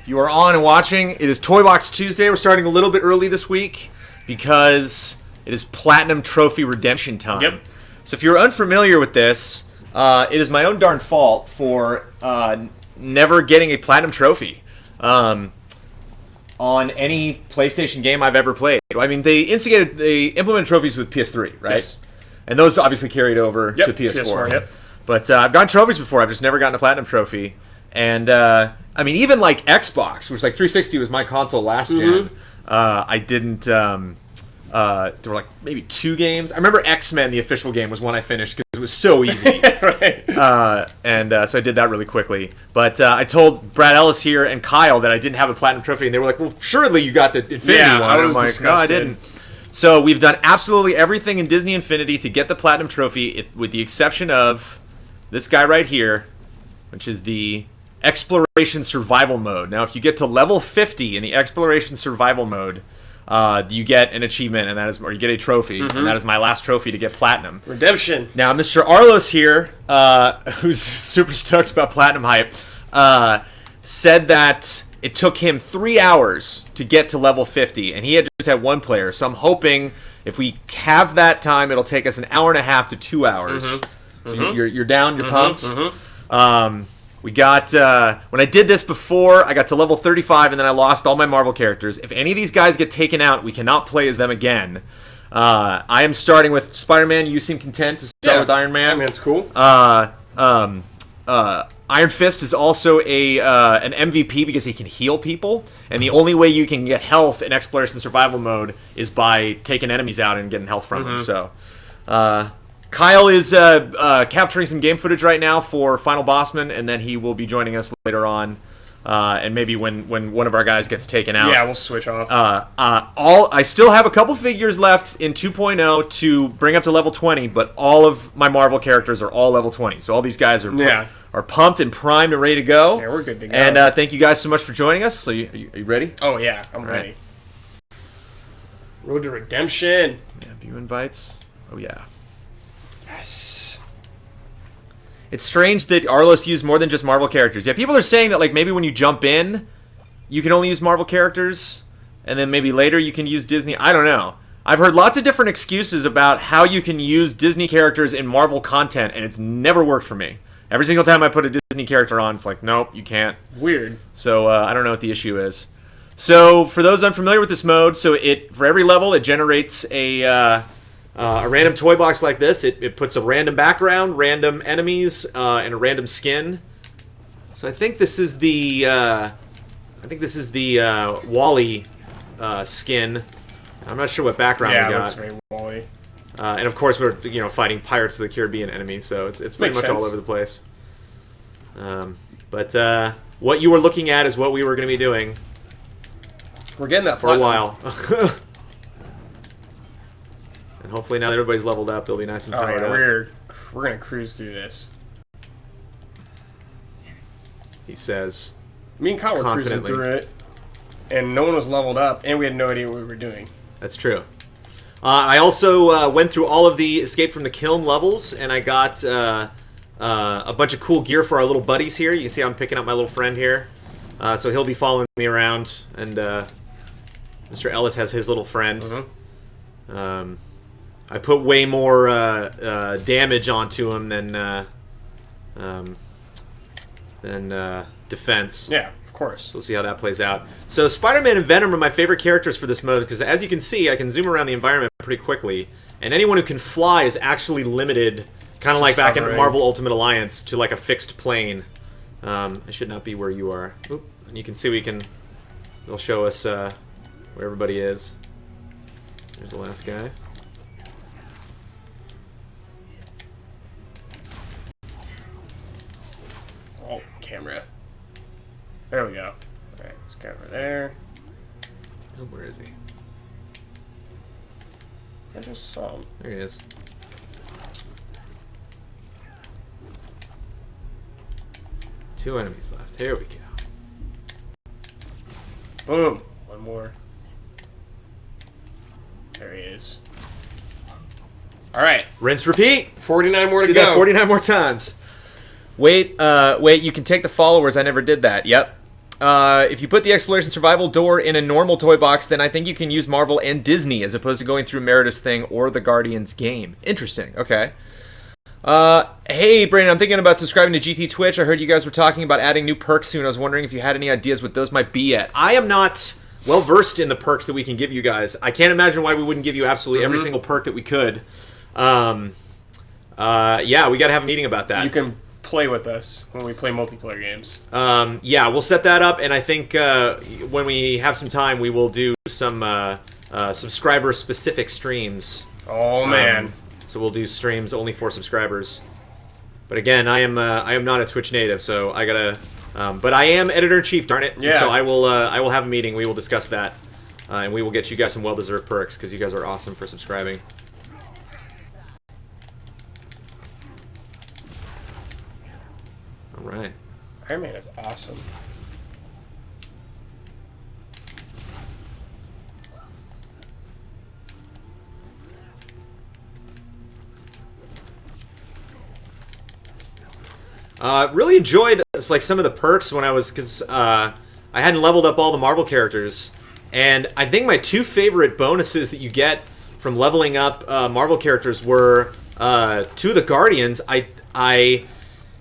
If you are on and watching, it is Toy Box Tuesday. We're starting a little bit early this week because it is Platinum Trophy Redemption time. Yep. So if you're unfamiliar with this, it is my own darn fault for never getting a Platinum Trophy on any PlayStation game I've ever played. I mean, they implemented trophies with PS3, right? Yes. And those obviously carried over to PS4. Yep. But I've gotten trophies before. I've just never gotten a Platinum Trophy. And, I mean, even like Xbox, which like 360 was my console last gen, I didn't... there were like maybe 2 games. I remember X-Men, the official game, was one I finished because it was so easy. Right. So I did that really quickly. But I told Brad Ellis here and Kyle that I didn't have a Platinum Trophy, and they were like, well, surely you got the Infinity one. I was I'm like, disgusted. no, I didn't. So we've done absolutely everything in Disney Infinity to get the Platinum Trophy, with the exception of this guy right here, which is the Exploration Survival Mode. Now, if you get to level 50 in the Exploration Survival Mode, you get an achievement, or you get a trophy, and that is my last trophy to get Platinum. Redemption. Now, Mr. Arlos here, who's super stoked about Platinum hype, said that it took him 3 hours to get to level 50, and he had just had 1 player. So I'm hoping if we have that time, it'll take us an hour and a half to 2 hours. So you're down, you're pumped. We got, when I did this before, I got to level 35 and then I lost all my Marvel characters. If any of these guys get taken out, we cannot play as them again. I am starting with Spider-Man. You seem content to start with Iron Man. Iron Man's cool. Iron Fist is also an MVP because he can heal people. And the only way you can get health in Exploration Survival Mode is by taking enemies out and getting health from them. So, Kyle is capturing some game footage right now for Final Bossman, and then he will be joining us later on, and maybe when one of our guys gets taken out. Yeah, we'll switch off. I still have a couple figures left in 2.0 to bring up to level 20, but all of my Marvel characters are all level 20. So all these guys are pumped and primed and ready to go. Yeah, we're good to go. And thank you guys so much for joining us. So are you ready? Oh, yeah, I'm ready. Road to Redemption. Yeah, view invites. Oh, yeah. Yes. It's strange that Arlos used more than just Marvel characters. Yeah, people are saying that like maybe when you jump in, you can only use Marvel characters, and then maybe later you can use Disney. I don't know. I've heard lots of different excuses about how you can use Disney characters in Marvel content, and it's never worked for me. Every single time I put a Disney character on, it's like, nope, you can't. Weird. So I don't know what the issue is. So for those unfamiliar with this mode, for every level it generates a random toy box like this. It puts a random background, random enemies, and a random skin. So I think this is the Wally skin. I'm not sure what background we got. Yeah, looks very Wally. And of course we're fighting Pirates of the Caribbean enemies, so it's pretty much all over the place. But what you were looking at is what we were going to be doing. We're getting that for a while. And hopefully now that everybody's leveled up, they'll be nice and powered up. We're gonna cruise through this. He says. Me and Kyle were cruising through it, and no one was leveled up, and we had no idea what we were doing. That's true. I also went through all of the Escape from the Kiln levels, and I got a bunch of cool gear for our little buddies here. You can see I'm picking up my little friend here. So he'll be following me around, and Mr. Ellis has his little friend. I put way more damage onto him than defense. Yeah, of course. So we'll see how that plays out. So Spider-Man and Venom are my favorite characters for this mode because, as you can see, I can zoom around the environment pretty quickly, and anyone who can fly is actually limited, kind of like back in Marvel Ultimate Alliance, to like a fixed plane. I should not be where you are. Oop. And you can see they'll show us where everybody is. There's the last guy. Oh, camera. There we go. Alright, this camera there. Oh, where is he? I just saw him. There he is. Two enemies left. Here we go. Boom. One more. There he is. Alright. Rinse, repeat. 49 more to go. Do that 49 more times. Wait, you can take the followers. I never did that. Yep. If you put the Exploration Survival door in a normal toy box, then I think you can use Marvel and Disney as opposed to going through Meritus Thing or the Guardians game. Interesting. Okay. Hey, Brandon, I'm thinking about subscribing to GT Twitch. I heard you guys were talking about adding new perks soon. I was wondering if you had any ideas what those might be yet. I am not well versed in the perks that we can give you guys. I can't imagine why we wouldn't give you absolutely every single perk that we could. Yeah, we got to have a meeting about that. You can play with us when we play multiplayer games. Yeah, we'll set that up, and I think when we have some time, we will do some subscriber-specific streams. Oh, man. So we'll do streams only for subscribers. But again, I am not a Twitch native, so I gotta. But I am editor-in-chief, darn it. Yeah. So I will have a meeting. We will discuss that, and we will get you guys some well-deserved perks because you guys are awesome for subscribing. All right. Iron Man is awesome. Really enjoyed like some of the perks when I was, because I hadn't leveled up all the Marvel characters, and I think my two favorite bonuses that you get from leveling up Marvel characters were two of the Guardians. I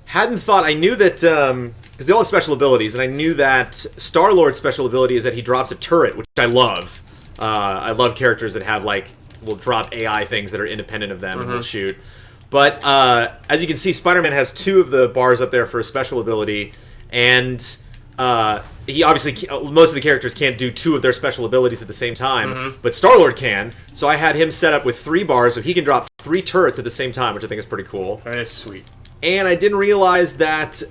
hadn't thought, I knew that because they all have special abilities, and I knew that Star-Lord's special ability is that he drops a turret, which I love. I love characters that have will drop AI things that are independent of them and will shoot. But as you can see, Spider-Man has two of the bars up there for a special ability, and he obviously, most of the characters can't do two of their special abilities at the same time, but Star-Lord can. So I had him set up with 3 bars, so he can drop 3 turrets at the same time, which I think is pretty cool. That is sweet. And I didn't realize that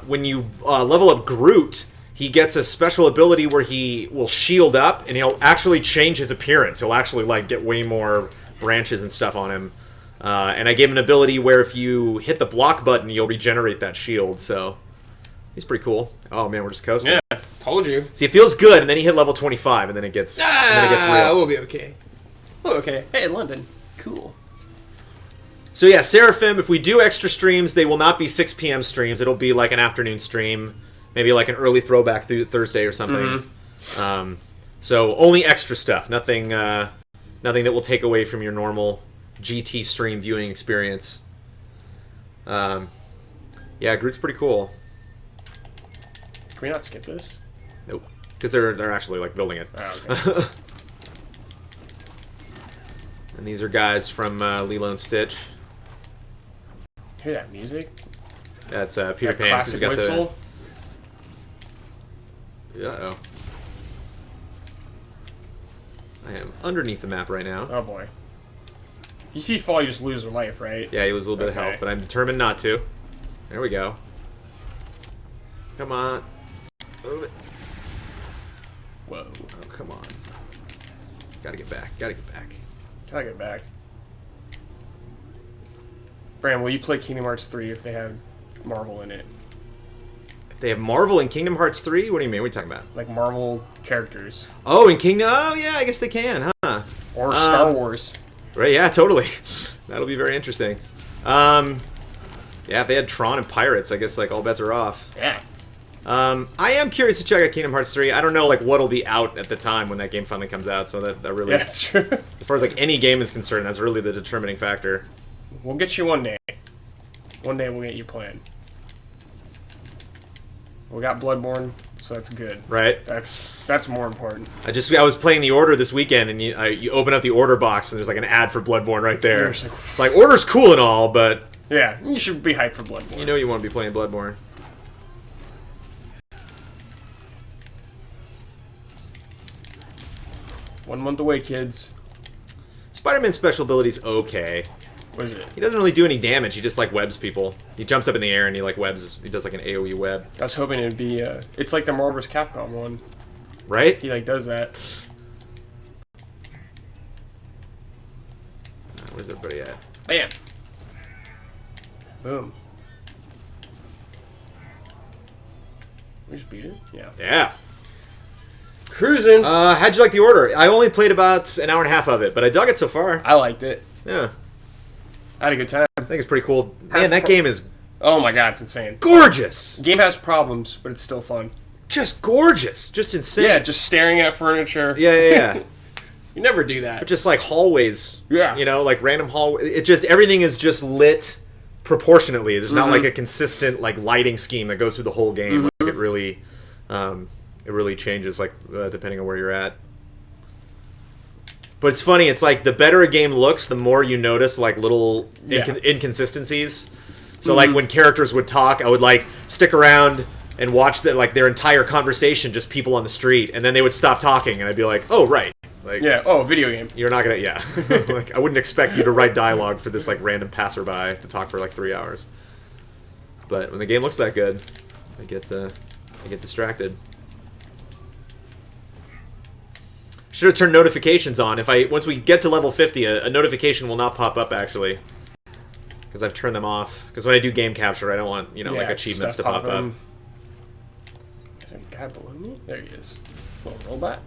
when you level up Groot, he gets a special ability where he will shield up, and he'll actually change his appearance. He'll actually get way more branches and stuff on him. And I gave him an ability where if you hit the block button, you'll regenerate that shield. So he's pretty cool. Oh man, we're just coasting. Yeah, told you. See, it feels good, and then you hit level 25, and then it gets real. We'll be okay. Oh, okay. Hey, London. Cool. So yeah, Seraphim, if we do extra streams, they will not be 6 p.m. streams. It'll be like an afternoon stream, maybe like an early throwback through Thursday or something. So only extra stuff, nothing that will take away from your normal GT stream viewing experience. Yeah, Groot's pretty cool. Can we not skip this? Nope, because they're actually building it. Oh, okay. And these are guys from Lilo and Stitch. Hear that music? That's Peter Pan. Classic whistle. Uh-oh. I am underneath the map right now. Oh boy. If you fall, you just lose your life, right? Yeah, you lose a little bit of health, but I'm determined not to. There we go. Come on. Move it. Whoa. Oh, come on. Gotta get back. Gotta get back. Gotta get back. Bram, will you play Kingdom Hearts 3 if they have Marvel in it? If they have Marvel in Kingdom Hearts 3? What do you mean? What are you talking about? Like Marvel characters. Oh, in Kingdom... Oh, yeah, I guess they can, huh? Or Star Wars. Right, yeah, totally. That'll be very interesting. Yeah, if they had Tron and Pirates, I guess all bets are off. Yeah. I am curious to check out Kingdom Hearts 3. I don't know what'll be out at the time when that game finally comes out, so that really... Yeah, that's true. As far as any game is concerned, that's really the determining factor. We'll get you one day. One day we'll get you playing. We got Bloodborne, so that's good. Right. That's more important. I was playing the Order this weekend, and you open up the Order box, and there's an ad for Bloodborne right there. It's Order's cool and all, but... Yeah, you should be hyped for Bloodborne. You know you want to be playing Bloodborne. One month away, kids. Spider-Man's special ability's okay. What is it? He doesn't really do any damage. He just webs people. He jumps up in the air and he webs. He does an AoE web. I was hoping it'd be it's like the Marvel vs. Capcom one. Right? He does that. Where's everybody at? Bam. Boom. We just beat it? Yeah. Yeah. Cruising. How'd you like the Order? I only played about an hour and a half of it, but I dug it so far. I liked it. Yeah. I had a good time. I think it's pretty cool. Man, that game is Oh my god, it's insane. Gorgeous! The game has problems, but it's still fun. Just gorgeous. Just insane. Yeah, just staring at furniture. Yeah. You never do that. But just like hallways. Yeah. You know, like random hallways. It just, everything is just lit proportionately. There's not like a consistent like lighting scheme that goes through the whole game. Like, it really changes like depending on where you're at. But it's funny, it's like the better a game looks, the more you notice like little inconsistencies. So like when characters would talk, I would like stick around and watch their entire conversation, just people on the street, and then they would stop talking, and I'd be like, "Oh, right." Like, video game. You're not gonna, like, I wouldn't expect you to write dialogue for this like random passerby to talk for like 3 hours. But when the game looks that good, I get distracted. Should have turned notifications on. Once we get to level 50, a notification will not pop up actually, because I've turned them off. Because when I do game capture, I don't want like achievements to pop up. Is there a guy below me? There he is. Little robot.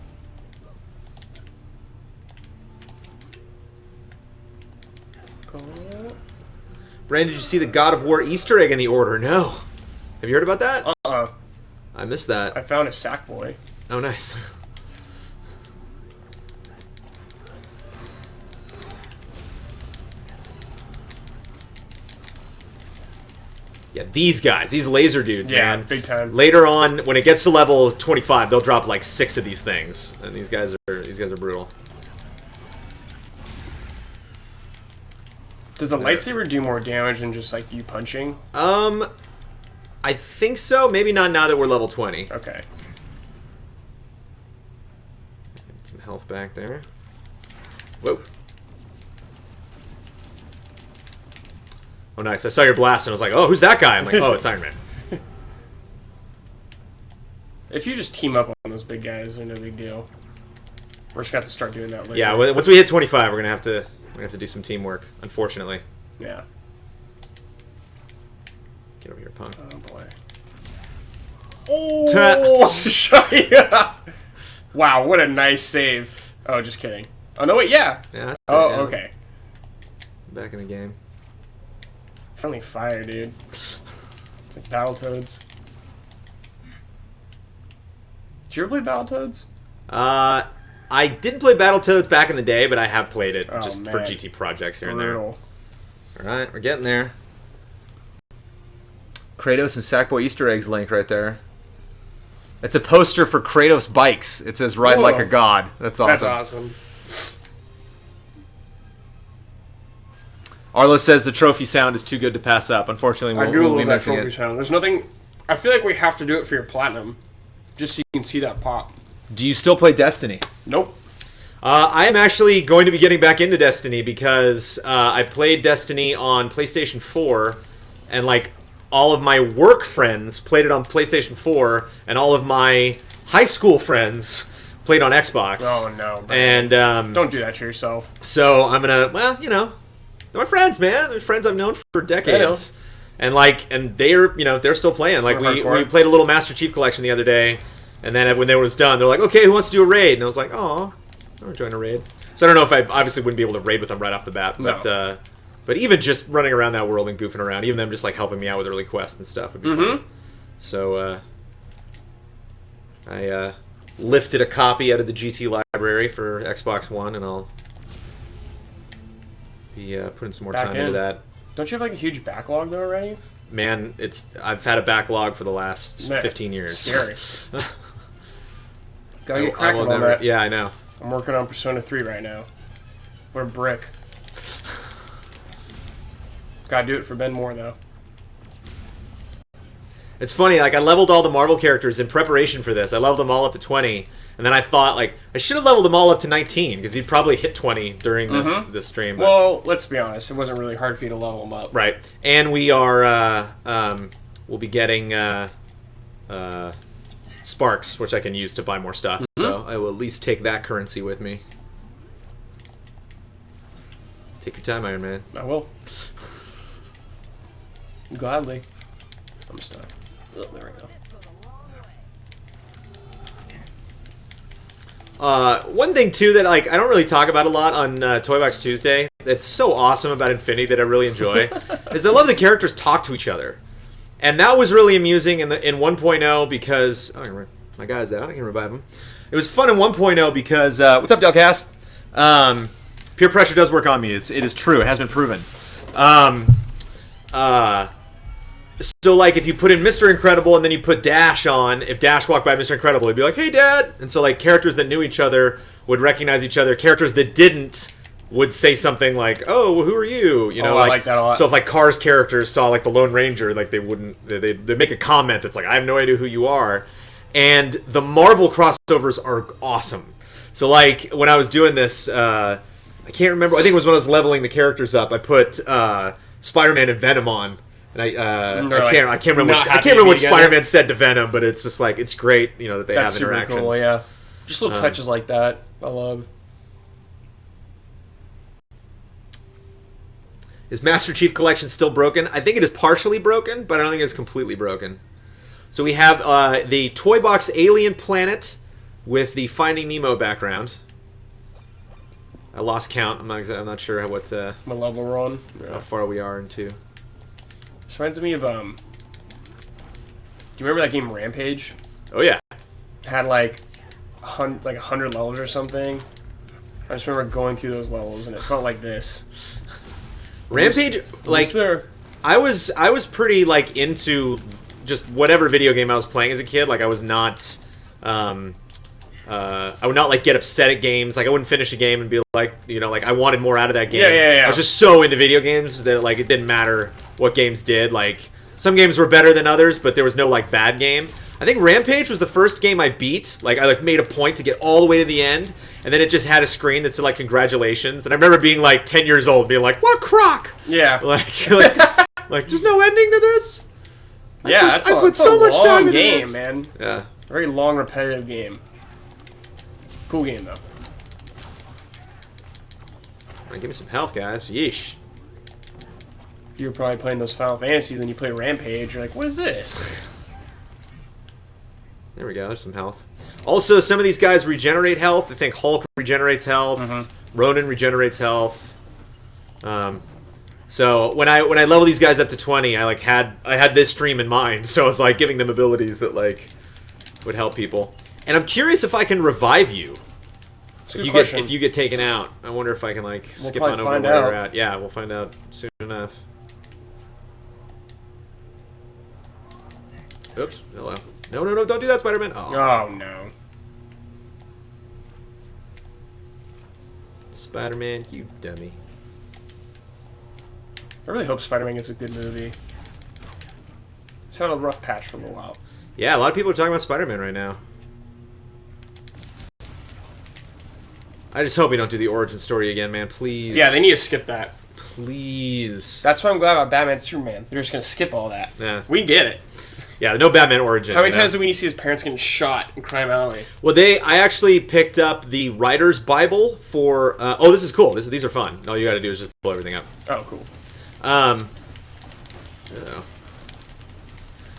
Brandon, did you see the God of War Easter egg in the order? No. Have you heard about that? I missed that. I found a Sackboy. Oh, nice. Yeah, these guys, these laser dudes, man. Big time. Later on, when it gets to level 25, they'll drop like 6 of these things, and these guys are brutal. Does a lightsaber do more damage than just like you punching? I think so. Maybe not now that we're level 20. Okay. Get some health back there. Whoa. Oh, nice. I saw your blast and I was like, oh, who's that guy? I'm like, oh, it's Iron Man. If you just team up on those big guys, they're no big deal. We're just going to have to start doing that later. Yeah, once we hit 25, we're going to have to do some teamwork, unfortunately. Yeah. Get over here, punk. Oh, boy. Oh! Shut up! Wow, what a nice save. Oh, just kidding. Oh, no, wait, yeah. Yeah, that's Oh, it, yeah. okay. Back in the game. Friendly fire, dude. It's like Battletoads. Did you ever play Battletoads? I didn't play Battletoads back in the day, but I have played it for man. GT projects here Brutal. and there. Alright, we're getting there. Kratos and Sackboy Easter eggs link right there. It's a poster for Kratos bikes. It says "Ride like a god." That's awesome. That's awesome. Arlo says the trophy sound is too good to pass up. Unfortunately, I do love that missing trophy sound. There's nothing... I feel like we have to do it for your platinum. Just so you can see that pop. Do you still play Destiny? Nope. I am actually going to be getting back into Destiny because I played Destiny on PlayStation 4, and like all of my work friends played it on PlayStation 4, and all of my high school friends played on Xbox. Oh no! Bro. And don't do that to yourself. So I'm gonna, they're my friends, man. They're friends I've known for decades. And they're still playing. Like we played a little Master Chief Collection the other day, and then when they was done, they're like, "Okay, who wants to do a raid?" And I was like, "Oh, I'll join a raid." So I don't know if I obviously wouldn't be able to raid with them right off the bat, but even just running around that world and goofing around, even them just like helping me out with early quests and stuff would be fun. So I lifted a copy out of the GT library for Xbox One, and I'll be putting some more time into that. Don't you have like a huge backlog though already? Man, I've had a backlog for the last 15 years. Scary. Gotta get cracking on that. Yeah, I know. I'm working on Persona 3 right now. What a brick. Gotta do it for Ben Moore though. It's funny, like I leveled all the Marvel characters in preparation for this. I leveled them all up to 20, and then I thought like I should have leveled them all up to 19 because he'd probably hit 20 during this stream. But... Well, let's be honest, it wasn't really hard for you to level them up. Right, and we are we'll be getting Sparks, which I can use to buy more stuff. So I will at least take that currency with me. Take your time, Iron Man. I will. Gladly. I'm stuck. Oh, there we go. One thing too that like I don't really talk about a lot on Toy Box Tuesday that's so awesome about Infinity that I really enjoy is I love the characters talk to each other. And that was really amusing in 1.0 because... Oh, my guy's out. I can revive him. It was fun in 1.0 because... what's up, Delcast? Peer pressure does work on me. It is true. It has been proven. So, like, if you put in Mr. Incredible and then you put Dash on, if Dash walked by Mr. Incredible, he'd be like, hey, Dad! And so, like, characters that knew each other would recognize each other. Characters that didn't would say something like, "Oh, well, who are you?" You know, I like that a lot. So if like Cars characters saw like the Lone Ranger, like they make a comment that's like, "I have no idea who you are," and the Marvel crossovers are awesome. So like when I was doing this, I can't remember. I think it was when I was leveling the characters up. I put Spider-Man and Venom on, and I can't remember what Spider-Man said to Venom, but it's just like it's great, you know, that they have interactions. Super cool, yeah. Just little touches like that, I love. Is Master Chief Collection still broken? I think it is partially broken, but I don't think it's completely broken. So we have the Toy Box Alien Planet with the Finding Nemo background. I lost count. I'm not sure what level we're on. How far we are into. This reminds me of do you remember that game Rampage? Oh yeah. Had like 100 levels or something. I just remember going through those levels and it felt like this. Rampage, I was pretty like into just whatever video game I was playing as a kid. Like I was not, I would not like get upset at games. Like I wouldn't finish a game and be like, you know, like I wanted more out of that game. Yeah. I was just so into video games that like it didn't matter what games did. Like some games were better than others, but there was no like bad game. I think Rampage was the first game I beat. Like I like made a point to get all the way to the end, and then it just had a screen that said like congratulations. And I remember being like 10 years old, being like, "What a crock!" Yeah, like there's no ending to this. I put so much time into game, this. Man. Yeah, very long, repetitive game. Cool game though. Give me some health, guys. Yeesh. You were probably playing those Final Fantasies and you play Rampage. You're like, what is this? There we go. There's some health. Also, some of these guys regenerate health. I think Hulk regenerates health. Mm-hmm. Ronan regenerates health. So when I level these guys up to 20, I had this stream in mind. So I was like giving them abilities that like would help people. And I'm curious if I can revive you. If you get taken out. I wonder if I can like skip on over where you're at. Yeah, we'll find out soon enough. Oops. Hello. No, don't do that, Spider-Man. Oh, no. Spider-Man, you dummy. I really hope Spider-Man gets a good movie. It's had a rough patch for a little while. Yeah, a lot of people are talking about Spider-Man right now. I just hope we don't do the origin story again, man. Please. Yeah, they need to skip that. Please. That's why I'm glad about Batman Superman. They're just going to skip all that. Yeah. We get it. Yeah, no Batman origin. How many times do we need to see his parents getting shot in Crime Alley? Well, I actually picked up the Writer's Bible for... this is cool. These are fun. All you got to do is just pull everything up. Oh, cool.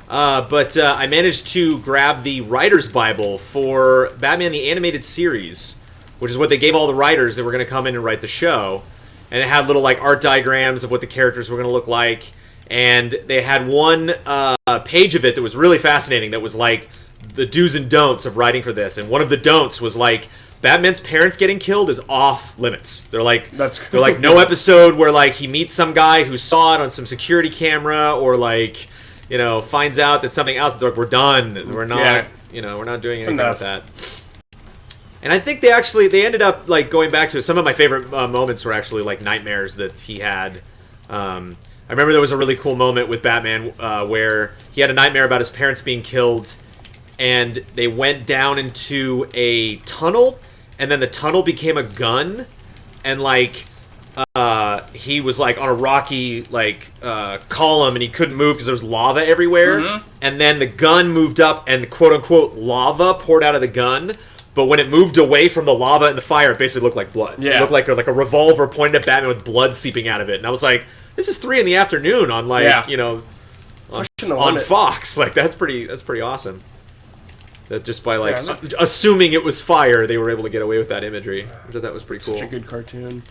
But I managed to grab the Writer's Bible for Batman the Animated Series, which is what they gave all the writers that were going to come in and write the show. And it had little like art diagrams of what the characters were going to look like. And they had one page of it that was really fascinating that was like the do's and don'ts of writing for this. And one of the don'ts was like Batman's parents getting killed is off limits. They're like they're like no episode where like he meets some guy who saw it on some security camera or like, you know, finds out that something else. They're like, we're done. We're not we're not doing anything with that. And I think they ended up like going back to it. Some of my favorite moments were actually like nightmares that he had. I remember there was a really cool moment with Batman where he had a nightmare about his parents being killed, and they went down into a tunnel, and then the tunnel became a gun, and like he was like on a rocky like column, and he couldn't move because there was lava everywhere, and then the gun moved up, and quote unquote lava poured out of the gun. But when it moved away from the lava and the fire, it basically looked like blood. Yeah. It looked like a revolver pointed at Batman with blood seeping out of it, and I was like, this is 3 PM on like on Fox. Like that's pretty awesome. That just by like assuming it was fire, they were able to get away with that imagery. I thought that was pretty cool. Such a good cartoon.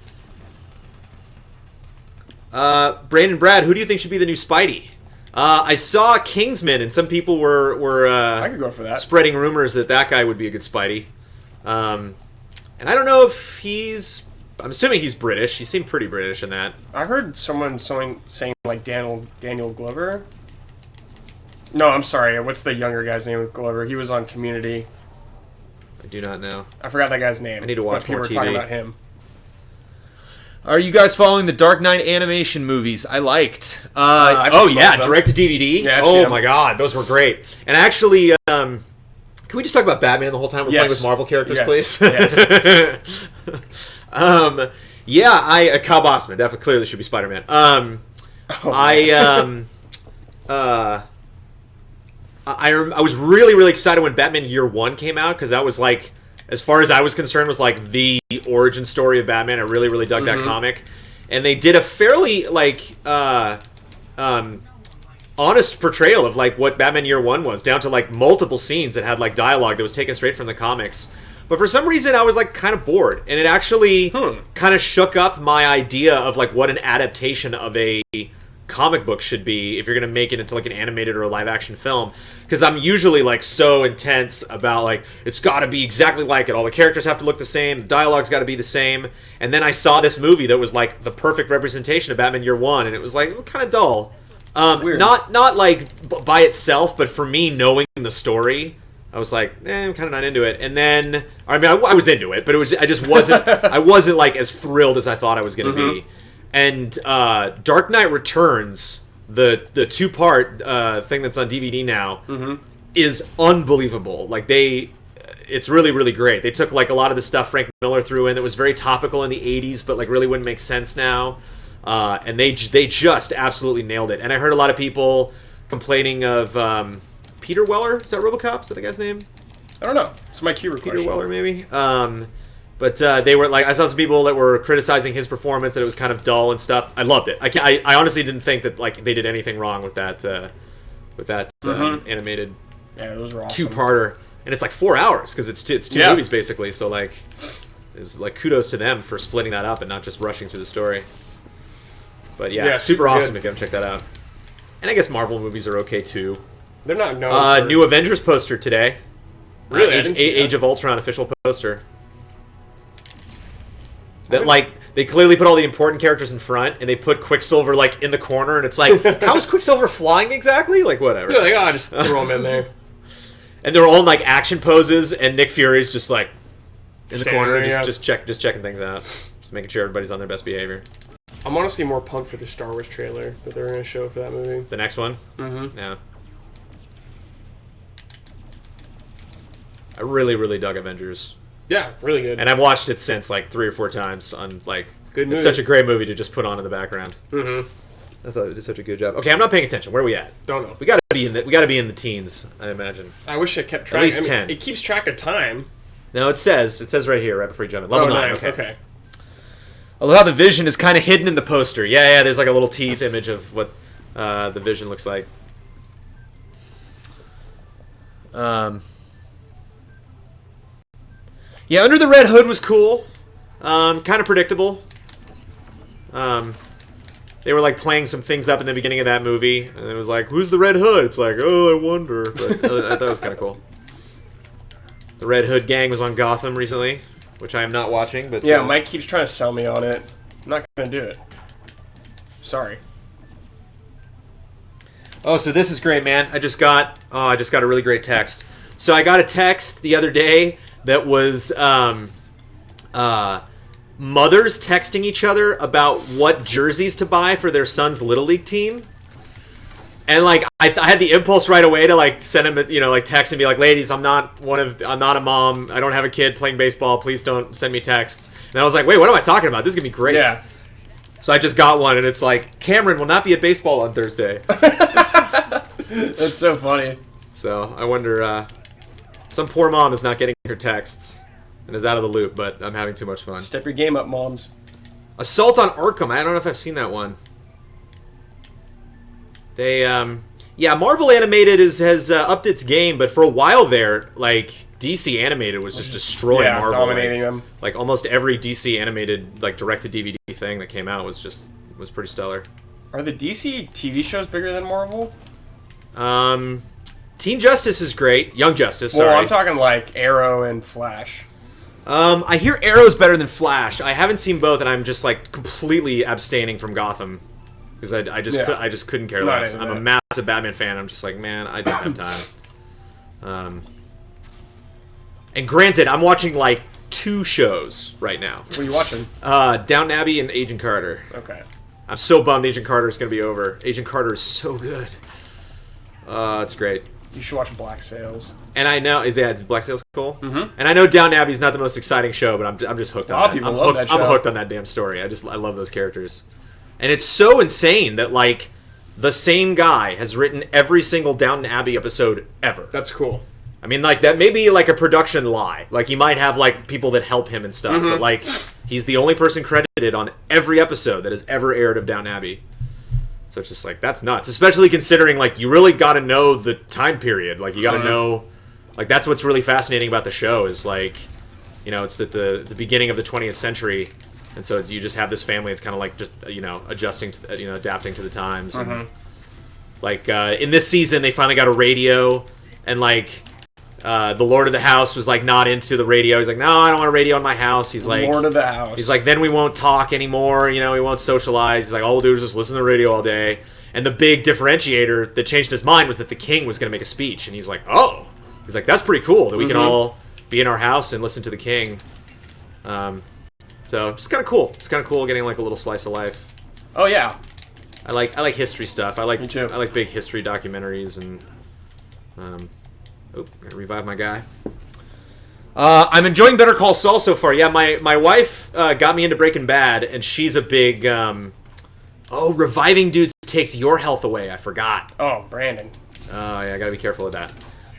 Brandon Brad, who do you think should be the new Spidey? I saw Kingsman, and some people were I could go for that. spreading rumors that guy would be a good Spidey. And I don't know if he's... I'm assuming he's British. He seemed pretty British in that. I heard someone saying like Daniel Glover. No, I'm sorry. What's the younger guy's name with Glover? He was on Community. I do not know. I forgot that guy's name. I need to watch but people more were TV. talking about him. Are you guys following the Dark Knight animation movies? I liked. I've seen both of them. direct to DVD. Yeah, I've seen oh them. my god, those were great. And actually, can we just talk about Batman the whole time we're playing with Marvel characters, Yes. please? Yes. Kyle Bossman definitely clearly should be Spider-Man. I was really, really excited when Batman Year One came out because that was like, as far as I was concerned, was like the origin story of Batman. I really, really dug that comic, and they did a fairly like honest portrayal of like what Batman Year One was, down to like multiple scenes that had like dialogue that was taken straight from the comics. But for some reason, I was like kind of bored, and it actually kind of shook up my idea of like what an adaptation of a comic book should be if you're going to make it into like an animated or a live action film. Because I'm usually like so intense about like it's got to be exactly like it. All the characters have to look the same. The dialogue's got to be the same. And then I saw this movie that was like the perfect representation of Batman Year One, and it was like kind of dull. Weird. Not like by itself, but for me knowing the story, I was like, I'm kind of not into it. And then, I mean, I was into it, but I just wasn't. I wasn't like as thrilled as I thought I was going to be. And Dark Knight Returns, the 2-part thing that's on DVD now, is unbelievable. Like it's really, really great. They took like a lot of the stuff Frank Miller threw in that was very topical in the '80s, but like really wouldn't make sense now. And they just absolutely nailed it. And I heard a lot of people complaining of Peter Weller. Is that RoboCop? Is that the guy's name? I don't know. It's my Cuber Peter question. Weller, maybe. But they were like, I saw some people that were criticizing his performance, that it was kind of dull and stuff. I loved it. I honestly didn't think that like they did anything wrong with that animated those were awesome. 2-parter, and it's like 4 hours because it's two movies basically. So like, it was like kudos to them for splitting that up and not just rushing through the story. But yeah, super awesome if you haven't checked that out. And I guess Marvel movies are okay too. They're not known. New Avengers poster today. Really? I didn't see Age that. of Ultron official poster. That like they clearly put all the important characters in front, and they put Quicksilver like in the corner, and it's like, how is Quicksilver flying exactly? Like whatever. They're like, just throw him in there. And they're all in like action poses, and Nick Fury's just like in the Standing corner, there, just checking things out, just making sure everybody's on their best behavior. I'm honestly more pumped for the Star Wars trailer that they're going to show for that movie. The next one, Mm-hmm. yeah. I really, really dug Avengers. Yeah, really good. And I've watched it since like 3 or 4 times on like Good movie. It's such a great movie to just put on in the background. Mm-hmm. I thought it did such a good job. Okay, I'm not paying attention. Where are we at? Don't know. We gotta be in the teens, I imagine. I wish it kept track. At least 10. It keeps track of time. No, it says right here, right before you jump in. Level 9. Okay. I love how the Vision is kind of hidden in the poster. Yeah, there's like a little tease image of what the Vision looks like. Yeah, Under the Red Hood was cool. Kind of predictable. They were like playing some things up in the beginning of that movie, and it was like, "Who's the Red Hood?" It's like, "Oh, I wonder." But I thought it was kind of cool. The Red Hood gang was on Gotham recently, which I am not watching. But Yeah, Mike keeps trying to sell me on it. I'm not gonna do it. Sorry. Oh, so this is great, man. I just got a really great text. So I got a text the other day that was mothers texting each other about what jerseys to buy for their son's Little League team. And like I had the impulse right away to like send him, like text and be like, "Ladies, I'm not a mom. I don't have a kid playing baseball. Please don't send me texts." And I was like, "Wait, what am I talking about? This is gonna be great." Yeah. So I just got one, and it's like, "Cameron will not be at baseball on Thursday." That's so funny. So I wonder, some poor mom is not getting her texts and is out of the loop, but I'm having too much fun. Step your game up, moms. Assault on Arkham. I don't know if I've seen that one. They, Marvel Animated has upped its game, but for a while there, like, DC Animated was just destroying Marvel. Dominating them. Like, almost every DC Animated, like, direct-to-DVD thing that came out was was pretty stellar. Are the DC TV shows bigger than Marvel? Teen Justice is great. Young Justice, sorry. Well, I'm talking like Arrow and Flash. I hear Arrow's better than Flash. I haven't seen both, and I'm just like completely abstaining from Gotham because I just couldn't care less. I'm a massive Batman fan. I'm just like, man, I don't have time. And granted, I'm watching like 2 shows right now. What are you watching? Downton Abbey and Agent Carter. Okay. I'm so bummed Agent Carter is going to be over. Agent Carter is so good. It's great. You should watch Black Sails. And I know, is Black Sails cool? Mm-hmm. And I know Downton Abbey is not the most exciting show, but I'm just hooked on that. A lot of people love that show. I'm hooked on that damn story. I love those characters. And it's so insane that like the same guy has written every single Downton Abbey episode ever. That's cool. I mean, like, that may be, like, a production lie. Like, he might have, like, people that help him and stuff. But, like, he's the only person credited on every episode that has ever aired of Downton Abbey. So it's just, like, that's nuts. Especially considering, like, you really got to know the time period. Like, you got to know... Like, that's what's really fascinating about the show is, like, you know, it's at the beginning of the 20th century. And so you just have this family that's kind of, like, just, you know, adjusting to, you know, adapting to the times. And, like, in this season, they finally got a radio. And, like... the Lord of the House was like not into the radio. He's like, no, I don't want a radio in my house. He's like, Lord of the House. He's like, then we won't talk anymore. You know, we won't socialize. He's like, all we'll do is just listen to the radio all day. And the big differentiator that changed his mind was that the king was going to make a speech. And he's like, oh, he's like, that's pretty cool that we can all be in our house and listen to the king. So it's kind of cool. It's kind of cool getting like a little slice of life. Oh yeah, I like history stuff. Me too. I like big history documentaries and. Oh, gotta revive my guy. I'm enjoying Better Call Saul so far. Yeah, my wife got me into Breaking Bad, and she's a big... reviving dudes takes your health away. I forgot. Oh, Brandon. Oh, yeah, I gotta be careful of that.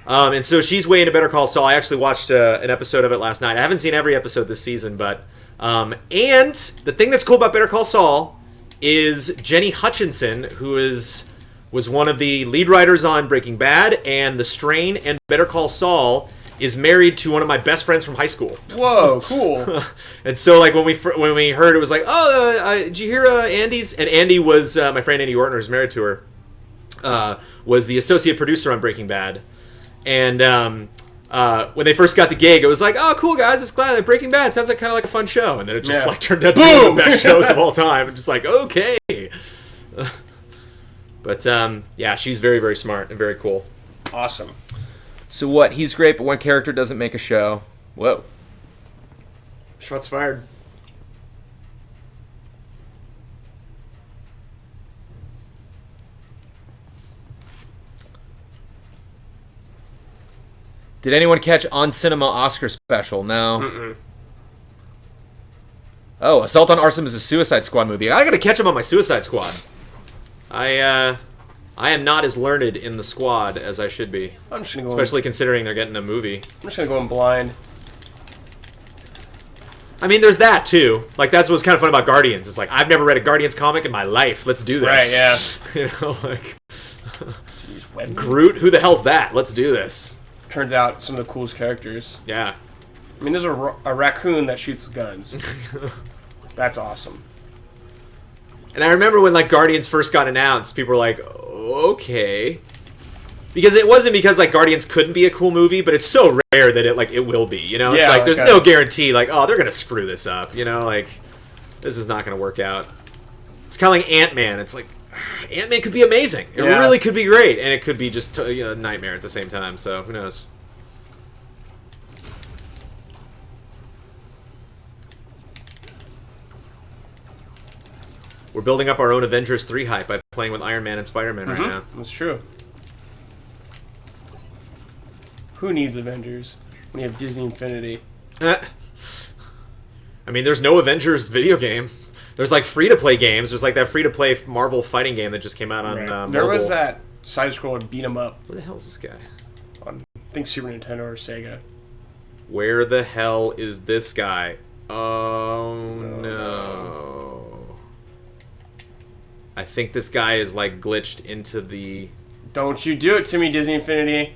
And so she's way into Better Call Saul. I actually watched an episode of it last night. I haven't seen every episode this season, but... and the thing that's cool about Better Call Saul is Jenny Hutchinson, who was one of the lead writers on Breaking Bad and The Strain and Better Call Saul, is married to one of my best friends from high school. Whoa, cool. And so, like, when we heard it was like, did you hear Andy's? And Andy was, my friend Andy Ortner, who's married to her, was the associate producer on Breaking Bad. And when they first got the gig, it was like, oh, cool, guys, it's glad that Breaking Bad sounds like kind of like a fun show. And then it just, like, turned out to be one of the best shows of all time. And just like, okay. But, yeah, she's very, very smart and very cool. Awesome. So what? He's great, but one character doesn't make a show. Whoa. Shots fired. Did anyone catch On Cinema Oscar special? No. Mm-mm. Oh, Assault on Arson is a Suicide Squad movie. I gotta catch him on my Suicide Squad. I am not as learned in the squad as I should be. I'm just gonna go especially considering they're getting a movie. I'm just gonna go in blind. I mean, there's that too. Like, that's what's kind of fun about Guardians. It's like, I've never read a Guardians comic in my life. Let's do this. Right? Yeah. You know, like Jeez, Groot. Who the hell's that? Let's do this. Turns out some of the coolest characters. Yeah. I mean, there's a raccoon that shoots guns. That's awesome. And I remember when, like, Guardians first got announced, people were like, okay. Because it wasn't because, like, Guardians couldn't be a cool movie, but it's so rare that it will be, you know? It's like, there's no guarantee, like, oh, they're going to screw this up, you know? Like, this is not going to work out. It's kind of like Ant-Man. It's like, Ant-Man could be amazing. It really could be great, and it could be just a nightmare at the same time, so who knows? We're building up our own Avengers 3 hype by playing with Iron Man and Spider-Man right now. That's true. Who needs Avengers when you have Disney Infinity? I mean, there's no Avengers video game. There's, like, free-to-play games. There's, like, that free-to-play Marvel fighting game that just came out on mobile. There was that side-scroller beat 'em up. Where the hell is this guy? On, I think, Super Nintendo or Sega. Where the hell is this guy? Oh, no. I think this guy is, like, glitched into the... Don't you do it to me, Disney Infinity.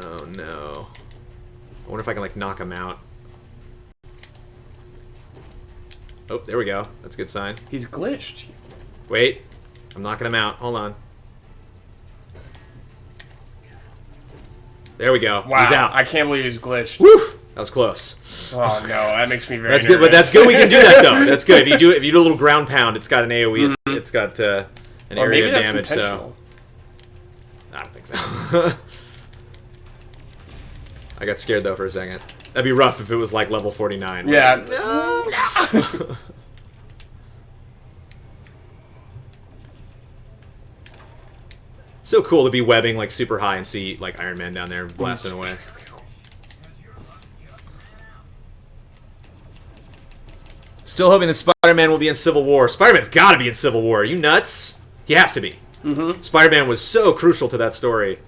Oh, no. I wonder if I can, like, knock him out. Oh, there we go. That's a good sign. He's glitched. Wait. I'm knocking him out. Hold on. There we go. Wow. He's out. I can't believe he's glitched. Woo! That was close. Oh no, that makes me very That's nervous. good, but that's good we can do that though. That's good. If you do a little ground pound, it's got an AoE, it's got an area of damage, so I don't think so. I got scared though for a second. That'd be rough if it was like level 49. Yeah. Like, no. So cool to be webbing like super high and see like Iron Man down there blasting away. Still hoping that Spider-Man will be in Civil War. Spider-Man's got to be in Civil War. Are you nuts? He has to be. Spider-Man was so crucial to that story.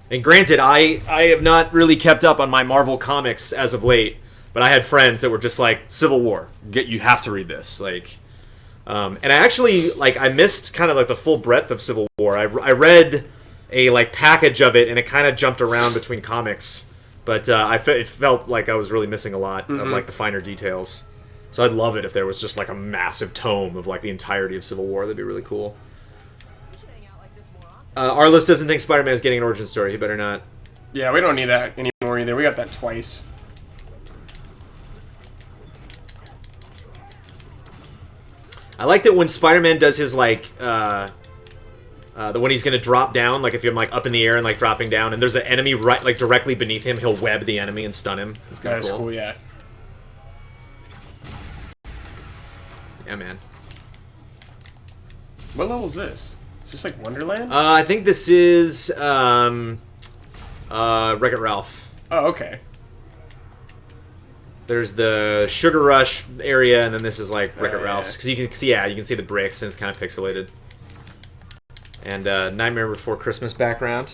And granted, I have not really kept up on my Marvel comics as of late, but I had friends that were just like, Civil War, you have to read this. Like, and I actually, like, I missed kind of like the full breadth of Civil War. I read a like package of it, and it kind of jumped around between comics, but it felt like I was really missing a lot of like the finer details. So I'd love it if there was just like a massive tome of like the entirety of Civil War. That'd be really cool. Arlos doesn't think Spider-Man is getting an origin story. He better not. Yeah, we don't need that anymore either. We got that twice. I like that when Spider-Man does his like the when he's gonna drop down, like if you're like up in the air and like dropping down, and there's an enemy right like directly beneath him, he'll web the enemy and stun him. It's kind of That's cool, yeah. Yeah, man. What level is this? Is this like Wonderland? I think this is Wreck-It Ralph. Oh, okay. There's the Sugar Rush area, and then this is like Wreck-It Oh, Ralph's. Because you can see, you can see the bricks, and it's kind of pixelated. And Nightmare Before Christmas background.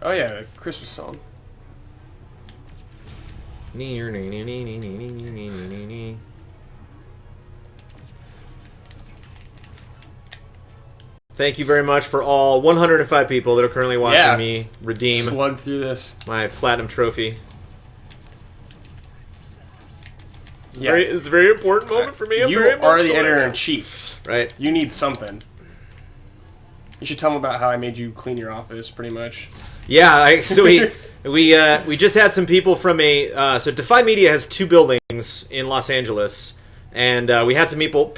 Oh yeah, the Christmas song. Thank you very much for all 105 people that are currently watching me redeem slug through this. my platinum trophy. Yeah. It's a very important moment for me. I'm You very are the emotional right now. editor-in-chief. Right. You need something. You should tell them about how I made you clean your office, pretty much. Yeah, so we just had some people from so Defy Media has 2 buildings in Los Angeles, and we had some people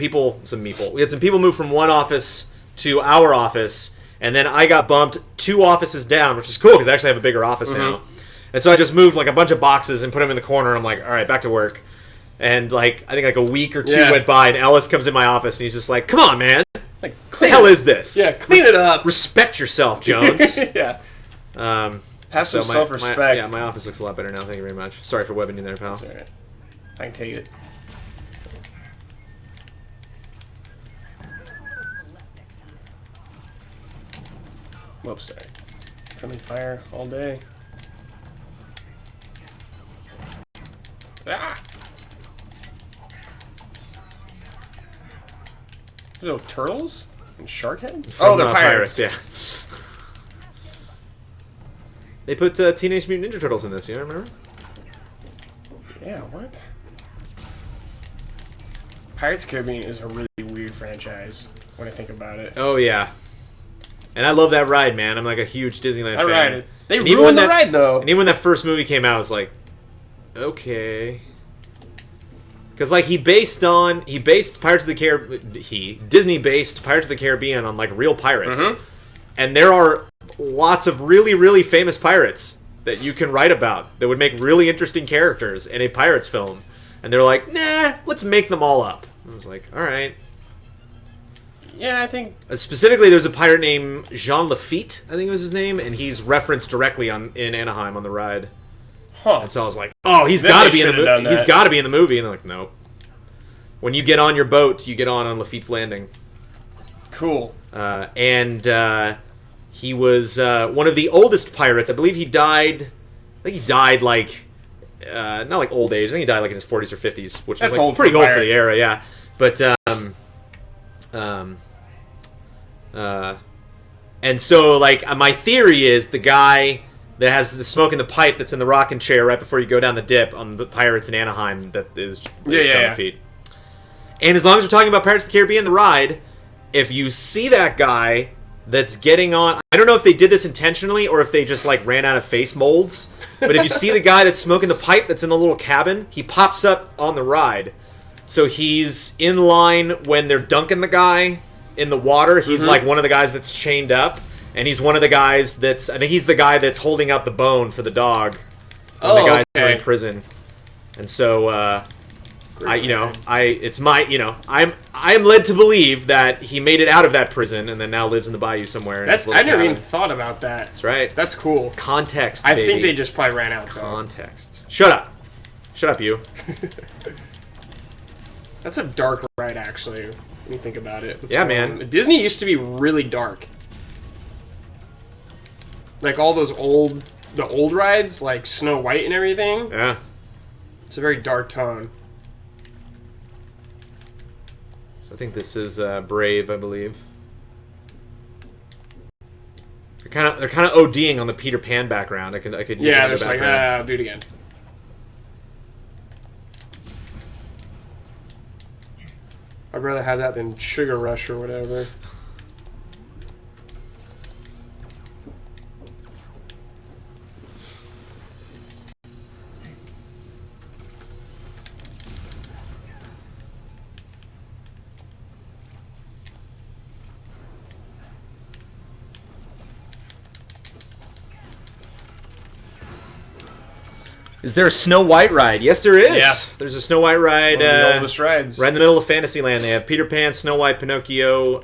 move from one office to our office, and then I got bumped 2 offices down, which is cool because I actually have a bigger office now. And so I just moved like a bunch of boxes and put them in the corner. I'm like, all right, back to work. And like I think like a week or 2 went by, and Ellis comes in my office and he's just like, "Come on, man, Like, what the hell is this? Yeah, clean it up. Respect yourself, Jones." Yeah. Have some So self-respect. my office looks a lot better now. Thank you very much. Sorry for webbing you there, pal. That's all right. I can take it. Whoops, sorry. Friendly fire all day. Ah! There's no turtles and shark heads? From, Oh, they're pirates. Yeah. They put Teenage Mutant Ninja Turtles in this. You remember? Yeah, what? Pirates of the Caribbean is a really weird franchise when I think about it. Oh yeah. And I love that ride, man. I'm like a huge Disneyland fan. ride it. They And even ruined when the ride, though. And even when that first movie came out, I was like, okay. Because like Disney based Pirates of the Caribbean on like real pirates, and there are lots of really, really famous pirates that you can write about that would make really interesting characters in a pirates film. And they're like, nah, let's make them all up. I was like, all right. Yeah, I think... Specifically, there's a pirate named Jean Lafitte, I think was his name, and he's referenced directly in Anaheim on the ride. Huh. And so I was like, oh, he's Then got to they be in the should've done movie. He's that. got to be in the movie. And they're like, nope. When you get on your boat, you get on Lafitte's Landing. Cool. He was one of the oldest pirates. I believe he died... I think he died like... not like old age. I think he died like in his 40s or 50s, which That's was like old pretty for a old for pirate. the era, yeah. But and so like my theory is the guy that has the smoke in the pipe that's in the rocking chair right before you go down the dip on the Pirates in Anaheim that is John Feet. And as long as we're talking about Pirates of the Caribbean, the ride, if you see that guy that's getting on... I don't know if they did this intentionally or if they just, like, ran out of face molds. But if you see the guy that's smoking the pipe that's in the little cabin, he pops up on the ride. So he's in line when they're dunking the guy in the water. He's, like, one of the guys that's chained up. And he's one of the guys that's... I think he's the guy that's holding out the bone for the dog. When the guys are in prison. And so... I'm led to believe that he made it out of that prison and then now lives in the bayou somewhere. I never even thought about that. That's right. That's cool. Context, I think they just probably ran out. Context. Shut up. Shut up, you. That's a dark ride, actually, when you think about it. Man. Disney used to be really dark. Like all those old rides, like Snow White and everything. Yeah. It's a very dark tone. So I think this is Brave, I believe. They're kind of ODing on the Peter Pan background. I could use they're just like, I'll do it again. I'd rather have that than Sugar Rush or whatever. Is there a Snow White ride? Yes, there is. Yeah. There's a Snow White ride. One of the oldest rides. Right in the middle of Fantasyland. They have Peter Pan, Snow White, Pinocchio,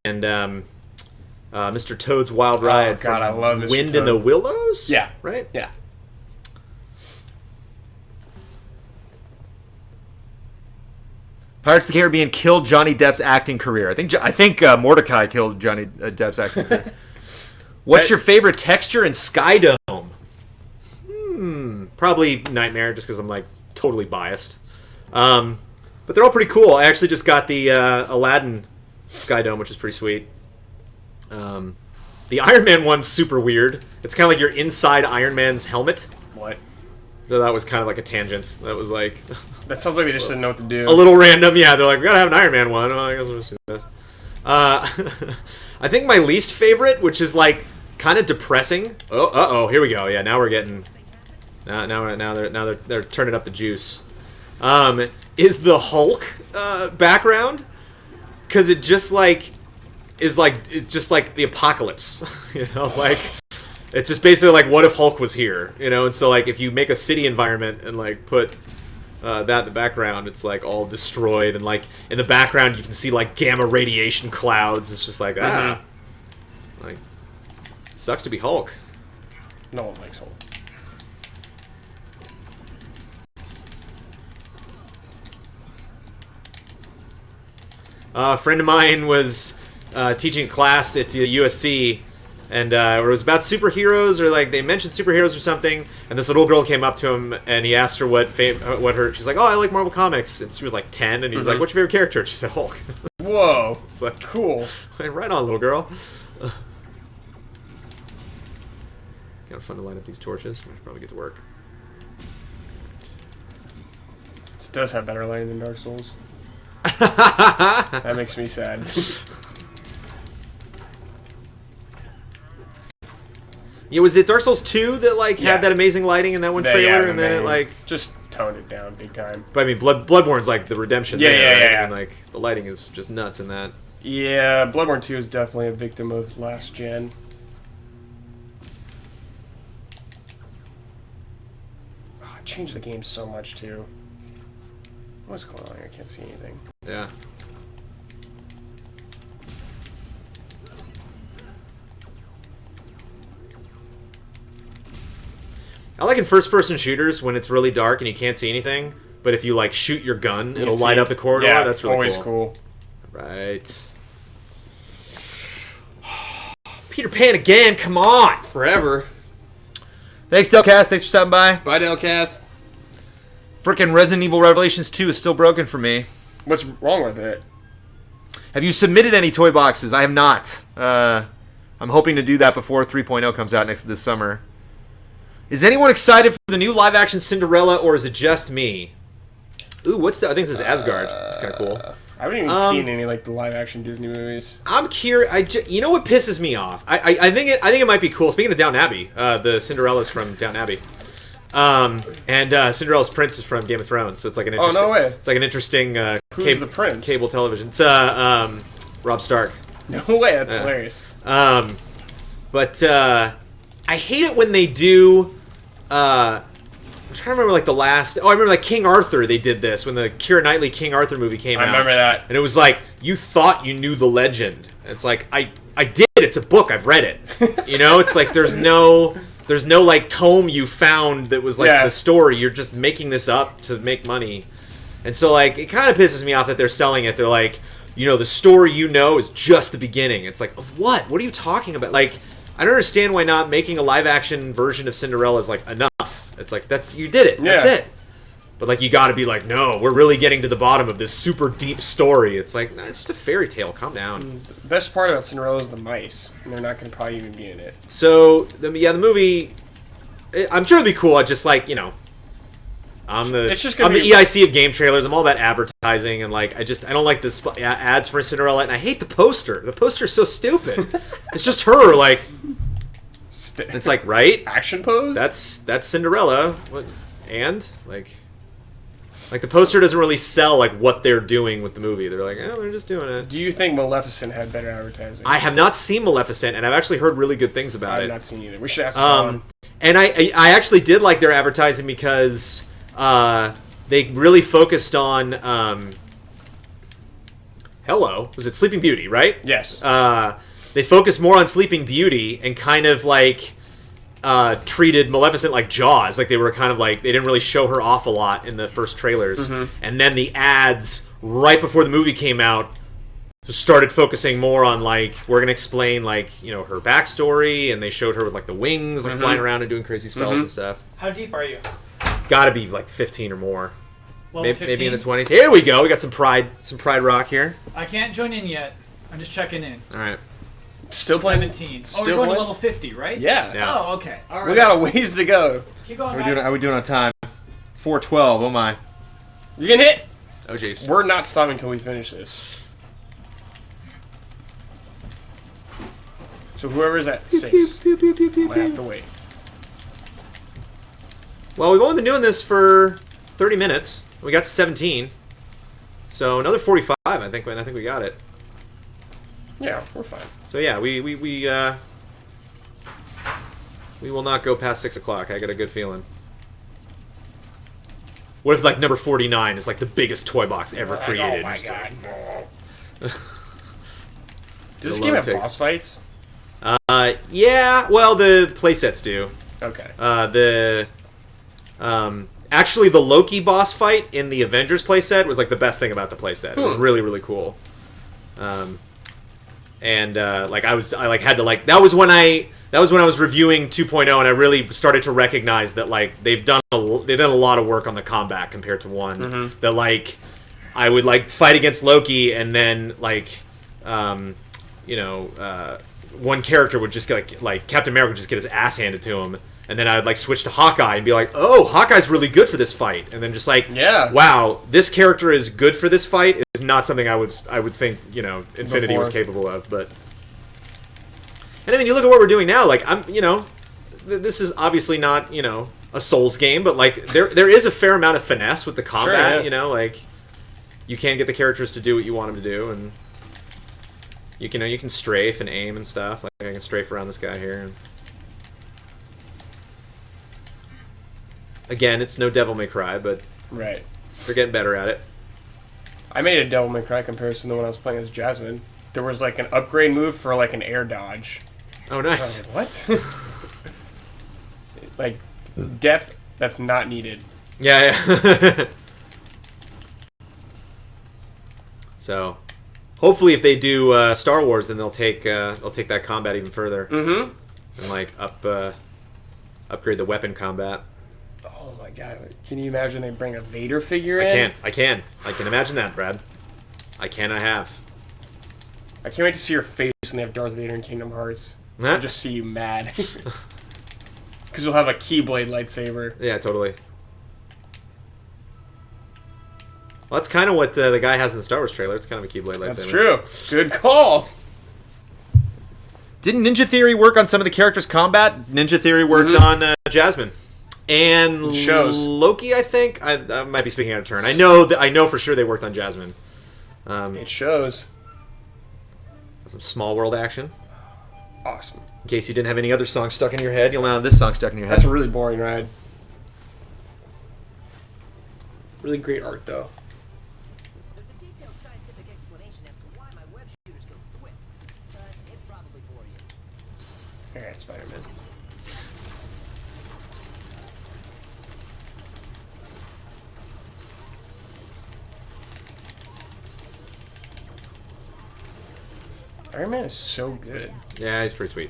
and Mr. Toad's Wild Ride. Oh, God, I love Mr. Wind Toad. in the Willows? Yeah. Right? Yeah. Pirates of the Caribbean killed Johnny Depp's acting career. I think Mordecai killed Johnny Depp's acting career. What's your favorite texture in Skydome? Probably Nightmare, just because I'm like totally biased. But they're all pretty cool. I actually just got the Aladdin Skydome, which is pretty sweet. The Iron Man one's super weird. It's kind of like you're inside Iron Man's helmet. What? So that was kind of like a tangent. That was like... That sounds like they just didn't know what to do. A little random, yeah. They're like, we gotta have an Iron Man one. Well, I guess we'll just do this. I think my least favorite, which is like kind of depressing. Oh, here we go. Yeah, now we're getting... Now they're turning up the juice. Is the Hulk background, because it just like it's just like the apocalypse, like it's just basically like what if Hulk was here, and so like if you make a city environment and like put that in the background, it's like all destroyed, and like in the background you can see like gamma radiation clouds. It's just like like sucks to be Hulk. No one likes Hulk. A friend of mine was teaching a class at USC, and it was about superheroes, or like they mentioned superheroes or something. And this little girl came up to him, and he asked her what her. She's like, "Oh, I like Marvel Comics." And she was like 10, and he was like, "What's your favorite character?" And she said, "Hulk." Whoa, it's like cool. Right on, little girl. Kind of fun to light up these torches. We should probably get to work. This does have better lighting than Dark Souls. That makes me sad. Yeah, was it Dark Souls 2 that like had that amazing lighting in that one trailer, and then it like just toned it down big time? But I mean, Bloodborne's like the redemption. Yeah, there, yeah. And like the lighting is just nuts in that. Yeah, Bloodborne 2 is definitely a victim of last gen. Oh, it changed the game so much too. What's going on here? I can't see anything. Yeah. I like in first-person shooters when it's really dark and you can't see anything, but if you like shoot your gun, it'll light up the corridor. Yeah, that's really always cool. Right. Peter Pan again, come on! Forever. Thanks, Delcast. Thanks for stopping by. Bye, Delcast. Frickin' Resident Evil Revelations 2 is still broken for me. What's wrong with it? Have you submitted any toy boxes? I have not. I'm hoping to do that before 3.0 comes out this summer. Is anyone excited for the new live-action Cinderella, or is it just me? Ooh, what's that? I think this is Asgard. It's kind of cool. I haven't even seen any like the live-action Disney movies. I'm curious. You know what pisses me off? I think it might be cool. Speaking of Downton Abbey, the Cinderella's from Downton Abbey, and Cinderella's prince is from Game of Thrones. So it's like an interesting. Oh no way! It's like an interesting. Who's the prince? Cable television. It's Rob Stark. No way! That's hilarious. But I hate it when they do. I'm trying to remember like the last. Oh, I remember like King Arthur. They did this when the Keira Knightley King Arthur movie came out. I remember that, and it was like you thought you knew the legend. It's like I did. It's a book. I've read it. You know, it's like there's no like tome you found that was like the story. You're just making this up to make money, and so like it kind of pisses me off that they're selling it. They're like, you know, the story you know is just the beginning. It's like, of what? What are you talking about? Like, I don't understand why not making a live action version of Cinderella is like enough. It's like you did it. That's it. But like you got to be like, no, we're really getting to the bottom of this super deep story. It's like, no, it's just a fairy tale. Calm down. The best part about Cinderella is the mice, and they're not going to probably even be in it. So the movie, I'm sure it'll be cool. I just like, you know, I'm the EIC of game trailers. I'm all about advertising, and like I don't like the ads for Cinderella, and I hate the poster. The poster's so stupid. It's just her like. It's like, right? Action pose? That's Cinderella. What? And like the poster doesn't really sell like what they're doing with the movie. They're like, oh, they're just doing it. Do you think Maleficent had better advertising? I have not seen Maleficent, and I've actually heard really good things about it. I've not seen either. We should ask Tom. And I actually did like their advertising because they really focused on was it Sleeping Beauty, right? Yes. They focused more on Sleeping Beauty and kind of like treated Maleficent like Jaws. Like they were kind of like they didn't really show her off a lot in the first trailers. Mm-hmm. And then the ads right before the movie came out started focusing more on like we're gonna explain like, you know, her backstory, and they showed her with like the wings like flying around and doing crazy spells and stuff. How deep are you? Gotta be like 15 or more. Maybe in the 20s. Here we go. We got some Pride Rock here. I can't join in yet. I'm just checking in. All right. Still playing. 17. Oh, we're going to level 50, right? Yeah. Oh, okay. All right. We got a ways to go. Keep going, How are we doing on time? 4:12. Oh my. You can hit. Oh jeez. We're not stopping until we finish this. So whoever's at 6 might have to wait. Well, we've only been doing this for 30 minutes. We got to 17. So another 45. I think we got it. Yeah, we're fine. So yeah, we will not go past 6 o'clock. I got a good feeling. What if like number 49 is like the biggest toy box ever created? Oh my god. Does this game have boss fights? Yeah. Well, the playsets do. Okay. Actually, the Loki boss fight in the Avengers playset was like the best thing about the playset. It was really, really cool. And like I had to like that was when I was reviewing 2.0, and I really started to recognize that like they've done a lot of work on the combat compared to 1. Mm-hmm. That like I would like fight against Loki, and then like one character would just get like Captain America would just get his ass handed to him. And then I would like switch to Hawkeye and be like, "Oh, Hawkeye's really good for this fight." And then just like, wow, this character is good for this fight is not something I would think, you know, Infinity was capable of. But and I mean, you look at what we're doing now. Like this is obviously not, you know, a Souls game, but like there is a fair amount of finesse with the combat. Sure, yeah. You know, like you can get the characters to do what you want them to do, and you can strafe and aim and stuff. Like I can strafe around this guy here. And again, it's no Devil May Cry, but right, they're getting better at it. I made a Devil May Cry comparison to when I was playing as Jasmine. There was like an upgrade move for like an air dodge. Oh, nice. What? Like depth that's not needed. Yeah. So, hopefully, if they do Star Wars, then they'll take that combat even further. Mm-hmm. And like upgrade the weapon combat. Oh my god! Can you imagine they bring a Vader figure in? I can imagine that, Brad. I have. I can't wait to see your face when they have Darth Vader in Kingdom Hearts. I'll just see you mad. Because you'll have a Keyblade lightsaber. Yeah, totally. Well, that's kind of what the guy has in the Star Wars trailer. It's kind of a Keyblade lightsaber. That's true. Good call. Didn't Ninja Theory work on some of the characters' combat? Ninja Theory worked on Jasmine. And It shows. Loki, I think. I might be speaking out of turn. I know for sure they worked on Jasmine. It shows. Some small world action. Awesome. In case you didn't have any other songs stuck in your head, you'll now have this song stuck in your head. That's a really boring ride. Really great art, though. There's a detailed scientific explanation as to why my web shooters go thwip, but it probably bore you. Alright, Spider-Man. Iron Man is so good. Yeah, he's pretty sweet.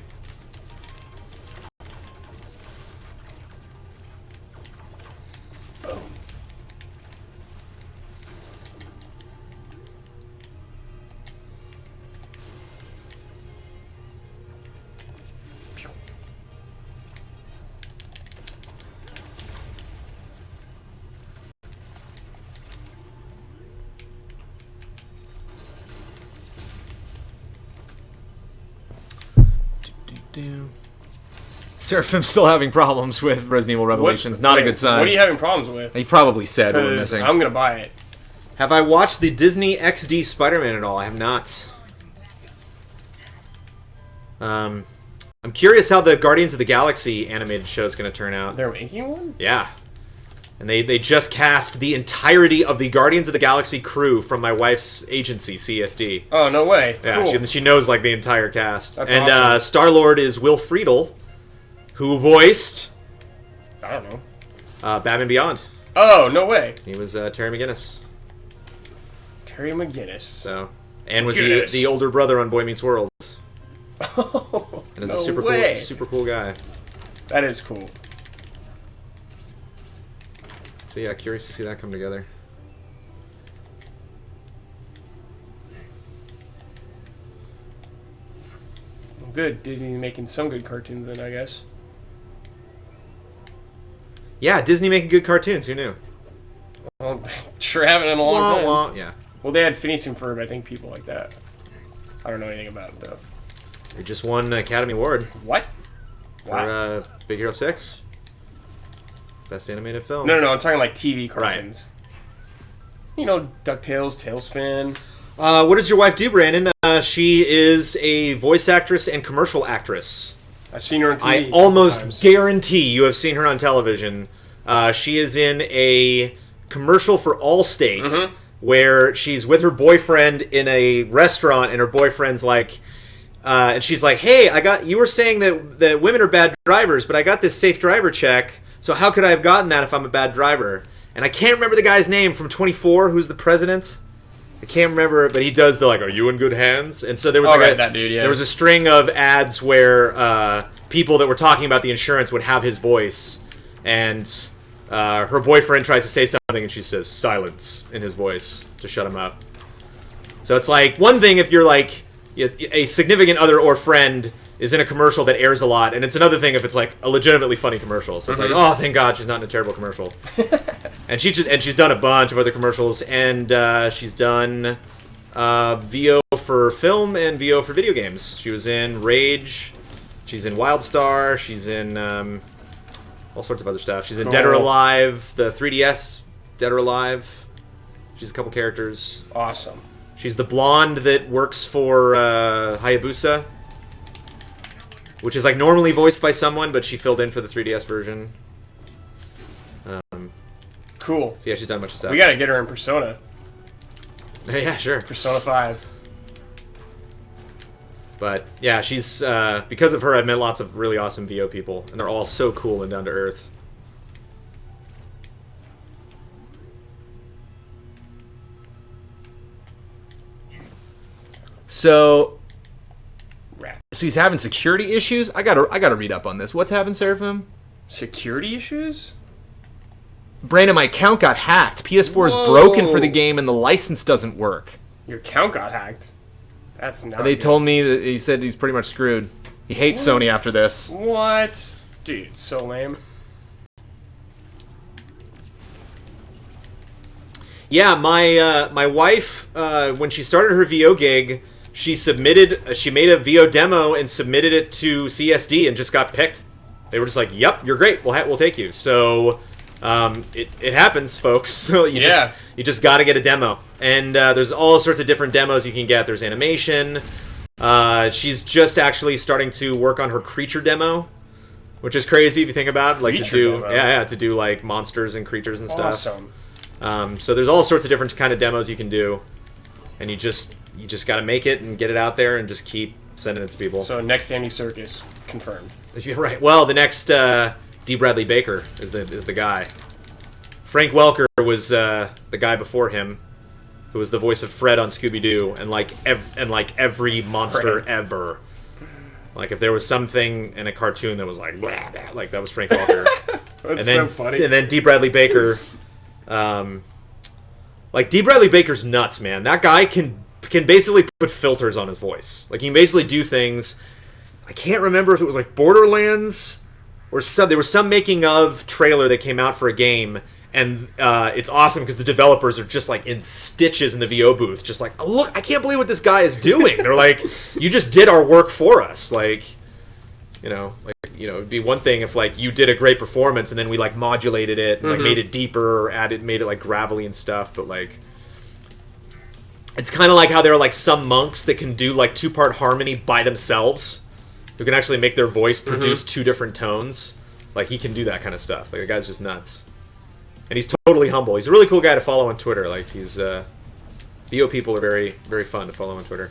Seraphim's still having problems with Resident Evil Revelations. Not a good sign. What are you having problems with? He probably said what we're 'Cause missing. I'm gonna buy it. Have I watched the Disney XD Spider-Man at all? I have not. I'm curious how the Guardians of the Galaxy animated show is going to turn out. They're making one? Yeah. And they just cast the entirety of the Guardians of the Galaxy crew from my wife's agency, CSD. Oh, no way. Yeah, Cool. she knows like the entire cast. That's and awesome. Star-Lord is Will Friedle, who voiced I don't know. Batman Beyond. Oh, no way. He was Terry McGinnis. Terry McGinnis. So, and was McGinnis. the older brother on Boy Meets World. Oh, And is no a way. super cool guy. That is cool. So yeah, curious to see that come together. Well, good. Disney's making some good cartoons then, I guess. Yeah, Disney making good cartoons. Who knew? Well, sure haven't in a long time. Wah, wah. Yeah, Well, they had Phineas and Ferb, I think, people like that. I don't know anything about it, though. they just won an Academy Award What? for Wow. Big Hero 6. Best animated film. No, I'm talking like TV cartoons. You know, DuckTales, Tailspin. What does your wife do, Brandon? She is a voice actress and commercial actress. I've seen her on TV. I almost sometimes. guarantee you have seen her on television. She is in a commercial for Allstate Mm-hmm. where she's with her boyfriend in a restaurant, and her boyfriend's like, and she's like, "Hey, you were saying that women are bad drivers, but I got this safe driver check. So how could I have gotten that if I'm a bad driver?" And I can't remember the guy's name from 24, who's the president. I can't remember, but he does the like, "Are you in good hands?" And so there was that dude, yeah. there was a string of ads where people that were talking about the insurance would have his voice, and her boyfriend tries to say something, and she says silence in his voice to shut him up. So it's like one thing if you're like a significant other or friend is in a commercial that airs a lot, and it's another thing if it's like a legitimately funny commercial. So it's like, oh, thank God she's not in a terrible commercial. and she's done a bunch of other commercials, and she's done VO for film and VO for video games. She was in Rage, she's in Wildstar, she's in all sorts of other stuff. She's in Dead or Cool. Alive, the 3DS Dead or Alive. She's a couple characters. Awesome. She's the blonde that works for Hayabusa, which is like normally voiced by someone, but she filled in for the 3DS version. Cool. So yeah, she's done a bunch of stuff. We gotta get her in Persona. Yeah, sure. Persona 5. But yeah, she's because of her, I've met lots of really awesome VO people, and they're all so cool and down to earth. So Rat. he's having security issues. I gotta read up on this. What's happened, Seraphim? Security issues? Brandon, my account got hacked. PS4 is Whoa. broken for the game, and the license doesn't work. Your account got hacked. That's not They good. told me that he said he's pretty much screwed. He hates Sony after this. What? Dude, so lame. Yeah, my wife, when she started her VO gig, she made a VO demo and submitted it to CSD and just got picked. They were just like, "Yep, you're great. We'll take you." So it happens, folks. So you just got to get a demo, and there's all sorts of different demos you can get. There's animation. She's just actually starting to work on her creature demo, which is crazy if you think about it. Like to do like monsters and creatures and stuff. Awesome. So there's all sorts of different kind of demos you can do, and you just got to make it and get it out there and just keep sending it to people. So next Andy Serkis confirmed. You're right. Well, the next D. Bradley Baker is the guy. Frank Welker was the guy before him, who was the voice of Fred on Scooby-Doo, and every monster ever. Like if there was something in a cartoon that was like blah, blah, like that was Frank Welker. That's so funny. And then D. Bradley Baker. Like D. Bradley Baker's nuts, man. That guy can basically put filters on his voice. Like he can basically do things. I can't remember if it was like Borderlands or there was some making of trailer that came out for a game, and it's awesome because the developers are just like in stitches in the VO booth, just like, oh, look, I can't believe what this guy is doing. They're like, you just did our work for us. Like, it'd be one thing if like you did a great performance and then we like modulated it and like made it deeper or made it like gravelly and stuff, but like it's kind of like how there are like some monks that can do like 2-part harmony by themselves, who can actually make their voice produce 2 different tones. Like he can do that kind of stuff. Like the guy's just nuts, and he's totally humble. He's a really cool guy to follow on Twitter. Like he's VO people are very, very fun to follow on Twitter.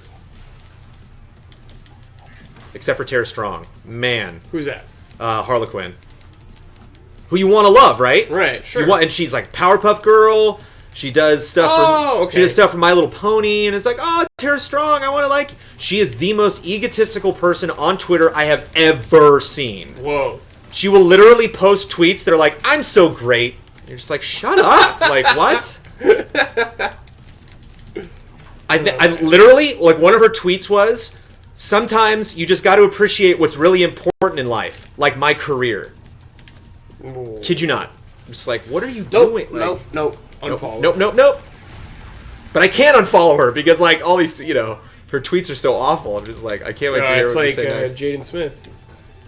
Except for Tara Strong. Man. Who's that? Harlequin. Who you want to love, right? Right, sure. And she's like Powerpuff Girl. She does stuff She does stuff for My Little Pony, and it's like, oh, Tara Strong, I want to like... She is the most egotistical person on Twitter I have ever seen. Whoa. She will literally post tweets that are like, I'm so great. You're just like, shut up. Like, what? I literally, like, one of her tweets was, sometimes you just got to appreciate what's really important in life, like my career. Ooh. Kid you not. I'm just like, what are you doing? Like, Nope. Unfollow. Nope. But I can't unfollow her because, like, all these, her tweets are so awful. I'm just like, I can't wait to hear what you say next. It's like Jaden Smith.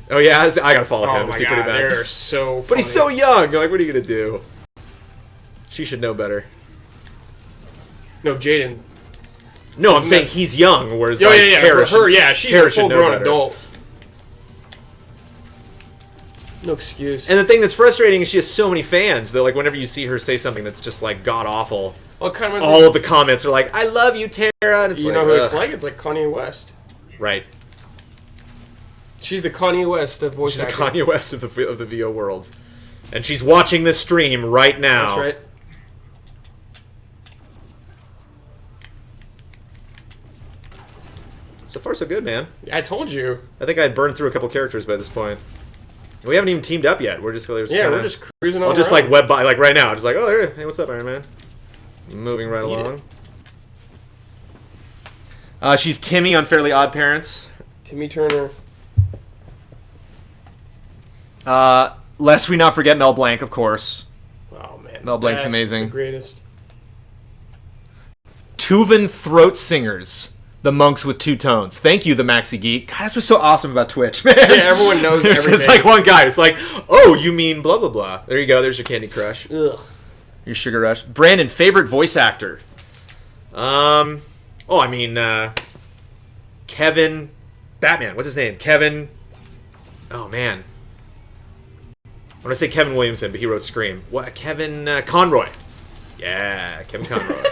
Oh, yeah? I gotta follow him. Oh, my Is he God. pretty bad? They're so funny. But he's so young. You're like, what are you gonna do? She should know better. No, Jaden. No, I'm saying he's young, whereas, Tara she's a full-grown adult. No excuse. And the thing that's frustrating is she has so many fans that, like, whenever you see her say something that's just, like, god-awful, all of the comments are like, I love you, Tara, and it's you know who it's like? It's like Kanye West. Right. She's the Kanye West of voice acting. She's the Kanye West of the VO world. And she's watching this stream right now. That's right. So far, so good, man. I told you. I think I'd burned through a couple characters by this point. We haven't even teamed up yet. We're just we're just cruising on. I'll just, like, web by, like, right now. Just like, oh, hey, what's up, Iron Man? Moving right along. She's Timmy on Fairly Odd Parents. Timmy Turner. Lest we not forget Mel Blanc, of course. Oh, man. Mel Blanc's amazing. The greatest. Tuvan Throat Singers. The monks with 2 tones. Thank you, the Maxi Geek. God, that's what's so awesome about Twitch, man. Yeah, everyone knows everything. It's like one guy. It's like, oh, you mean blah, blah, blah. There you go. There's your Candy Crush. Ugh. Your Sugar Rush. Brandon, favorite voice actor? Kevin... Batman. What's his name? Kevin... Oh, man. I want to say Kevin Williamson, but he wrote Scream. What? Kevin Conroy. Yeah, Kevin Conroy.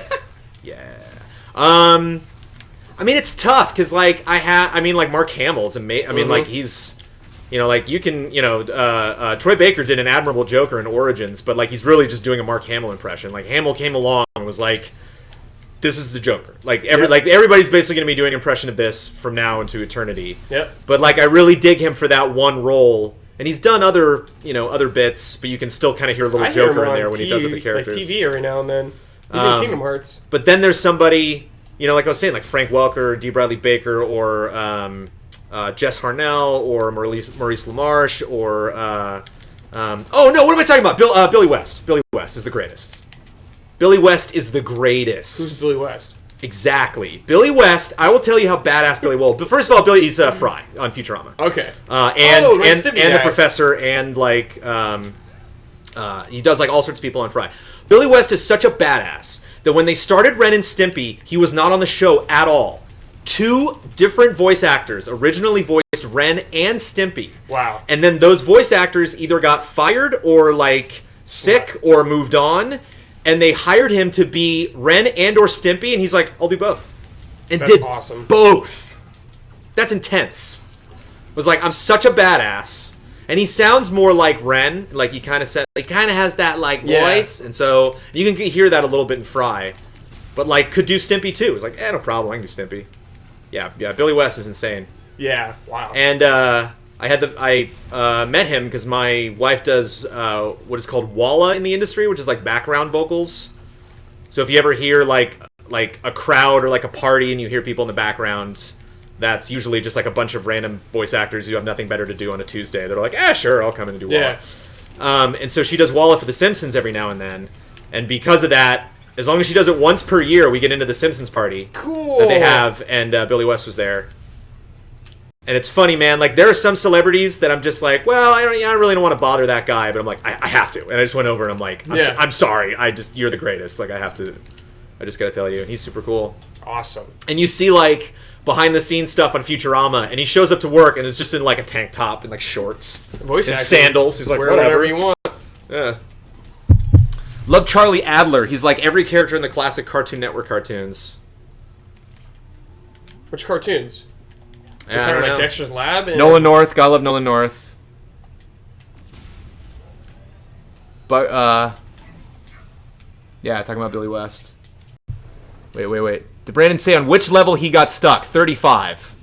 Yeah. I mean, it's tough because, like, Mark Hamill's amazing. I mean, like, he's, you can, Troy Baker did an admirable Joker in Origins, but, like, he's really just doing a Mark Hamill impression. Like, Hamill came along and was like, this is the Joker. Like, everybody's basically going to be doing an impression of this from now into eternity. Yep. But, like, I really dig him for that one role. And he's done other bits, but you can still kind of hear a little Joker in there when he does other characters. Like TV every now and then. He's in Kingdom Hearts. But then there's somebody, like I was saying, like Frank Welker, D. Bradley Baker, or Jess Harnell or Maurice LaMarche or oh no, what am I talking about? Billy West. Billy West is the greatest. Billy West is the greatest. Who's Billy West? Exactly. Billy West, I will tell you how badass Billy Will. But first of all, Billy's Fry on Futurama. Okay. And the the professor and like he does like all sorts of people on Fry. Billy West is such a badass that when they started Ren and Stimpy, he was not on the show at all. 2 different voice actors originally voiced Ren and Stimpy. Wow. And then those voice actors either got fired or like sick or moved on. And they hired him to be Ren and or Stimpy, and he's like, I'll do both. And That's did awesome. both. That's intense. Was like, I'm such a badass. And he sounds more like Ren. Like he kind of has that like voice. And so you can hear that a little bit in Fry. But like could do Stimpy too. It's like, no problem, I can do Stimpy. Yeah, Billy West is insane. Yeah, wow. And I met him because my wife does what is called walla in the industry, which is like background vocals. So if you ever hear like a crowd or like a party and you hear people in the background, that's usually just like a bunch of random voice actors who have nothing better to do on a Tuesday. They're like, sure, I'll come in and do walla. Yeah. And so she does walla for The Simpsons every now and then. And because of that, as long as she does it once per year, we get into the Simpsons party that they have, and Billy West was there. And it's funny, man. Like, there are some celebrities that I'm just like, well, I really don't want to bother that guy, but I'm like, I have to. And I just went over and I'm like, I'm sorry. You're the greatest. Like, I just got to tell you. And he's super cool. Awesome. And you see, like, behind the scenes stuff on Futurama, and he shows up to work and is just in, like, a tank top and, like, shorts. Voice and acting. sandals. He's like, Wear whatever. whatever you want. Yeah. Love Charlie Adler. He's like every character in the classic Cartoon Network cartoons. Which cartoons? Yeah, Talking like Dexter's Lab? And Nolan North. Gotta love Nolan North. But, yeah, talking about Billy West. Wait. Did Brandon say on which level he got stuck? 35.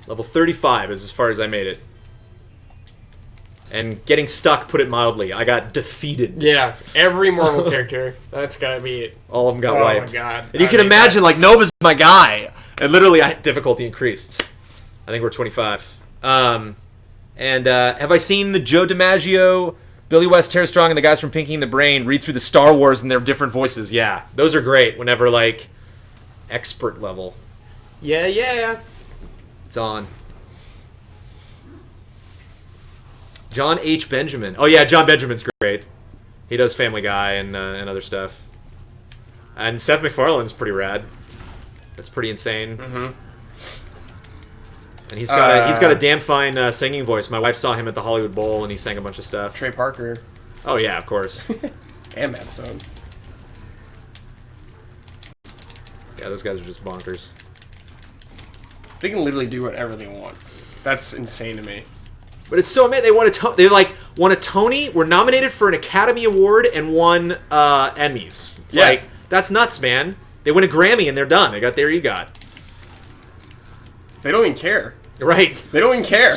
Level 35 is as far as I made it. And getting stuck, put it mildly. I got defeated. Yeah, every Marvel character. That's gotta be it. All of them got wiped. Oh my god. And you can imagine, like, Nova's my guy. And literally, difficulty increased. I think we're 25. Have I seen the Joe DiMaggio, Billy West, Tara Strong, and the guys from Pinky and the Brain read through the Star Wars in their different voices? Yeah. Those are great whenever, like, expert level. Yeah. It's on. John H. Benjamin. Oh, yeah, John Benjamin's great. He does Family Guy and other stuff. And Seth MacFarlane's pretty rad. That's pretty insane. Mm-hmm. And he's got a damn fine singing voice. My wife saw him at the Hollywood Bowl, and he sang a bunch of stuff. Trey Parker. Oh, yeah, of course. And Matt Stone. Yeah, those guys are just bonkers. They can literally do whatever they want. That's insane to me. But it's so amazing. They won a Tony, were nominated for an Academy Award, and won Emmys. It's like, that's nuts, man. They win a Grammy and they're done. They got their EGOT. They don't even care. Right. They don't even care.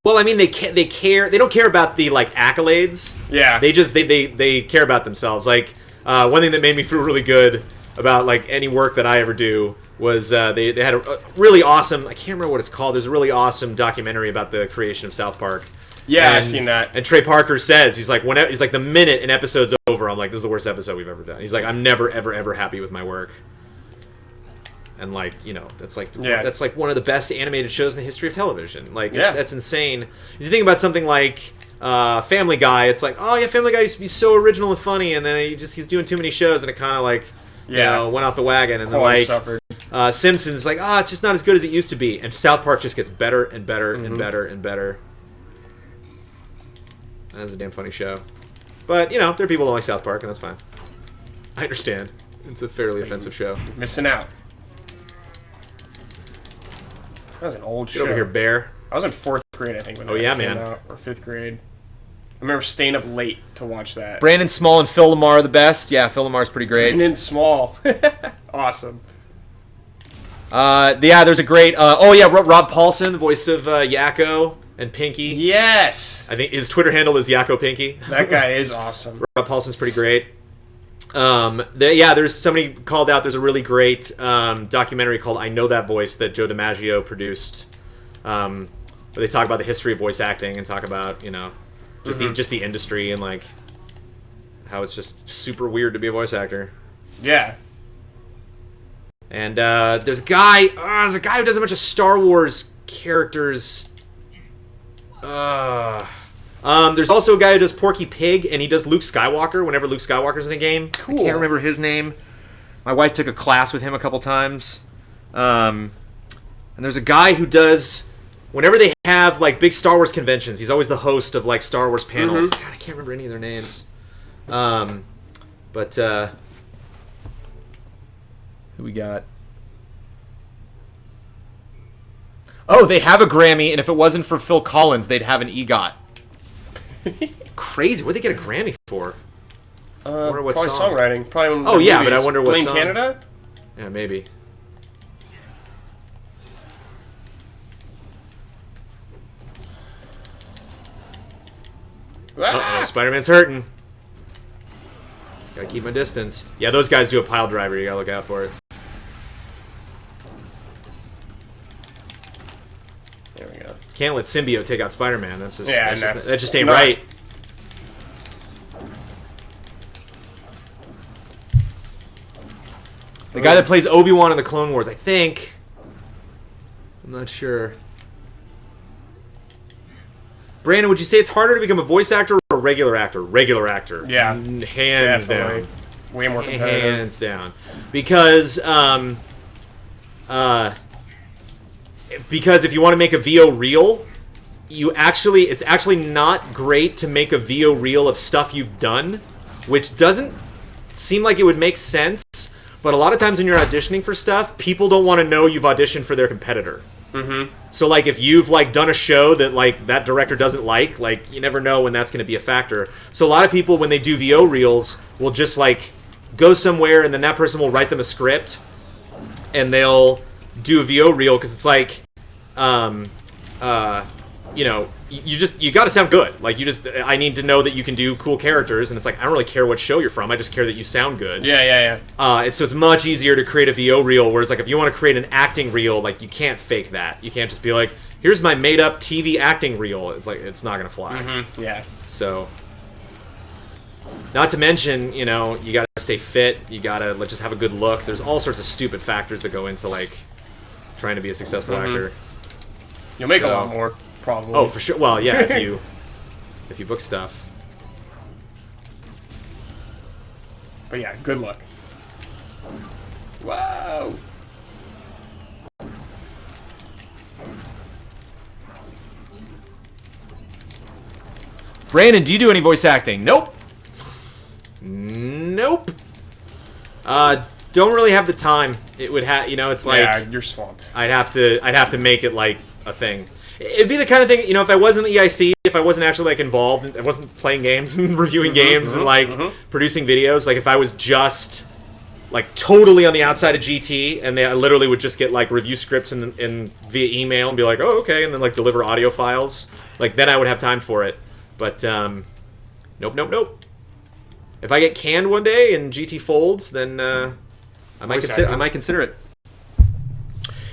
Well, I mean, they care. They don't care about the like accolades. Yeah. They care about themselves. Like one thing that made me feel really good about like any work that I ever do was they had a really awesome. I can't remember what it's called. There's a really awesome documentary about the creation of South Park. Yeah, I've seen that. And Trey Parker says he's like the minute an episode's over, I'm like, this is the worst episode we've ever done. He's like, I'm never ever ever happy with my work. And like, you know, that's like one of the best animated shows in the history of television. Like, that's insane. If you think about something like Family Guy, it's like, oh yeah, Family Guy used to be so original and funny, and then he's doing too many shows, and it kind of like you know, went off the wagon. And then like Simpsons, like, it's just not as good as it used to be. And South Park just gets better and better and better and better. That's a damn funny show. But, you know, there are people who don't like South Park, and that's fine. I understand. It's a fairly offensive show. Missing out. That was an old show. Get over here, Bear. I was in 4th grade, I think, when that came out, or 5th grade. I remember staying up late to watch that. Brandon Small and Phil LaMarr are the best. Yeah, Phil LaMarr's pretty great. Brandon Small. Awesome. There's a great... Rob Paulson, the voice of Yakko and Pinky. Yes! I think his Twitter handle is Yakko Pinky. That guy is awesome. Rob Paulson's pretty great. There's somebody called out. There's a really great documentary called "I Know That Voice" that Joe DiMaggio produced, where they talk about the history of voice acting and talk about just the industry and like how it's just super weird to be a voice actor. Yeah. And there's a guy who does a bunch of Star Wars characters. There's also a guy who does Porky Pig, and he does Luke Skywalker whenever Luke Skywalker's in a game. Cool. I can't remember his name. My wife took a class with him a couple times. And there's a guy who does, whenever they have like big Star Wars conventions, he's always the host of like Star Wars panels. God, I can't remember any of their names. Who we got? Oh, they have a Grammy, and if it wasn't for Phil Collins, they'd have an EGOT. Crazy. What'd they get a Grammy for? Probably song? songwriting. Probably one of Oh, the yeah, movies. but I wonder what Blame song. Canada? Yeah, maybe. Uh-oh, Spider-Man's hurting. Gotta keep my distance. Yeah, those guys do a pile driver. You gotta look out for it. There we go. Can't let Symbiote take out Spider-Man. That just ain't not- right. The guy that plays Obi-Wan in the Clone Wars, I think. I'm not sure. Brandon, would you say it's harder to become a voice actor or a regular actor? Regular actor. Yeah. Hands Definitely. down. Way more competitive. Hands down. Because if you want to make a VO reel, it's actually not great to make a VO reel of stuff you've done, which doesn't seem like it would make sense, but a lot of times when you're auditioning for stuff, people don't want to know you've auditioned for their competitor. Mm-hmm. So, like, if you've, like, done a show that, like, that director doesn't like, you never know when that's going to be a factor. So a lot of people, when they do VO reels, will just, like, go somewhere and then that person will write them a script and they'll do a VO reel because it's like, you got to sound good. Like, I need to know that you can do cool characters, and it's like, I don't really care what show you're from, I just care that you sound good. Yeah. So it's much easier to create a VO reel, whereas, like, if you want to create an acting reel, like, you can't fake that. You can't just be like, here's my made-up TV acting reel. It's like, it's not going to fly. Mm-hmm. Yeah. So, not to mention, you got to stay fit, you got to just have a good look. There's all sorts of stupid factors that go into, like, trying to be a successful actor. You'll make a lot more, probably. Oh, for sure. Well, yeah, if you book stuff. But yeah, good luck. Wow. Brandon, do you do any voice acting? Nope. Don't really have the time. It would have, it's like, yeah, you're swamped. I'd have to make it like a thing. It'd be the kind of thing, if I wasn't the EIC, if I wasn't actually like involved, I wasn't playing games and reviewing games and like producing videos, like if I was just like totally on the outside of GT and I literally would just get like review scripts in via email and be like, oh, okay, and then like deliver audio files, like then I would have time for it. But nope. If I get canned one day and GT folds, then I might consider it.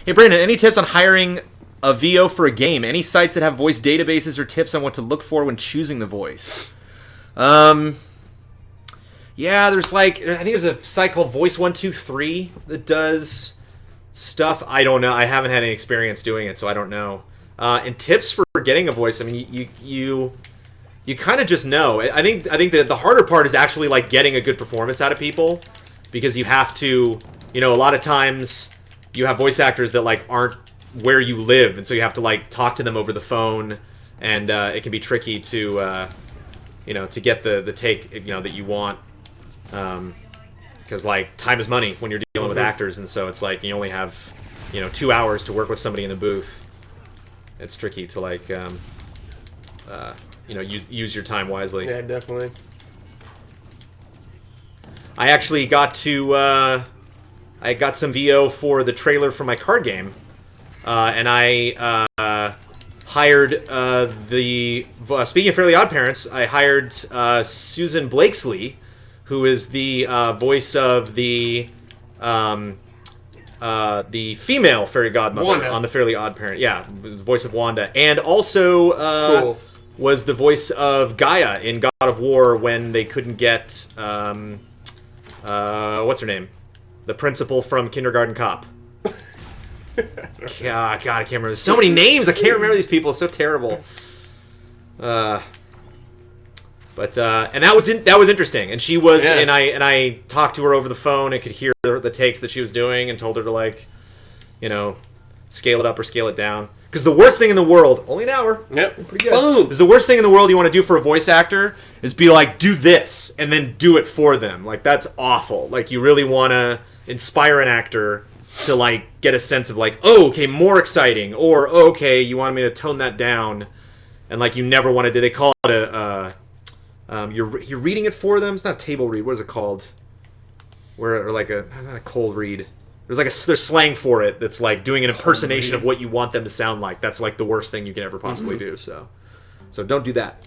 Hey Brandon, any tips on hiring a VO for a game? Any sites that have voice databases or tips on what to look for when choosing the voice? Yeah, there's like, I think there's a site called Voice123 that does stuff. I don't know. I haven't had any experience doing it, so I don't know. And tips for getting a voice, I mean, you kind of just know. I think that the harder part is actually like getting a good performance out of people, because you have to, a lot of times you have voice actors that like aren't where you live, and so you have to like talk to them over the phone, and it can be tricky to to get the take that you want, because like time is money when you're dealing with actors, and so it's like you only have 2 hours to work with somebody in the booth. It's tricky to like use your time wisely. Yeah, definitely. I actually got some VO for the trailer for my card game, and I hired speaking of Fairly Odd Parents, I hired Susan Blakesley, who is the voice of the female fairy godmother Wanda. on the Fairly Odd Parent. Yeah, the voice of Wanda, and also Cool. was the voice of Gaia in God of War when they couldn't get what's her name, the principal from Kindergarten Cop. God, I can't remember. There's so many names. I can't remember these people. It's so terrible. And that was interesting. And she was, Yeah. and I talked to her over the phone and could hear the takes that she was doing, and told her to, like, you know, scale it up or scale it down. Because the worst thing in the world, only an hour. Yep. Pretty good. Boom. Is the worst thing in the world you want to do for a voice actor is be like, do this, and then do it for them. Like, that's awful. Like, you really want to inspire an actor to, like, get a sense of, like, oh, okay, more exciting, or, oh, okay, you want me to tone that down, and, like, you never want to do, they call it you're reading it for them. It's not a table read. What is it called? Or like not a cold read. There's slang for it that's like doing an impersonation of what you want them to sound like. That's like the worst thing you can ever possibly do. So don't do that.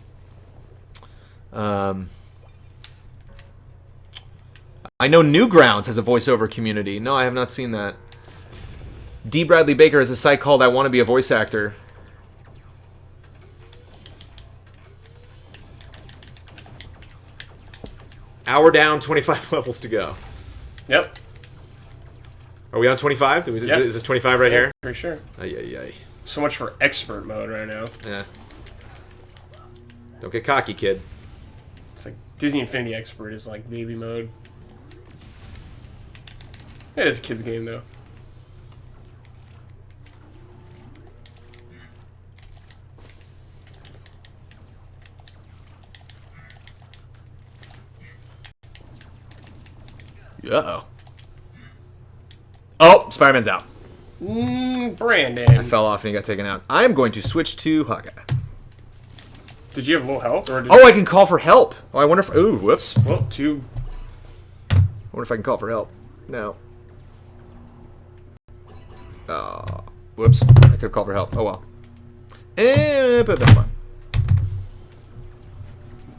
I know Newgrounds has a voiceover community. No, I have not seen that. D. Bradley Baker has a site called I Want to Be a Voice Actor. Hour down, 25 levels to go. Yep. Are we on 25? Yep. Is this 25 right here? Pretty sure. Ay. So much for expert mode right now. Yeah. Don't get cocky, kid. It's like Disney Infinity Expert is like baby mode. It is a kid's game though. Uh-oh. Oh, Spider-Man's out. Brandon. I fell off and he got taken out. I'm going to switch to Hawkeye. Did you have low health or? Oh, I can call for help. Oh, I wonder if... Ooh, whoops. Well, two. I wonder if I can call for help. No. Whoops. I could have called for help. Oh, well. But never mind.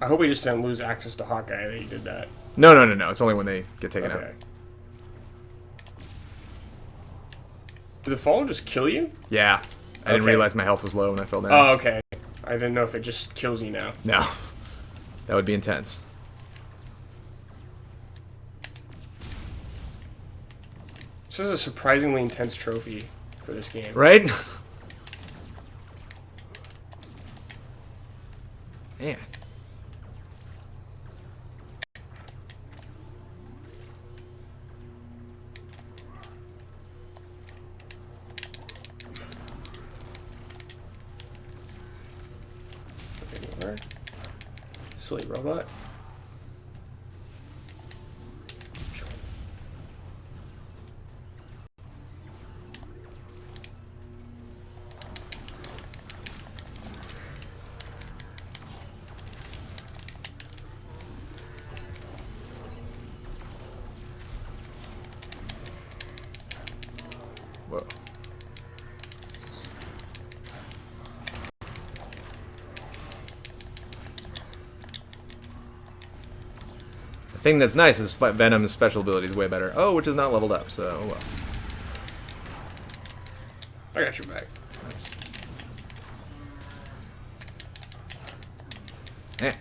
I hope we just didn't lose access to Hawkeye that you did that. No. It's only when they get taken out. Okay. Did the fall just kill you? Yeah. I didn't Okay. realize my health was low when I fell down. Oh, okay. I didn't know if it just kills you now. No. That would be intense. This is a surprisingly intense trophy for this game. Right? Man. Anywhere. Silly robot. Whoa. The thing that's nice is Venom's special ability is way better. Oh, which is not leveled up, so oh well. I got your back. That's... Eh.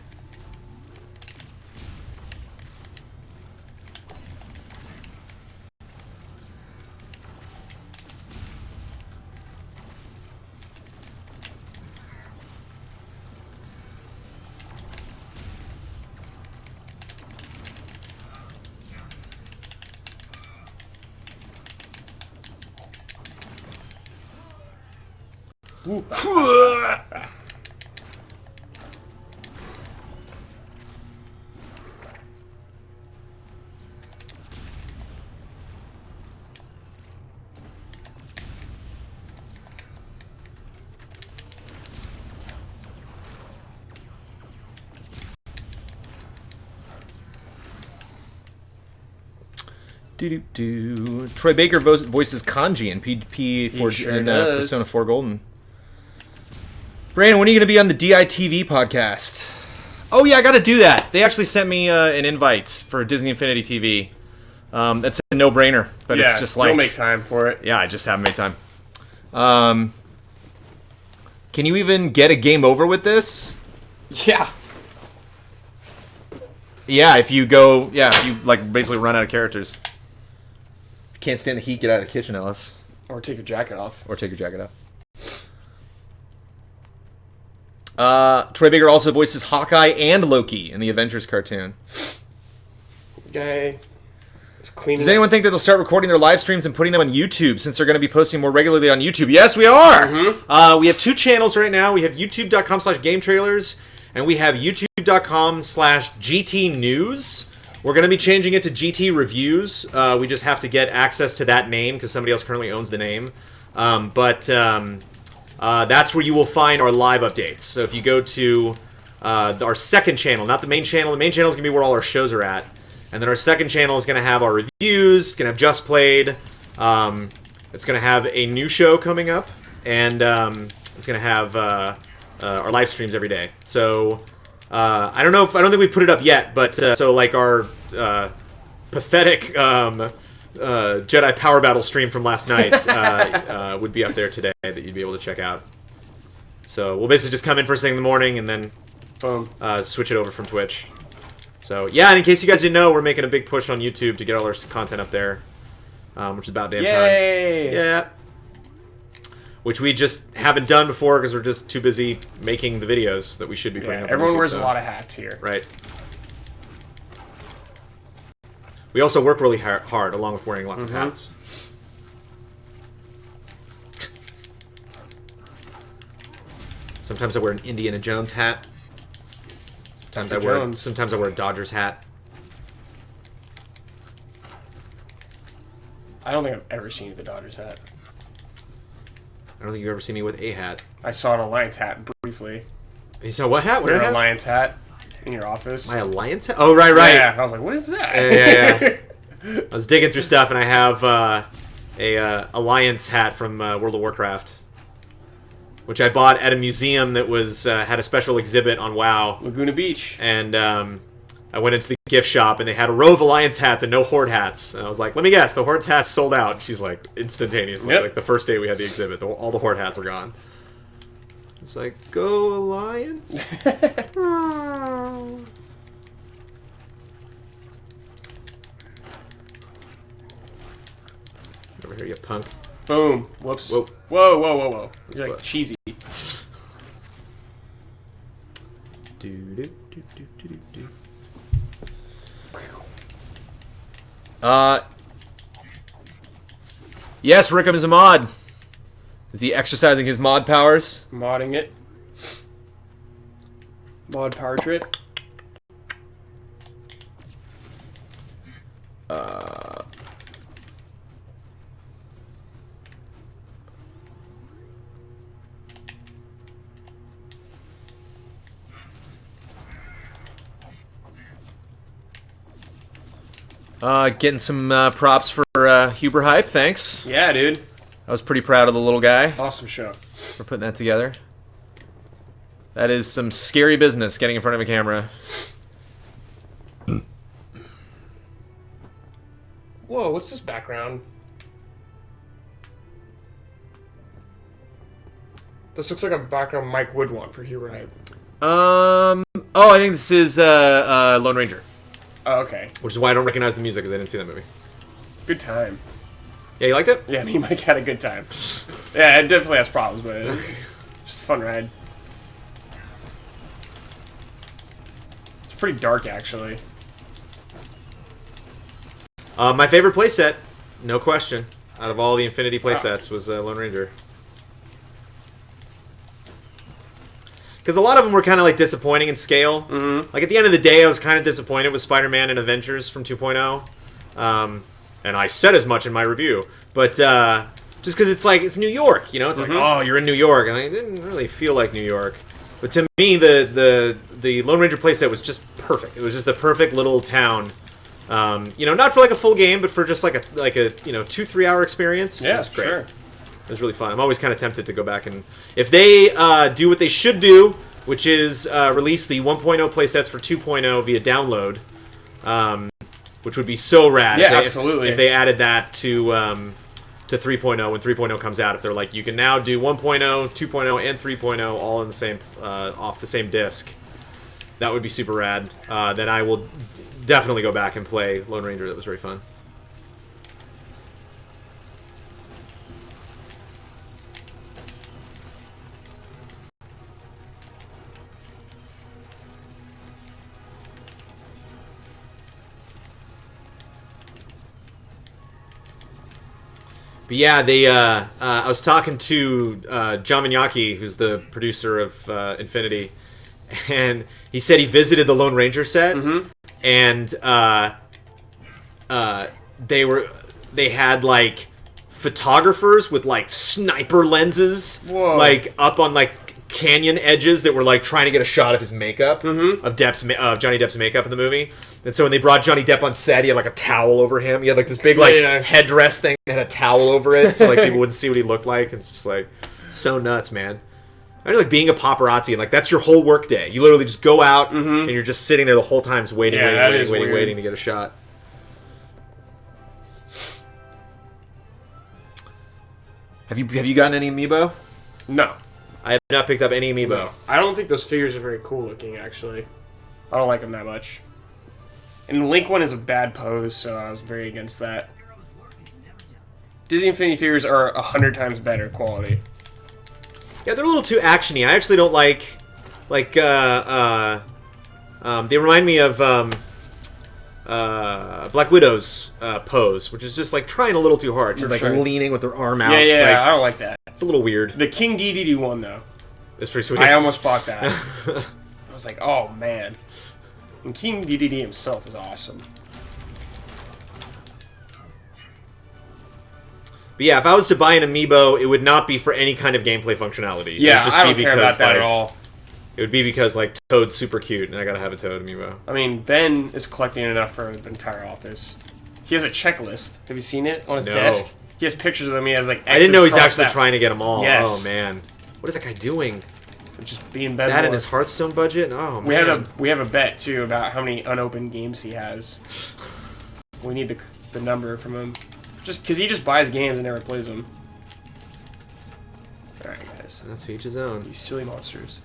Do. Troy Baker voices Kanji in PvP Sure in does. Persona 4 Golden. Brandon, when are you going to be on the DITV podcast? Oh yeah, I got to do that. They actually sent me an invite for Disney Infinity TV. That's a no-brainer, but it's just like you'll make time for it. Yeah, I just haven't made time. Can you even get a game over with this? Yeah. Yeah, if you like basically run out of characters. If you can't stand the heat, get out of the kitchen, Ellis. Or take your jacket off. Or take your jacket off. Troy Baker also voices Hawkeye and Loki in the Avengers cartoon. Guy is cleaning. Does anyone think that they'll start recording their live streams and putting them on YouTube since they're going to be posting more regularly on YouTube? Yes, we are! We have 2 channels right now. We have youtube.com/GameTrailers and we have youtube.com/GT News. We're going to be changing it to GT Reviews. We just have to get access to that name because somebody else currently owns the name. That's where you will find our live updates. So if you go to our second channel, not the main channel is going to be where all our shows are at. And then our second channel is going to have our reviews, it's going to have Just Played, it's going to have a new show coming up, and it's going to have our live streams every day. So I don't think we've put it up yet, but so like our pathetic Jedi Power Battle stream from last night would be up there today that you'd be able to check out. So we'll basically just come in first thing in the morning and then switch it over from Twitch. So yeah, and in case you guys didn't know, we're making a big push on YouTube to get all our content up there, which is about damn time. Yay! Yeah. Which we just haven't done before because we're just too busy making the videos that we should be putting up on everyone YouTube, wears a lot of hats here. Right. We also work really hard, along with wearing lots of hats. Sometimes I wear an Indiana Jones hat. Sometimes I wear a Dodgers hat. I don't think I've ever seen the Dodgers hat. I don't think you've ever seen me with a hat. I saw an Alliance hat briefly. You saw what hat? What Your hat? Alliance hat in your office. My Alliance hat? Oh, right. Yeah, I was like, what is that? Yeah. I was digging through stuff, and I have a Alliance hat from World of Warcraft, which I bought at a museum that was had a special exhibit on WoW. Laguna Beach. And I went into the gift shop, and they had a row of Alliance hats and no Horde hats. And I was like, let me guess, the Horde hats sold out. She's like, instantaneously. Yep. Like, the first day we had the exhibit, all the Horde hats were gone. It's like, go Alliance. Over here, you punk. Boom. Whoops. Whoa. Whoa. He's like What? cheesy. Yes, Rickham is a mod. Is he exercising his mod powers? Modding it. Mod power trip. Getting some props for Huber Hype, thanks. Yeah, dude. I was pretty proud of the little guy Awesome show. for putting that together. That is some scary business, getting in front of a camera. Whoa, what's this background? This looks like a background Mike would want for Hero Hype. Oh, I think this is Lone Ranger, Oh, okay. which is why I don't recognize the music because I didn't see that movie. Good time. Yeah, you liked it? Yeah, me and Mike had a good time. Yeah, it definitely has problems, but just a fun ride. It's pretty dark, actually. My favorite playset, no question, out of all the Infinity playsets was Lone Ranger. Because a lot of them were kind of like disappointing in scale. Mm-hmm. Like at the end of the day, I was kind of disappointed with Spider-Man and Avengers from 2.0. And I said as much in my review. But just because it's like, it's New York, you know? It's like, oh, you're in New York. And it didn't really feel like New York. But to me, the Lone Ranger playset was just perfect. It was just the perfect little town. You know, not for like a full game, but for just like a 2-3 hour experience. Yeah, it was great. sure. It was really fun. I'm always kind of tempted to go back and if they do what they should do which is release the 1.0 playsets for 2.0 via download, which would be so rad. Yeah, absolutely. If they added that to 3.0 when 3.0 comes out, if they're like, you can now do 1.0, 2.0, and 3.0 all in the same off the same disc, that would be super rad. Then I will definitely go back and play Lone Ranger. That was very fun. But yeah, they. I was talking to John Mignacchi, who's the producer of Infinity, and he said he visited the Lone Ranger set, and they had like photographers with like sniper lenses, like up on like canyon edges that were like trying to get a shot of his makeup, of Johnny Depp's makeup in the movie. And so when they brought Johnny Depp on set, he had like a towel over him. He had like this big like headdress thing that had a towel over it, so like people wouldn't see what he looked like. It's just like so nuts, man. I mean, like being a paparazzi and like that's your whole work day. You literally just go out and you're just sitting there the whole time, waiting to get a shot. Have you gotten any amiibo? No. I have not picked up any amiibo. No. I don't think those figures are very cool looking, actually. I don't like them that much. And the Link one is a bad pose, so I was very against that. Disney Infinity figures are 100 times better quality. Yeah, they're a little too actiony. I actually don't like they remind me of Black Widow's pose, which is just like trying a little too hard. She's like leaning with her arm out. Yeah, like, I don't like that. It's a little weird. The King DDD one, though. It's pretty sweet. I almost bought that. I was like, oh, man. And King DDD himself is awesome. But yeah, if I was to buy an amiibo, it would not be for any kind of gameplay functionality. Yeah, it would just I be don't care because, about that like, at all. It would be because like Toad's super cute, and I gotta have a Toad amiibo. I mean, Ben is collecting enough for the entire office. He has a checklist. Have you seen it on his desk? He has pictures of them. He has like X's. I didn't know he's actually trying to get them all. Yes. Oh man, what is that guy doing? Just being Ben. That in his Hearthstone budget? Oh man. We have a bet too about how many unopened games he has. We need the number from him, just because he just buys games and never plays them. All right, guys. That's to each his own. You silly monsters.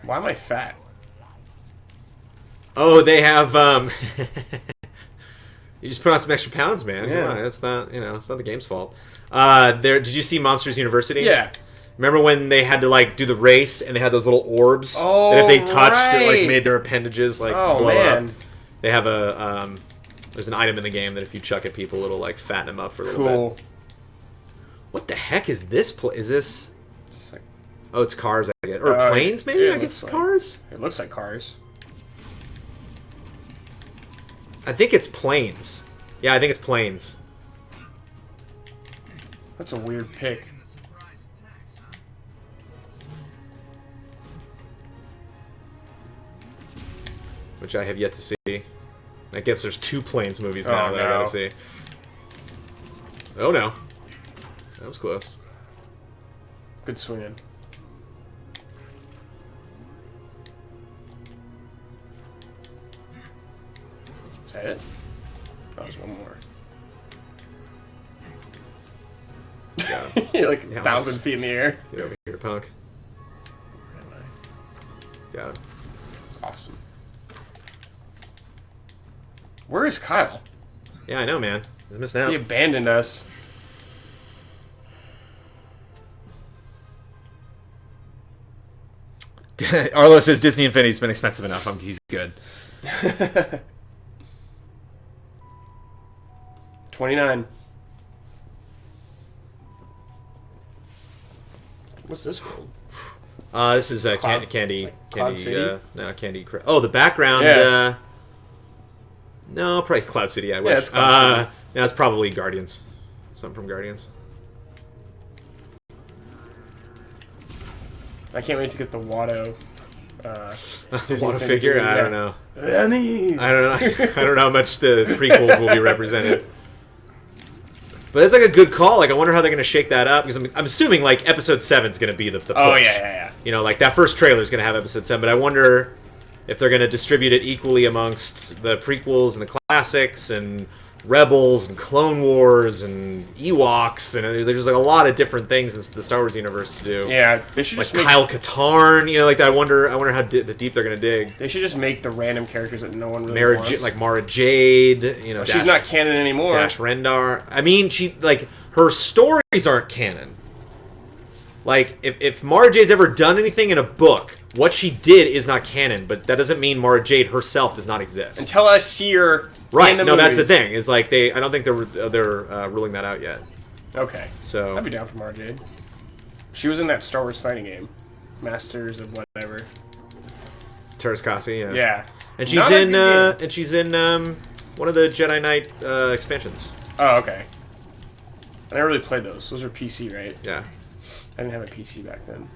Why am I fat? Oh, they have you just put on some extra pounds, man. Yeah. Come on, it's not it's not the game's fault. Did you see Monsters University? Yeah. Remember when they had to like do the race and they had those little orbs that if they touched it like made their appendages like blow up. They have a there's an item in the game that if you chuck at people it'll like fatten them up for a little bit. What the heck is this is this? Oh, it's cars, I guess. Or planes, maybe? I guess cars? It looks like cars. I think it's planes. Yeah, I think it's planes. That's a weird pick. Which I have yet to see. I guess there's 2 planes movies now that I gotta see. Oh no. That was close. Good swinging. Is that it? Oh, there's one more. Got him. You're like 1,000 feet in the air. Get over here, punk. Got him. Awesome. Where is Kyle? Yeah, I know, man. He's missing out. He abandoned us. Arlo says Disney Infinity's been expensive enough. He's good. 29. What's this world? This is Candy. Like Cloud City? No, Candy. Oh, the background. Yeah. No, probably Cloud City. I wish. Yeah, it's Cloud City. No, it's probably Guardians. Something from Guardians. I can't wait to get the Watto. The Watto figure. I don't know. I don't know. I don't know how much the prequels will be represented. But it's like a good call. Like, I wonder how they're going to shake that up, because I'm assuming, like, Episode 7 is going to be the push. Oh, yeah. You know, like, that first trailer is going to have Episode 7, but I wonder if they're going to distribute it equally amongst the prequels and the classics and Rebels and Clone Wars and Ewoks, and there's just like a lot of different things in the Star Wars universe to do. Yeah, they should like just make, Kyle Katarn, you know, like that. I wonder how the deep they're gonna dig. They should just make the random characters that no one really wants. Like Mara Jade, you know, she's not canon anymore. Dash Rendar. I mean, she like her stories aren't canon. Like if Mara Jade's ever done anything in a book, what she did is not canon. But that doesn't mean Mara Jade herself does not exist until I see her. Right. In the no, movies. that's the thing. Is like I don't think they're ruling that out yet. Okay. So I'd be down for Mara Jade. She was in that Star Wars fighting game, Masters of whatever. Teräs Käsi, yeah. Yeah. And she's in one of the Jedi Knight expansions. Oh, okay. I never really played those. Those are PC, right? Yeah. I didn't have a PC back then.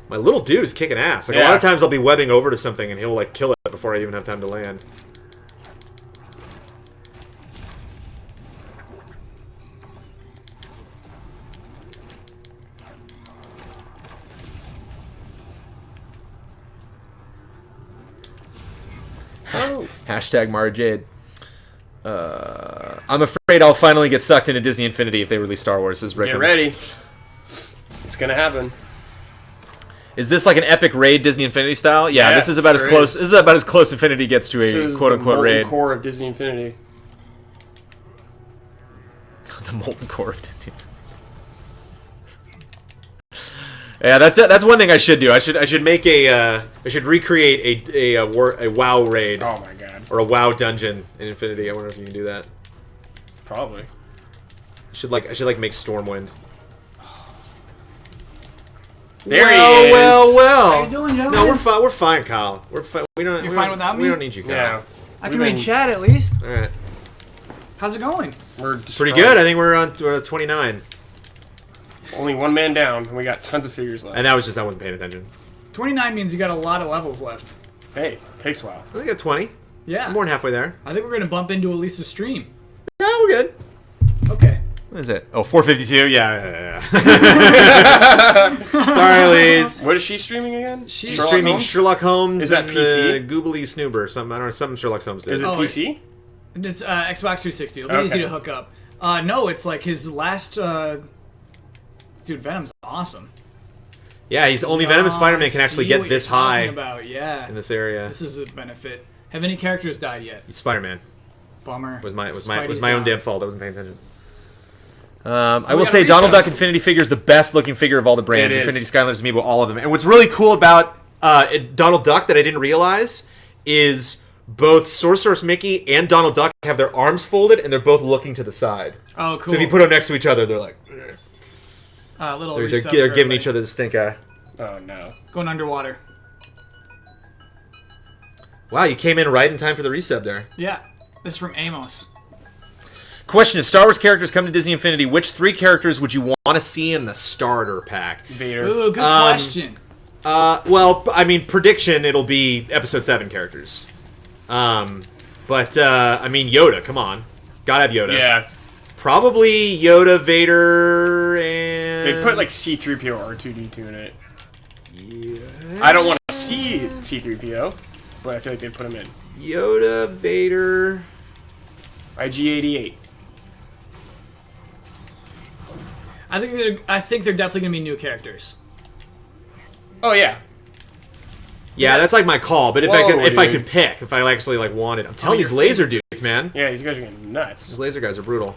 My little dude is kicking ass. Like a lot of times I'll be webbing over to something and he'll like kill it before I even have time to land. Oh. Hashtag Mara Jade. I'm afraid I'll finally get sucked into Disney Infinity if they release Star Wars. Is Rick? Get ready. It's gonna happen. Is this like an epic raid Disney Infinity style? Yeah, this is about as close. This is about as close Infinity gets to a quote unquote raid. The core of Disney Infinity. The molten core of Disney. Yeah, that's one thing I should do. I should make I should recreate a WoW raid. Oh my god. Or a WoW dungeon in Infinity. I wonder if you can do that. Probably. I should make Stormwind. There he is. Well. How you doing, gentlemen? No, we're fine. We're fine, Kyle. We're fine. You're fine without me? We don't need you, Kyle. Yeah. I can read chat at least. All right. How's it going? We're Pretty good. I think we're 29. Only one man down, and we got tons of figures left. And that was just I wasn't paying attention. 29 means you got a lot of levels left. Hey, takes a while. I think I got 20. Yeah. I'm more than halfway there. I think we're going to bump into Elisa's stream. Yeah, we're good. Okay. What is it? Oh, 452? Yeah. Sorry, Elise. What is she streaming again? She's streaming Sherlock Holmes. Is that and PC? Googly Snoober. Something, I don't know, something Sherlock Holmes did. Is it PC? It's Xbox 360. It'll be easy to hook up. No, it's like his last... Dude, Venom's awesome. Yeah, he's only Venom and Spider-Man can actually get this high in this area. This is a benefit. Have any characters died yet? Spider-Man. Bummer. Was my own damn fault. I wasn't paying attention. I will got say a Donald resub. Duck Infinity figure is the best looking figure of all the brands. It is. Infinity Skylanders, Amiibo, all of them. And what's really cool about Donald Duck that I didn't realize is both Sorceress Mickey and Donald Duck have their arms folded and they're both looking to the side. Oh, cool. So if you put them next to each other, they're like... Little They're resub for giving everybody. each other the stink eye. Oh no. Going underwater. Wow, you came in right in time for the resub there. Yeah. This is from Amos. Question: if Star Wars characters come to Disney Infinity, which 3 characters would you want to see in the starter pack? Vader. Ooh, good question. Well, I mean, prediction, it'll be Episode 7 characters. I mean, Yoda, come on. Gotta have Yoda. Yeah. Probably Yoda, Vader, and... They put like C-3PO or R2-D2 in it. Yeah. I don't want to see C-3PO, but I feel like they put him in. Yoda, Vader... IG-88. I think they're definitely gonna be new characters. Oh yeah. Yeah, that's like my call. But if Whoa, I dude. could pick, if I actually like wanted, I'm telling these laser dudes, man. Yeah, these guys are getting nuts. These laser guys are brutal.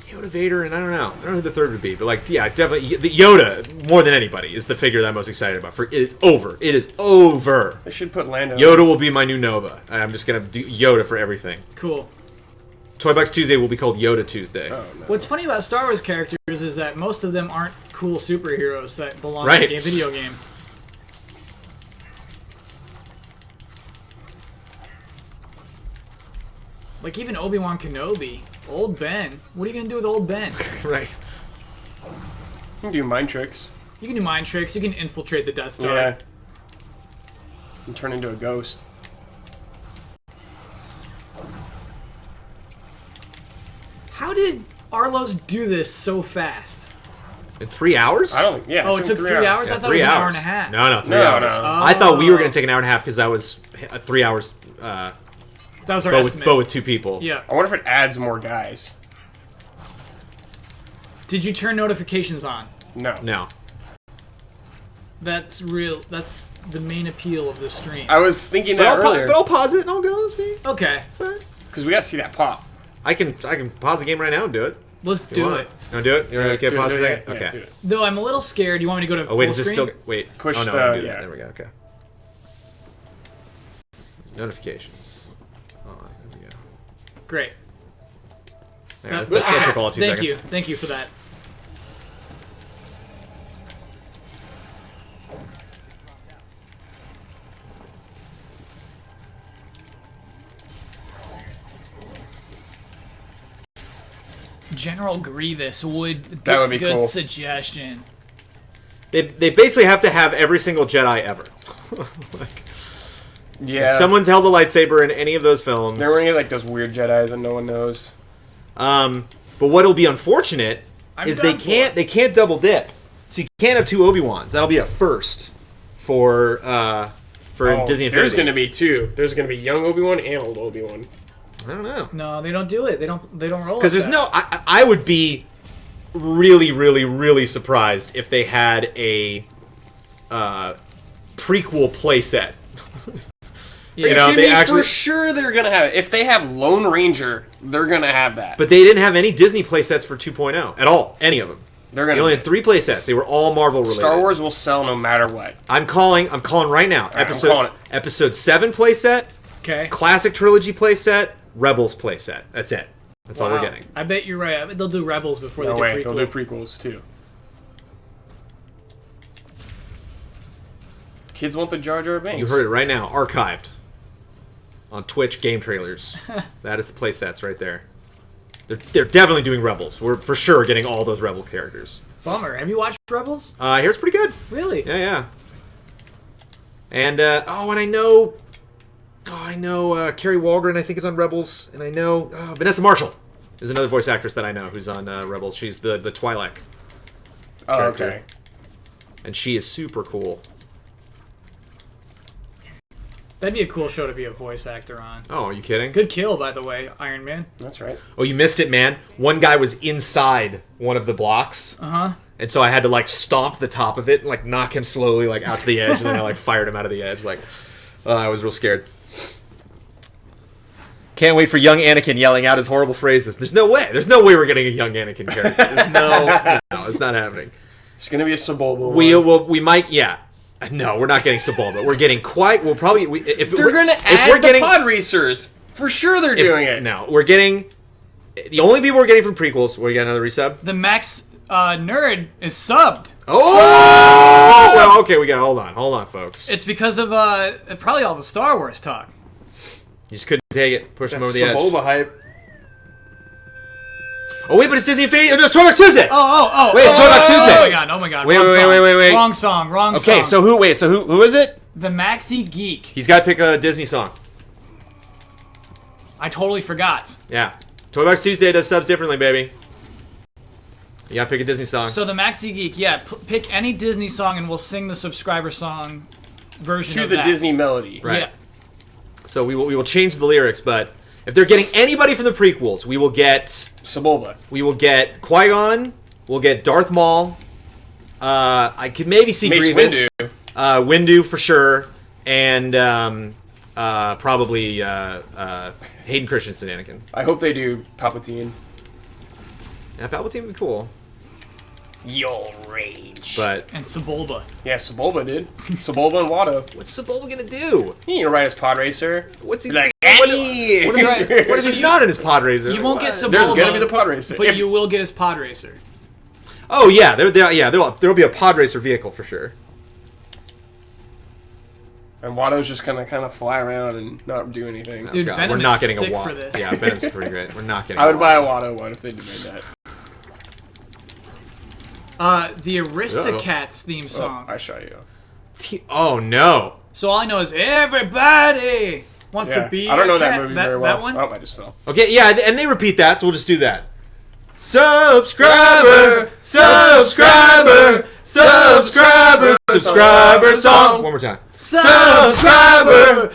Yoda, Vader, and I don't know who the third would be, but like, yeah, definitely the Yoda more than anybody is the figure that I'm most excited about. For it is over. It is over. They should put Lando. Yoda will be my new Nova. I'm just gonna do Yoda for everything. Cool. Toy Box Tuesday will be called Yoda Tuesday. Oh, no. What's funny about Star Wars characters is that most of them aren't cool superheroes that belong Right. in a video game. Like even Obi-Wan Kenobi, old Ben. What are you gonna do with old Ben? Right. You can do mind tricks. You can do mind tricks. You can infiltrate the Death Star. Yeah. And turn into a ghost. did Arlos do this so fast? In 3 hours? I don't. Yeah. Oh, it took 3 hours. Yeah, I thought it was an hour and a half. No, 3 No, hours. no. I thought we were going to take an hour and a half because that was 3 hours. That was our But estimate. with 2 people. Yeah. I wonder if it adds more guys. Did you turn notifications on? No. No. That's real. That's the main appeal of the stream. I was thinking But that I'll, earlier. but I'll pause it and I'll go see. Okay, Because we got to see that pop. I can pause the game right now and do it. let's You do want? it. You want to do it? You want to Do it, pause do for a it, second? yeah, Okay. do it. Though I'm a little scared. You want me to go to Oh, wait, full is this screen? still... Wait. Push oh, no, the- I can do yeah. that. There we go. Okay. Notifications. Oh, there we go. Great. There, That- that took all of 2 Thank seconds. you. Thank you for that. General Grievous would That would be good cool. suggestion. They basically have to have every single Jedi ever. Like, Yeah. if someone's held a lightsaber in any of those films. There were any like those weird Jedi's that no one knows. But what'll be unfortunate I'm is they down for can't double dip. So you can't have 2 Obi-Wans. That'll be a first for Oh, Disney Infinity. There's going to be 2. There's going to be young Obi-Wan and old Obi-Wan. I don't know. No, they don't do it. They don't roll. Because there's no... I would be really, really, really surprised if they had a prequel playset. Yeah. You know, Excuse they me, actually... for sure they're going to have it. If they have Lone Ranger, they're going to have that. But they didn't have any Disney playsets for 2.0 at all. Any of them. they're They going only to had 3 playsets. They were all Marvel related. Star Wars will sell no matter what. I'm calling right now. I'm calling it. Episode 7 playset, Okay. Classic Trilogy playset, Rebels playset. That's it. That's all we're Wow. getting. I bet you're right. I bet they'll do Rebels before No they way. do prequel. They'll do prequels too. Kids want the Jar Jar Binks. You heard it right now. Archived on Twitch Game Trailers. That is the playsets right there. They're definitely doing Rebels. We're for sure getting all those Rebel characters. Bummer. Have you watched Rebels? Here's pretty good. Really? Yeah. And and I know Carrie Walgren I think is on Rebels, and I know Vanessa Marshall is another voice actress that I know who's on Rebels. She's the Twi'lek Oh, character. okay. And she is super cool. That'd be a cool show to be a voice actor on. Oh, are you kidding? Good kill, by the way, Iron Man. That's right. Oh, you missed it, man. One guy was inside one of the blocks. Uh-huh. And so I had to like stomp the top of it and like knock him slowly like out to the edge, and then I like fired him out of the edge. Like, I was real scared. Can't wait for young Anakin yelling out his horrible phrases. There's no way. There's no way we're getting a young Anakin character. There's no, it's not happening. It's gonna be a Sebulba. We might, yeah. No, we're not getting Sebulba. We're getting quite. We'll probably if They're we're, gonna if add we're getting, the pod racers. For sure, they're doing it. No, we're getting the only people we're getting from prequels. We got another resub. The Max Nerd is subbed. Oh, well, okay. We got hold on, folks. It's because of probably all the Star Wars talk. You just couldn't take it. Push him over the edge. Sebulba hype. Oh wait, but it's Disney Infinity. No, Throwback Tuesday. Oh! Wait, it's Throwback Tuesday. Oh my god! Wait, wrong wait, song. wait. Wrong song. Wrong song. Okay, so who is it? The Maxi Geek. He's got to pick a Disney song. I totally forgot. Yeah, Toybox Tuesday does subs differently, baby. You gotta pick a Disney song. So the Maxi Geek, yeah, pick any Disney song and we'll sing the subscriber song version To of the that. Disney melody. Right. Yeah. So we will change the lyrics, but if they're getting anybody from the prequels, we will get Sebulba. Qui-Gon, we'll get Darth Maul. I could maybe see Mace Grievous, Windu. Windu for sure, and probably Hayden Christensen, Anakin. I hope they do Palpatine. Yeah, Palpatine would be cool, You'll rage. but And Sebulba. Yeah, Sebulba did. Sebulba and Watto. what's Sebulba gonna do? He need to ride his pod racer. What's he Like, What Annie! if he's not in his pod racer? You won't get What? Sebulba. There's gonna be the pod racer. But If- you will get his pod racer. Oh yeah, there'll be a pod racer vehicle for sure. And Watto's just gonna kind of fly around and not do anything. Dude, God, Venom we're not is getting sick a Watto. for this. Yeah, Venom's pretty great. We're not getting. I would a buy a Watto. Watto one if they did that. The Aristocats theme Oh, song. I shot you. Oh no! So all I know is everybody wants Yeah. to be I don't know a that cat. movie very well. That one? Oh, I just fell. Okay, yeah, and they repeat that, so we'll just do that. Subscriber song. One more time. Subscriber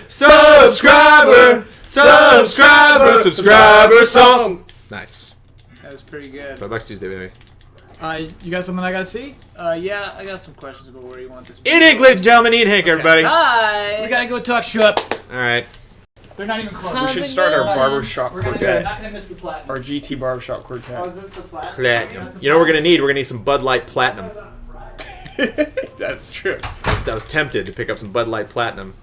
song. Nice. That was pretty good. $5 Tuesday, baby. You got something I gotta see? Yeah, I got some questions about where you want this. Eat Hank, ladies and gentlemen. Eat Hank, everybody. All Hi. We gotta go talk shop. right. They're not even close. We should start our barbershop We're quartet. not gonna miss the platinum. Our GT barbershop quartet. Oh, is this the platinum? Platinum. You know what we're gonna need? We're gonna need some Bud Light Platinum. That's true. I was tempted to pick up some Bud Light Platinum.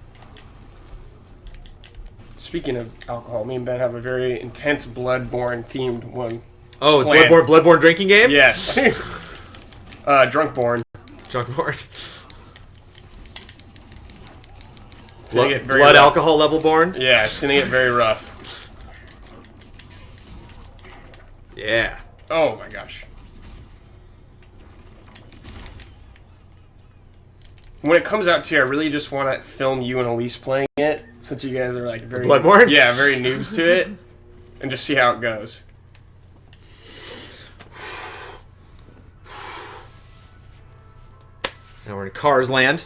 Speaking of alcohol, me and Ben have a very intense Bloodborne themed one. Oh, Plan. Bloodborne drinking game? Yes. Drunkborn. Drunkborne. It's gonna get very Blood rough. alcohol level born? Yeah, it's gonna get very rough. Yeah. Oh my gosh. When it comes out too, I really just want to film you and Elise playing it, since you guys are like very Bloodborne? Yeah, very noobs to it, and just see how it goes. Now we're in Cars Land.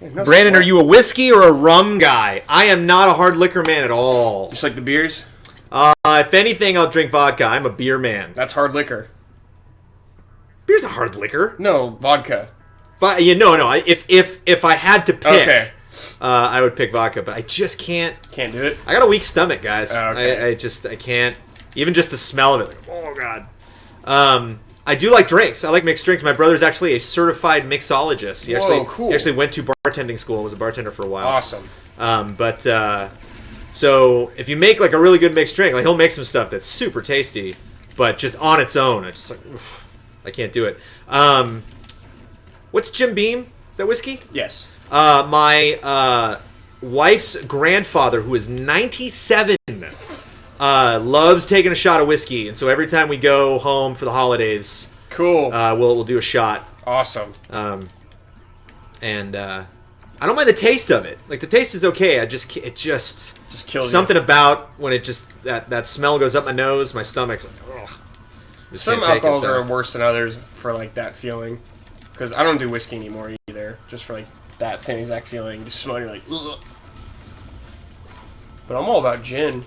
No Brandon, sweat. are you a whiskey or a rum guy? I am not a hard liquor man at all. Just like the beers? If anything, I'll drink vodka. I'm a beer man. That's hard liquor. Beer's a hard liquor. No, vodka. But no. If I had to pick, Okay. I would pick vodka. But I just can't. Can't do it. I got a weak stomach, guys. Oh, okay. I can't. Even just the smell of it. Like, oh god. I do like drinks. I like mixed drinks. My brother's actually a certified mixologist. Whoa, cool. He actually went to bartending school and was a bartender for a while. Awesome. So if you make like a really good mixed drink, like he'll make some stuff that's super tasty, but just on its own, it's just like, oof, I can't do it. What's Jim Beam? Is that whiskey? Yes. My wife's grandfather, who is 97, loves taking a shot of whiskey, and so every time we go home for the holidays, Cool. we'll do a shot. Awesome. And I don't mind the taste of it. Like the taste is okay. It just Just kills something about when it just that smell goes up my nose, my stomach's like, ugh. Just Some can't take it, alcohols so. are worse than others for like that feeling. Because I don't do whiskey anymore either. Just for like that same exact feeling. Just smelling like, ugh. But I'm all about gin.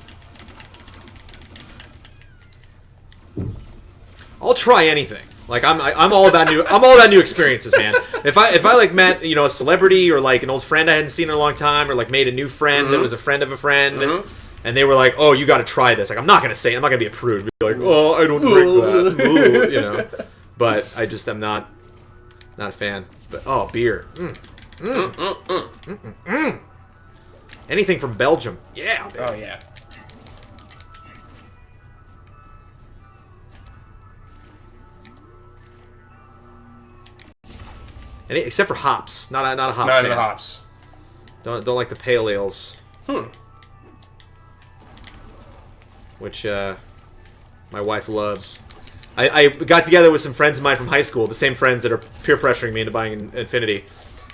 I'll try anything. Like I'm all about new experiences, man. If I like met a celebrity or like an old friend I hadn't seen in a long time, or like made a new friend that was a friend of a friend, and they were like, "Oh, you got to try this." Like I'm not gonna say it. I'm not gonna be a prude. Be like, "Oh, I don't drink that," But I'm not a fan. But oh, beer. Anything from Belgium? Yeah. Baby. Oh, yeah. Except for hops. Not a hop Not fan. in the hops. Don't like the pale ales. Which my wife loves. I got together with some friends of mine from high school, the same friends that are peer pressuring me into buying Infinity.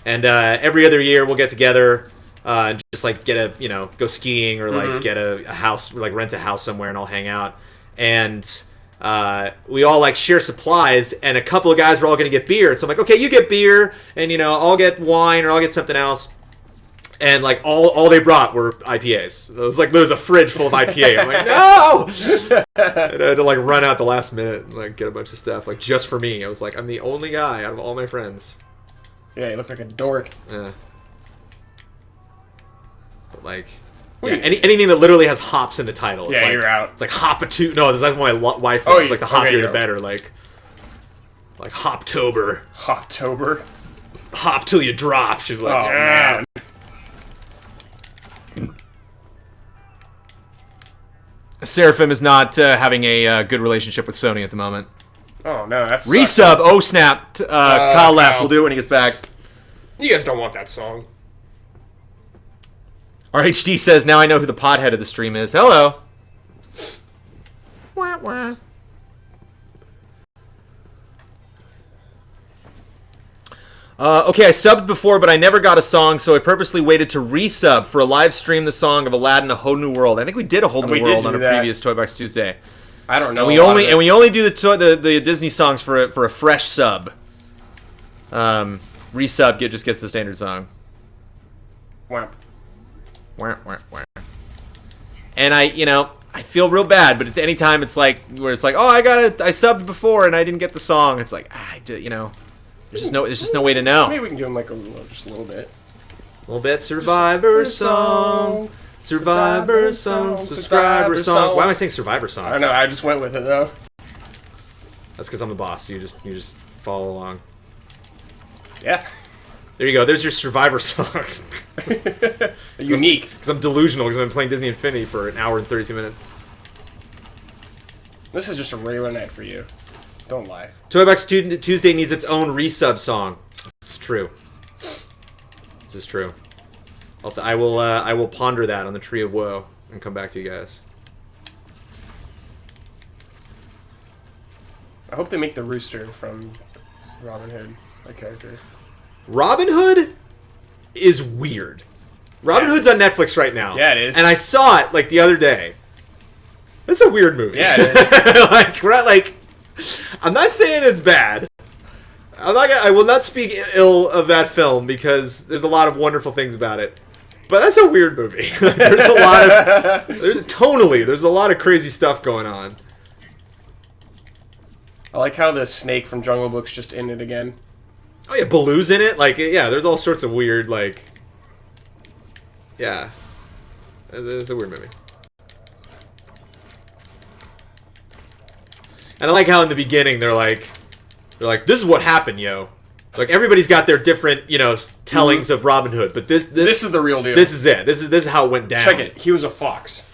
And every other year we'll get together and just like get a go skiing or like get a house, like rent a house somewhere and all hang out. And we all like share supplies, and a couple of guys were all going to get beer. So I'm like, okay, you get beer, and I'll get wine or I'll get something else. And like all they brought were IPAs. It was like there was a fridge full of IPA. I'm like, no! And I had to like run out the last minute and like get a bunch of stuff like just for me. I was like, I'm the only guy out of all my friends. Yeah, you look like a dork. Yeah. But like, yeah, anything that literally has hops in the title. It's Yeah, like, you're out. It's like hop-a-two. No, that's what my wife Oh, loves. Like the hoppier okay, the better. Like Hoptober. Hoptober. Hop till you drop. She's like, Oh, yeah. man. Seraphim is not having a good relationship with Sony at the moment. Oh, no, that's... Resub. Oh, snap. Kyle left. Kyle. We'll do it when he gets back. You guys don't want that song. RHD says, now I know who the pothead of the stream is. Hello. Wah, wah. Okay, I subbed before, but I never got a song, so I purposely waited to resub for a live stream the song of Aladdin, A Whole New World. I think we did A Whole New We did World do on a that. previous Toy Box Tuesday. I don't know. And we only do the Disney songs for a fresh sub. Resub just gets the standard song. Wow. And I feel real bad, but it's anytime it's like where it's like, oh, I subbed before and I didn't get the song. It's like, there's just no way to know. Maybe we can do them like just a little bit. A little bit. Survivor song. Survivor song. Subscriber song. Why am I saying Survivor song? I don't know. I just went with it though. That's because I'm the boss. You just follow along. Yeah. There you go. There's your Survivor song. Unique. Because I'm delusional because I've been playing Disney Infinity for an hour and 32 minutes. This is just a regular night for you. Don't lie. Toybox Tuesday needs its own resub song. This is true. This is true. I will ponder that on the Tree of Woe and come back to you guys. I hope they make the rooster from Robin Hood a character. Robin Hood is weird. Robin Hood's on Netflix right now. Yeah, it is. And I saw it like the other day. It's a weird movie. Yeah, it is. I'm not saying it's bad. I will not speak ill of that film because there's a lot of wonderful things about it. But that's a weird movie. There's a lot of tonally. There's a lot of crazy stuff going on. I like how the snake from Jungle Book's just in it again. Oh yeah, Baloo's in it. There's all sorts of weird yeah. It's a weird movie. And I like how in the beginning they're like, this is what happened, yo. Like everybody's got their different, tellings of Robin Hood, but this is the real deal. This is it. This is how it went down. Check it. He was a fox.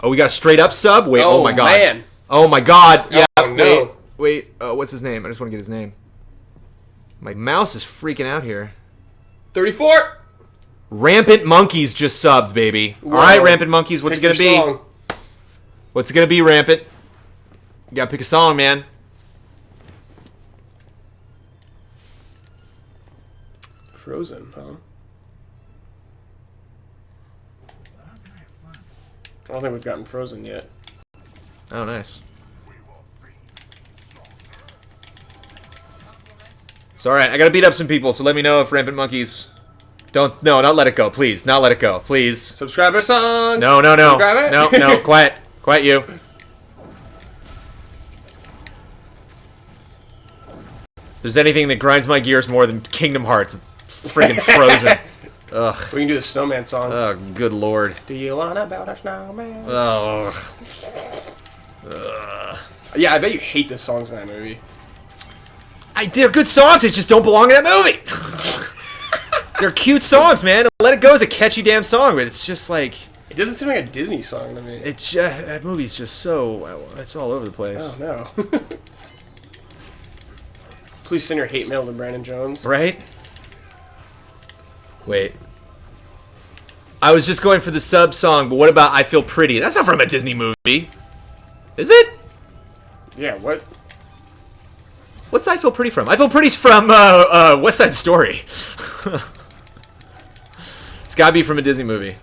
Oh, we got a straight up sub? Wait, oh my god. Man. Oh my god. Yeah. Oh, no. Wait. What's his name? I just want to get his name. My mouse is freaking out here. 34. Rampant Monkeys just subbed, baby. Whoa. All right, Rampant Monkeys, what's Pick it gonna your be? song. What's it gonna be, Rampant? You gotta pick a song, man. Frozen, huh? I don't think we've gotten Frozen yet. Oh, nice. So, alright, I gotta beat up some people, so let me know if Rampant Monkeys... not let it go, please. Not let it go, please. Subscriber song! No. Subscribe it? No, quiet. Quiet you. If there's anything that grinds my gears more than Kingdom Hearts, it's friggin' Frozen. Ugh. We can do the snowman song. Oh, good lord. Do you wanna build a snowman? Ugh. Yeah, I bet you hate the songs in that movie. They're good songs, they just don't belong in that movie! They're cute songs, man. Let It Go is a catchy damn song, but it's just like... It doesn't seem like a Disney song to me. It's just... That movie's just so... It's all over the place. Oh, no. Please send your hate mail to Brandon Jones. Right? Wait. I was just going for the sub song, but what about I Feel Pretty? That's not from a Disney movie. Is it? Yeah, what? What's I Feel Pretty from? I Feel Pretty's from West Side Story. It's gotta be from a Disney movie.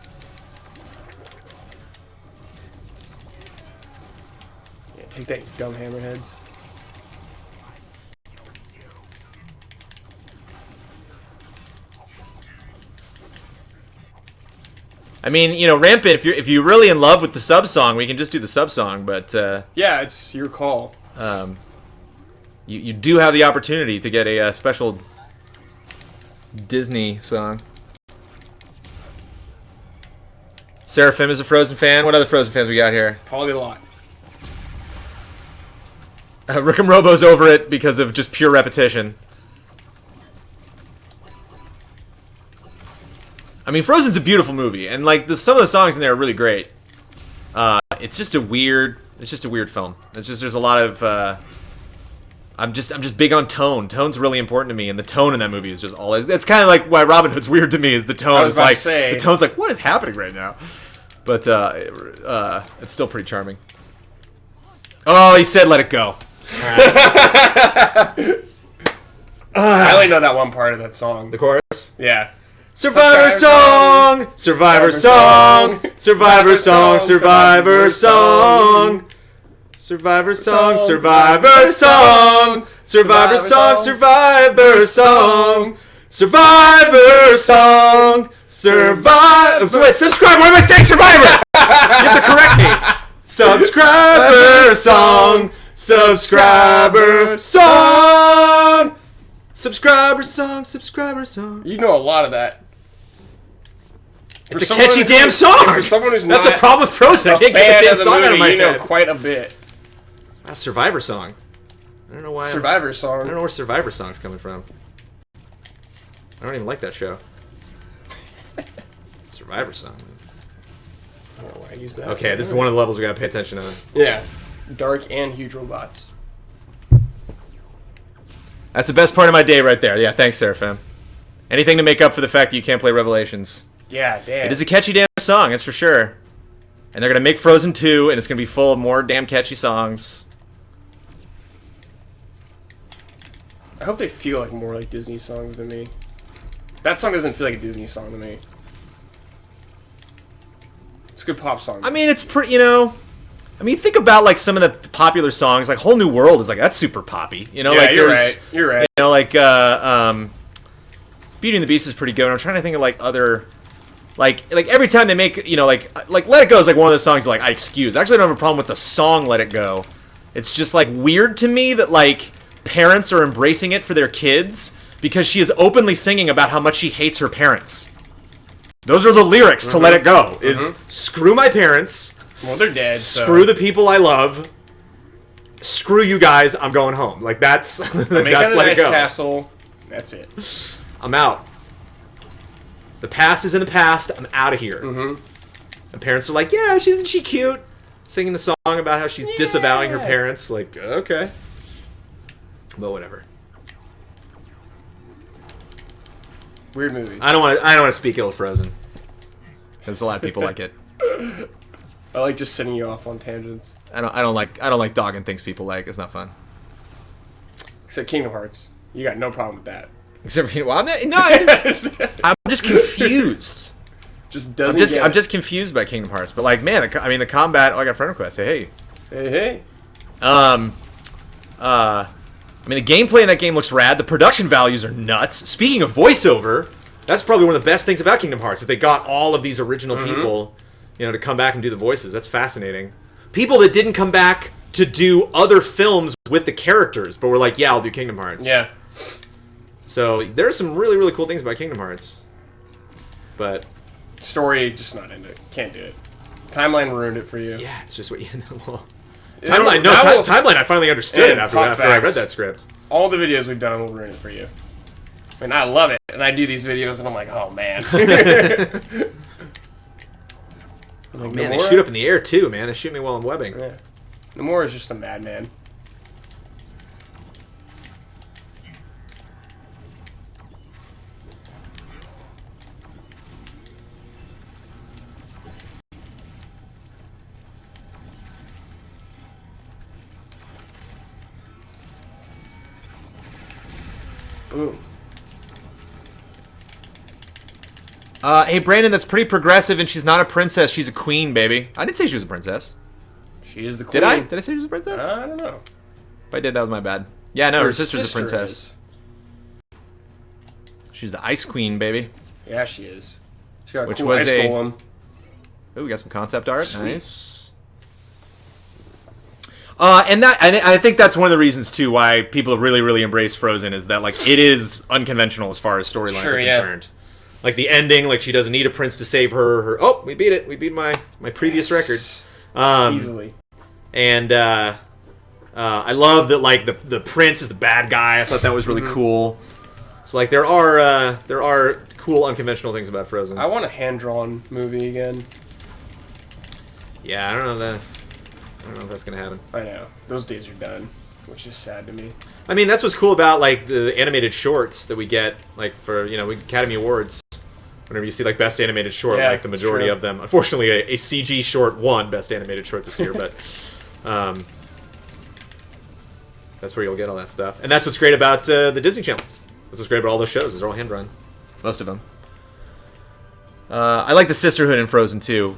Yeah, take that, you dumb hammerheads. I mean, Rampant, if you're really in love with the sub song, we can just do the sub song, but yeah, it's your call. You do have the opportunity to get a special Disney song. Seraphim is a Frozen fan. What other Frozen fans we got here? Probably a lot. Rick and Robo's over it because of just pure repetition. I mean, Frozen's a beautiful movie, and some of the songs in there are really great. It's just a weird film. It's just there's a lot of. I'm just big on tone. Tone's really important to me, and the tone in that movie is just all. It's kind of like why Robin Hood's weird to me is the tone. I was about to say. The tone's like, what is happening right now? But it's still pretty charming. Oh, he said, "Let it go." I only know that one part of that song. The chorus. Yeah. Survivor song! Survivor song! Survivor song! Survivor song! Survivor song! Survivor song! Survivor song! Survivor song! Survivor song! Survivor. Wait, subscribe. Why am I saying Survivor? You have to correct me. Subscriber song. Subscriber song. Subscriber song. Subscriber song. You know a lot of that. It's a catchy damn song. For someone who's That's not a problem with Frozen. I can't get the damn song out of my head. You know head. quite a bit. Wow, Survivor song. I don't know why. Survivor I song. don't know where Survivor song's coming from. I don't even like that show. Survivor song. I don't know why I use that. Okay, this is one of the levels we gotta pay attention to. Yeah. Dark and huge robots. That's the best part of my day right there. Yeah, thanks, Seraphim. Anything to make up for the fact that you can't play Revelations. Yeah, damn. It is a catchy damn song, that's for sure. And they're gonna make Frozen 2, and it's gonna be full of more damn catchy songs. I hope they feel like more like Disney songs than me. That song doesn't feel like a Disney song to me. It's a good pop song. I mean, it's pretty, you know. I mean, think about like some of the popular songs, like "Whole New World" is like that's super poppy, you know. Yeah, like you're there's, right. You're right. You know, like Beauty and the Beast is pretty good. I'm trying to think of like other, like every time they make, you know, like Let It Go is like one of those songs like I excuse. Actually, I don't have a problem with the song Let It Go. It's just like weird to me that like parents are embracing it for their kids because she is openly singing about how much she hates her parents. Those are the lyrics to Let It Go. Is screw my parents. Well, they're dead. Screw the people I love. Screw you guys. I'm going home. Like that's Make that's a Let nice It Go. castle. That's it. I'm out. The past is in the past. I'm out of here. And parents are like, yeah, isn't she cute? Singing the song about how she's disavowing her parents. Like, okay. But whatever. Weird movie. I don't want to speak ill of Frozen. Because a lot of people like it. I like just sending you off on tangents. I don't like dogging things people like. It's not fun. Except Kingdom Hearts. You got no problem with that. Except for, well, I'm just confused. Just doesn't. I'm just confused by Kingdom Hearts. But like, man, the combat. Oh, I got a friend request. Hey. Hey. I mean, the gameplay in that game looks rad. The production values are nuts. Speaking of voiceover, that's probably one of the best things about Kingdom Hearts is they got all of these original people, you know, to come back and do the voices. That's fascinating. People that didn't come back to do other films with the characters, but were like, yeah, I'll do Kingdom Hearts. Yeah. So there's some really, really cool things about Kingdom Hearts. But Story, just not into it. Can't do it. Timeline ruined it for you. yeah, it's just what you know. Well, Timeline, Timeline, I finally understood it after I read that script. All the videos we've done will ruin it for you. And I love it. And I do these videos and I'm like, oh man. Oh man, they shoot up in the air too, man. They shoot me while I'm webbing. Yeah. Nomura is just a madman. Boom. Hey Brandon, that's pretty progressive, and she's not a princess. She's a queen, baby. I didn't say she was a princess. She is the queen. Did I? Did I say she was a princess? I don't know. If I did, that was my bad. Yeah, no, her sister's a princess. is. She's the ice queen, baby. Yeah, she is. She got a Which cool was ice a- golem. Ooh, we got some concept art. Sweet. Nice. And I think that's one of the reasons too why people really, really embrace Frozen is that like it is unconventional as far as storylines Sure, are yeah. concerned. Like the ending, like she doesn't need a prince to save her. Oh, we beat it. We beat my previous record. Easily. And I love that like the prince is the bad guy. I thought that was really cool. So like there are cool unconventional things about Frozen. I want a hand-drawn movie again. Yeah, I don't know if that's gonna happen. I know. Those days are done, which is sad to me. I mean, that's what's cool about like the animated shorts that we get like for Academy Awards. Whenever you see like best animated short, Yeah, like the majority true. of them, unfortunately, a CG short won best animated short this year, but that's where you'll get all that stuff, and that's what's great about the Disney Channel. That's what's great about all those shows. Is they're all hand drawn, most of them. I like the sisterhood in Frozen 2.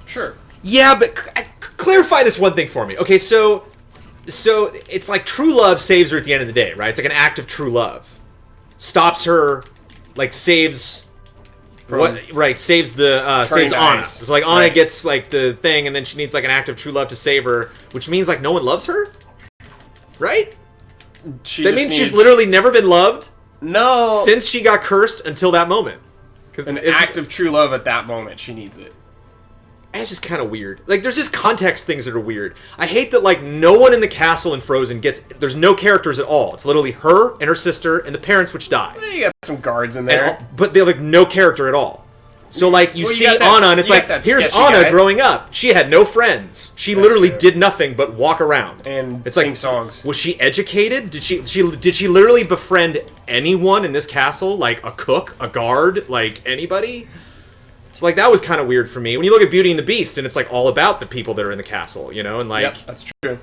Sure. Yeah, but clarify this one thing for me. Okay, so it's like true love saves her at the end of the day, right? It's like an act of true love. Stops her, like saves... saves the saves Anna. Ice. So like Anna gets like the thing, and then she needs like an act of true love to save her, which means like no one loves her, right? That means she's literally never been loved. No. Since she got cursed until that moment. An act of true love at that moment. She needs it. It's just kind of weird. Like, there's just context things that are weird. I hate that, like, no one in the castle in Frozen gets... There's no characters at all. It's literally her and her sister and the parents, which die. You got some guards in there. But they're, like, no character at all. So, like, you see that, Anna, and it's like, here's Anna growing up. She had no friends. She literally did nothing but walk around. And it's sing like, songs. Was she educated? Did she literally befriend anyone in this castle? Like, a cook? A guard? Like, anybody? So, like, that was kind of weird for me. When you look at Beauty and the Beast, and it's, like, all about the people that are in the castle, you know? And, like... Yep, that's true.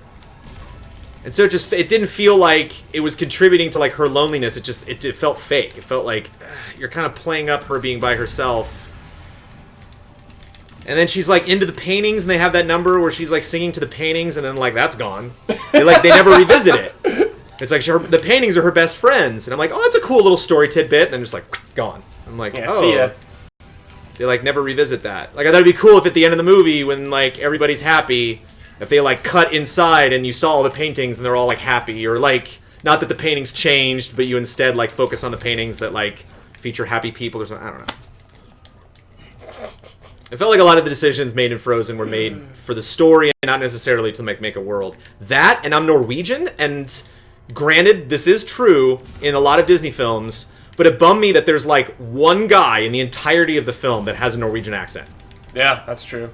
And so it didn't feel like it was contributing to, like, her loneliness. It felt fake. It felt like you're kind of playing up her being by herself. And then she's, like, into the paintings, and they have that number where she's, like, singing to the paintings, and then, like, that's gone. They never revisit it. It's like, the paintings are her best friends. And I'm like, oh, that's a cool little story tidbit. And then just, like, gone. I'm like, see ya. They, like, never revisit that. Like, I thought it'd be cool if at the end of the movie, when, like, everybody's happy, if they, like, cut inside and you saw all the paintings and they're all, like, happy. Or, like, not that the paintings changed, but you instead, like, focus on the paintings that, like, feature happy people or something. I don't know. It felt like a lot of the decisions made in Frozen were made for the story and not necessarily to make a world. That, and I'm Norwegian, and granted, this is true in a lot of Disney films, but it bummed me that there's, like, one guy in the entirety of the film that has a Norwegian accent. Yeah, that's true.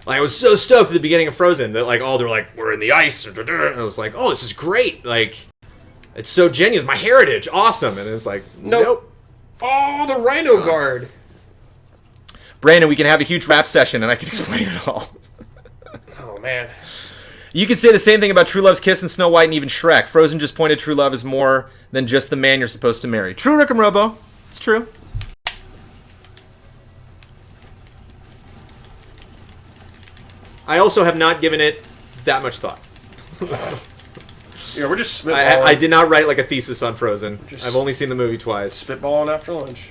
Like, I was so stoked at the beginning of Frozen that, like, they're like, we're in the ice, and I was like, oh, this is great. Like, it's so genuine. It's my heritage. Awesome. And it's like, nope. Oh, the Rhino Guard. Brandon, we can have a huge rap session, and I can explain it all. Oh, man. You could say the same thing about True Love's Kiss and Snow White and even Shrek. Frozen just pointed true love is more than just the man you're supposed to marry. True, Rick and Robo. It's true. I also have not given it that much thought. Yeah, we're just spitballing. I did not write, like, a thesis on Frozen. I've only seen the movie twice. Spitballing after lunch.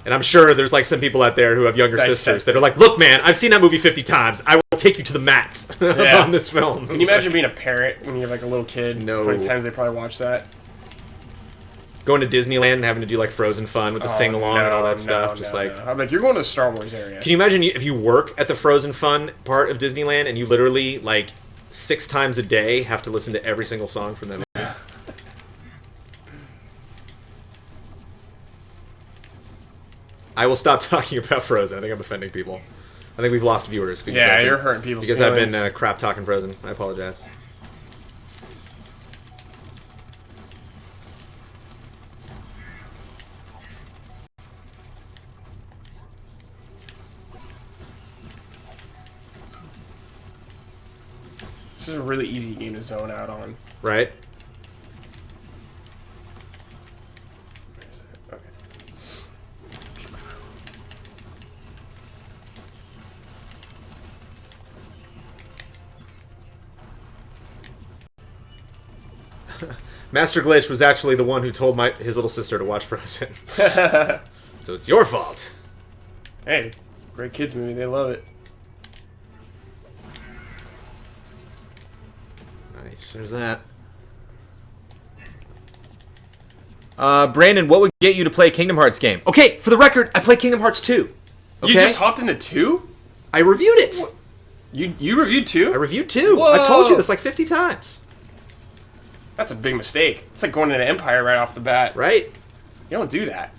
And I'm sure there's, like, some people out there who have younger sisters that are like, look, man, I've seen that movie 50 times. I will take you to the mat on this film. Can you imagine being a parent when you have, like, a little kid? No. How many times they probably watch that? Going to Disneyland and having to do, like, Frozen fun with the sing-along and all that stuff. I'm like, you're going to the Star Wars area. Can you imagine if you work at the Frozen fun part of Disneyland and you literally, like, 6 times a day have to listen to every single song from them? I will stop talking about Frozen. I think I'm offending people. I think we've lost viewers. Yeah, you're hurting people's feelings. Because I've been crap talking Frozen. I apologize. This is a really easy game to zone out on. Right? Master Glitch was actually the one who told his little sister to watch Frozen. So it's your fault. Hey, great kids movie. They love it. Nice. There's that. Brandon, what would get you to play a Kingdom Hearts game? Okay, for the record, I played Kingdom Hearts 2. Okay? You just hopped into 2? I reviewed it. You reviewed 2? I reviewed 2. Whoa. I've told you this like 50 times. That's a big mistake. It's like going into Empire right off the bat. Right? You don't do that.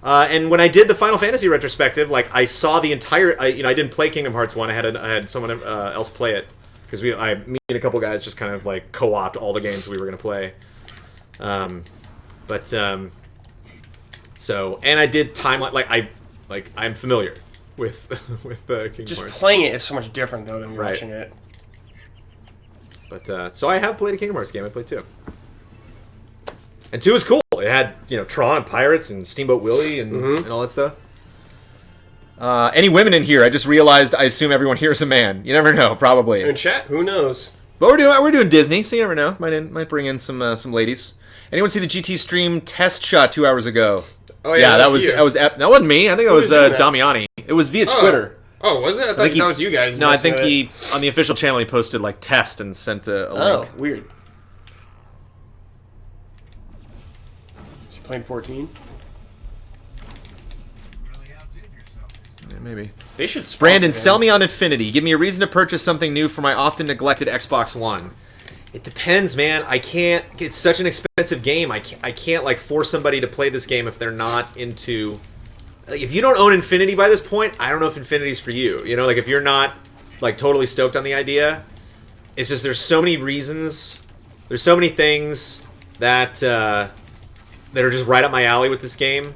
And when I did the Final Fantasy retrospective, like, I saw the entire... I didn't play Kingdom Hearts 1. I had someone else play it. Because me and a couple guys just kind of, like, co-opt all the games we were going to play. So... And I did timeline... I'm familiar with Kingdom Hearts. Just playing it is so much different, though, than watching it. But, so I have played a Kingdom Hearts game. I played 2. And 2 is cool. It had, you know, Tron and Pirates and Steamboat Willie and all that stuff. Any women in here? I just realized I assume everyone here is a man. You never know, probably. In chat, who knows? But we're doing Disney, so you never know. Might bring in some ladies. Anyone see the GT stream test shot 2 hours ago? Oh yeah, that wasn't me. I think that was Damiani. It was via Twitter. Oh, was it? I thought that was you guys. No, I think he on the official channel he posted like test and sent a link. Oh, weird. Is he playing 14? Yeah, maybe. They should. Brandon, sell me on Infinity. Give me a reason to purchase something new for my often neglected Xbox One. It depends, man. I can't. It's such an expensive game. I can't like force somebody to play this game if they're not into. Like, if you don't own Infinity by this point, I don't know if Infinity's for you. You know, like if you're not like totally stoked on the idea, it's just there's so many reasons. There's so many things that that are just right up my alley with this game.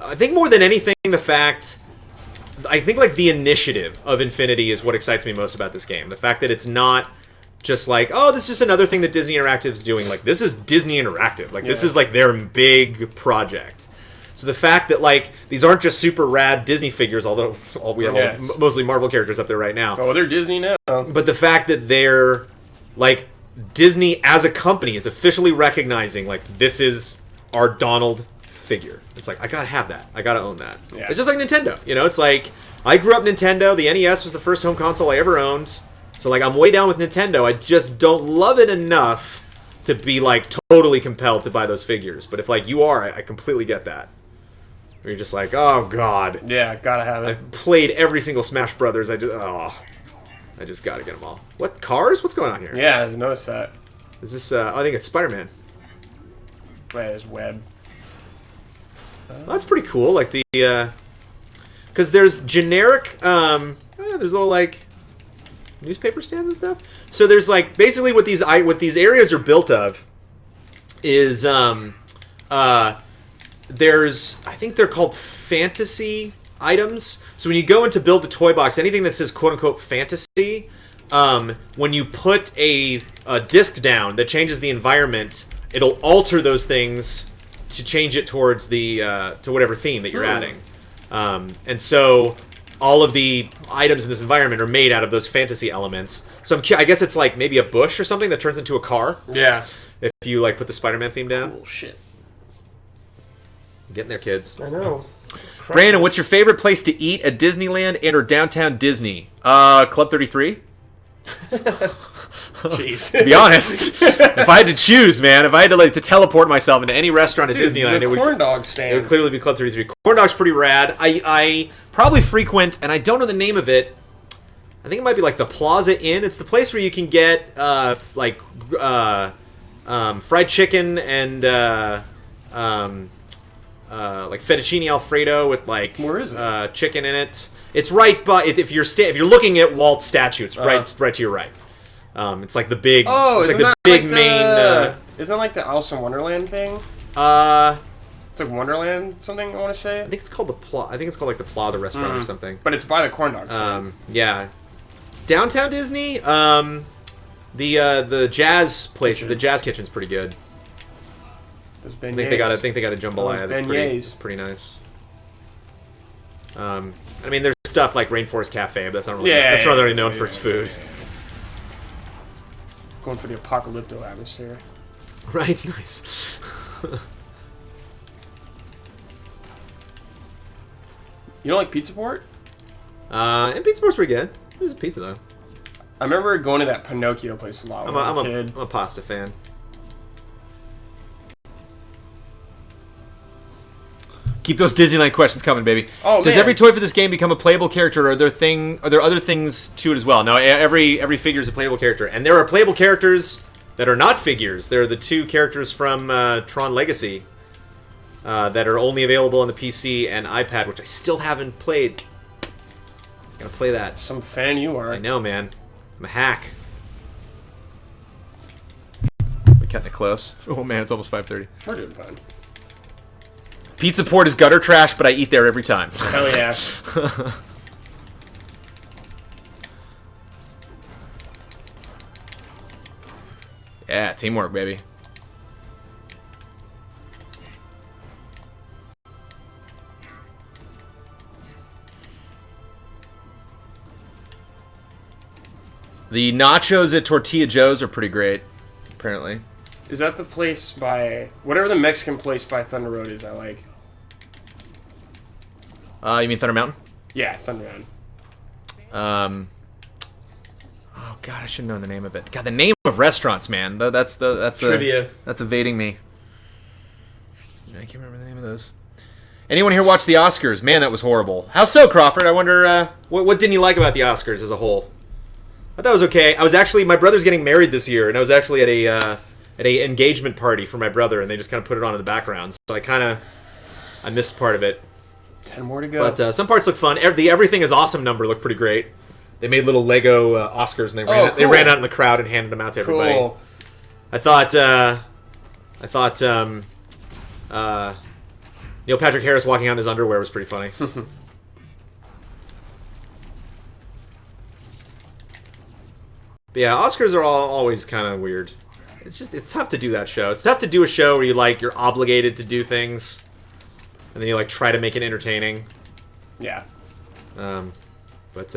I think more than anything, the fact. I think like the initiative of Infinity is what excites me most about this game. The fact that it's not just like, oh, this is just another thing that Disney Interactive's doing. Like, this is Disney Interactive. Like, this is like their big project. So the fact that like these aren't just super rad Disney figures, although we have mostly Marvel characters up there right now. Oh, they're Disney now. But the fact that they're like Disney as a company is officially recognizing like this is our Donald figure. It's like I gotta have that. I gotta own that. Yeah. It's just like Nintendo. You know, it's like I grew up Nintendo. The NES was the first home console I ever owned. So like I'm way down with Nintendo. I just don't love it enough to be like totally compelled to buy those figures. But if like you are, I completely get that. Where you're just like, oh god. Yeah, gotta have it. I've played every single Smash Brothers. I just gotta get them all. What cars? What's going on here? Yeah, I've noticed that. Is this? I think it's Spider-Man. Wait, it's Web. Well, that's pretty cool. Like the, because there's generic. There's little like newspaper stands and stuff. So there's like basically what these areas are built of is there's I think they're called fantasy items. So when you go in to build a toy box, anything that says quote unquote fantasy, when you put a disc down that changes the environment, it'll alter those things to change it towards the to whatever theme that you're adding. And so all of the items in this environment are made out of those fantasy elements. So I guess it's like maybe a bush or something that turns into a car. Yeah. If you like put the Spider-Man theme down. Cool shit. Getting there, kids. I know. Brandon, what's your favorite place to eat at Disneyland and or downtown Disney? Club 33. Jeez. To be honest, if I had to choose, man, if I had to like to teleport myself into any restaurant at Disneyland, the corn dog stand. It would clearly be Club 33. Corn dog's pretty rad. I probably frequent, and I don't know the name of it. I think it might be like the Plaza Inn. It's the place where you can get fried chicken and like fettuccine Alfredo with like where is it? Chicken in it. It's right by if you're looking at Walt's statue, it's right to your right. It's like the big. Oh, it's like the big main. Isn't that like the Alice in Wonderland thing? It's like Wonderland something. I want to say. I think it's called I think it's called like the Plaza Restaurant or something. But it's by the corn dog stand. Yeah. Downtown Disney. The jazz place, the Jazz Kitchen's pretty good. Those I think they got a jambalaya that's pretty nice. I mean, there's stuff like Rainforest Cafe, but that's not really known for its food. Going for the apocalypto atmosphere. Right, nice. You don't like Pizza Port? And Pizza Port's pretty good. It was pizza though. I remember going to that Pinocchio place a lot when I was a kid. I'm a pasta fan. Keep those Disneyland questions coming, baby. Oh, Does man. every toy for this game become a playable character, or are there other things to it as well? No, every figure is a playable character, and there are playable characters that are not figures. They're the two characters from Tron Legacy that are only available on the PC and iPad, which I still haven't played. Gotta play that. Some fan you are. I know, man. I'm a hack. We're cutting it close. Oh man, it's almost 5:30. We're doing fine. Pizza Port is gutter trash, but I eat there every time. Hell yeah. Yeah, teamwork, baby. The nachos at Tortilla Joe's are pretty great, apparently. Is that the place by whatever the Mexican place by Thunder Road is? I like. You mean Thunder Mountain? Yeah, Thunder Road. Oh God, I should know the name of it. God, the name of restaurants, man. That's Trivia. That's evading me. I can't remember the name of those. Anyone here watch the Oscars? Man, that was horrible. How so, Crawford? I wonder what didn't you like about the Oscars as a whole? I thought it was okay. I was actually my brother's getting married this year, and I was actually at a engagement party for my brother, and they just kind of put it on in the background. So I missed part of it. 10 more to go. But some parts look fun. The Everything is Awesome number looked pretty great. They made little Lego Oscars, and they ran out in the crowd and handed them out to everybody. Cool. I thought Neil Patrick Harris walking out in his underwear was pretty funny. But yeah, Oscars are always kind of weird. It's tough to do that show. It's tough to do a show where you're obligated to do things, and then you try to make it entertaining. Yeah. But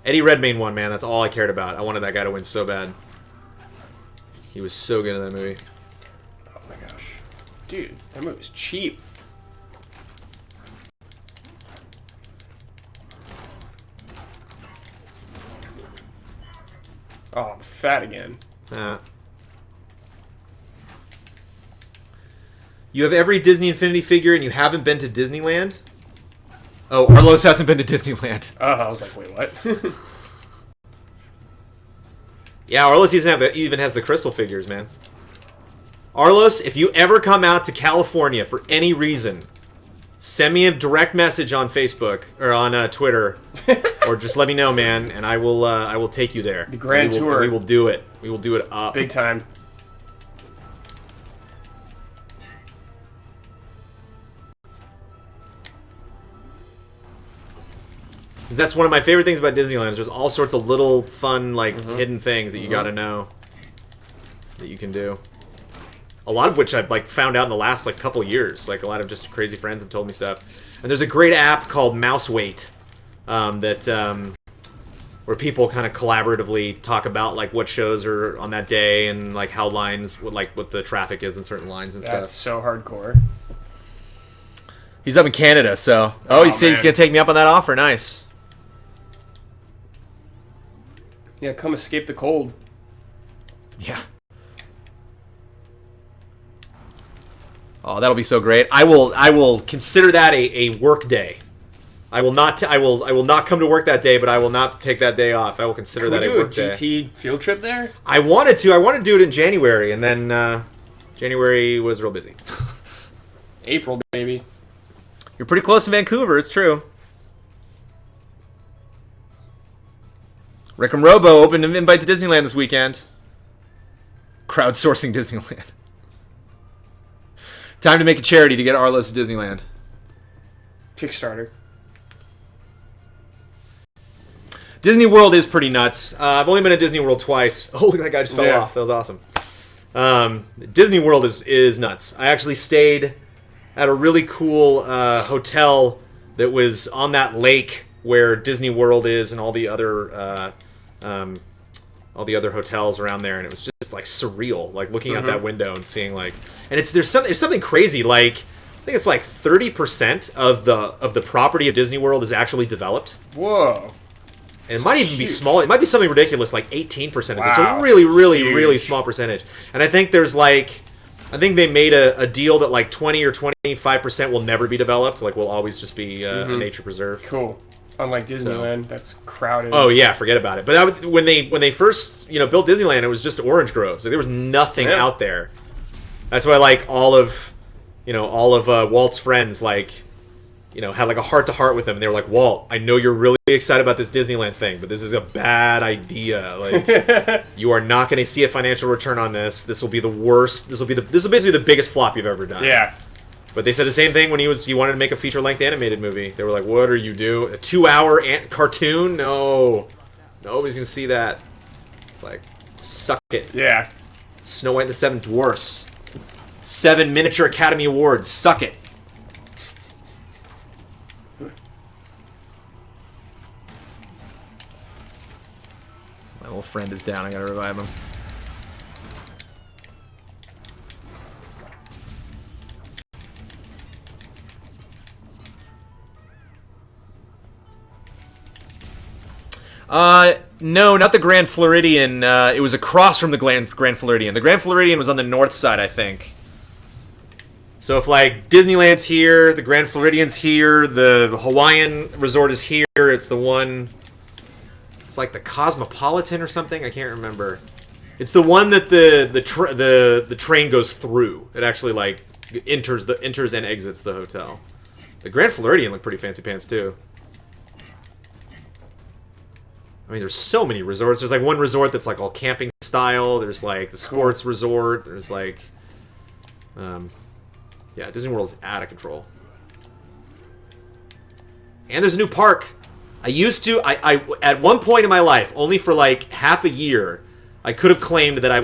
Eddie Redmayne won, man. That's all I cared about. I wanted that guy to win so bad. He was so good in that movie. Oh my gosh. Dude, that movie was cheap. Oh, I'm fat again. You have every Disney Infinity figure and you haven't been to Disneyland? Oh, Arlos hasn't been to Disneyland. Oh, I was like, wait, what? Yeah, Arlos even has the crystal figures, man. Arlos, if you ever come out to California for any reason, send me a direct message on Facebook or on Twitter, or just let me know, man, and I will take you there. The grand tour. We will do it. We will do it up. Big time. That's one of my favorite things about Disneyland. Is there's all sorts of little fun, hidden things that you got to know that you can do. A lot of which I've found out in the last couple years. A lot of just crazy friends have told me stuff. And there's a great app called Mouse Wait that where people kind of collaboratively talk about what shows are on that day and how lines, what the traffic is in certain lines and That's stuff. so hardcore. He's up in Canada, so he said he's gonna take me up on that offer. Nice. Yeah, come escape the cold. Yeah. Oh, that'll be so great. I will consider that a work day. I will not come to work that day, but I will not take that day off. I will consider that a work day. GT field trip there? I wanted to do it in January, and then January was real busy. April, baby. You're pretty close to Vancouver, it's true. Rick and Robo opened an invite to Disneyland this weekend. Crowdsourcing Disneyland. Time to make a charity to get Arlos to Disneyland. Kickstarter. Disney World is pretty nuts. I've only been at Disney World twice. Oh, look, that guy just fell off. That was awesome. Disney World is nuts. I actually stayed at a really cool hotel that was on that lake where Disney World is and all the other hotels around there, and it was just surreal, looking out that window and seeing and there's something crazy. I think it's 30% of the property of Disney World is actually developed. Whoa. And it might even be small. It might be something ridiculous, 18%. Wow. It's a really, really, Huge. really small percentage. And I think there's I think they made a deal that 20 or 25% will never be developed. Will always just be a nature preserve. Cool. Unlike Disneyland, that's crowded. Oh yeah, forget about it. But when they first built Disneyland, it was just orange groves. There was nothing out there. That's why all of Walt's friends had a heart to heart with him, and they were like, Walt, I know you're really excited about this Disneyland thing, but this is a bad idea. You are not going to see a financial return on this. This will be the worst. This will basically the biggest flop you've ever done. Yeah. But they said the same thing when he wanted to make a feature-length animated movie. They were like, what are you doing? A 2-hour cartoon? No. Nobody's going to see that. It's suck it. Yeah. Snow White and the Seven Dwarfs. 7 Miniature Academy Awards. Suck it. Well, friend is down. I gotta revive him. No, not the Grand Floridian. It was across from the Grand Floridian. The Grand Floridian was on the north side, I think. So if, like, Disneyland's here, the Grand Floridian's here, the Hawaiian resort is here, it's the one... It's like the Cosmopolitan or something? I can't remember. It's the one that the train goes through. It actually, like, enters and exits the hotel. The Grand Floridian looked pretty fancy pants, too. I mean, there's so many resorts. There's, like, one resort that's, like, all camping style. There's, like, the sports resort. There's, like... yeah, Disney World's out of control. And there's a new park. I used to... I at one point in my life, only for, like, half a year, I could have claimed that I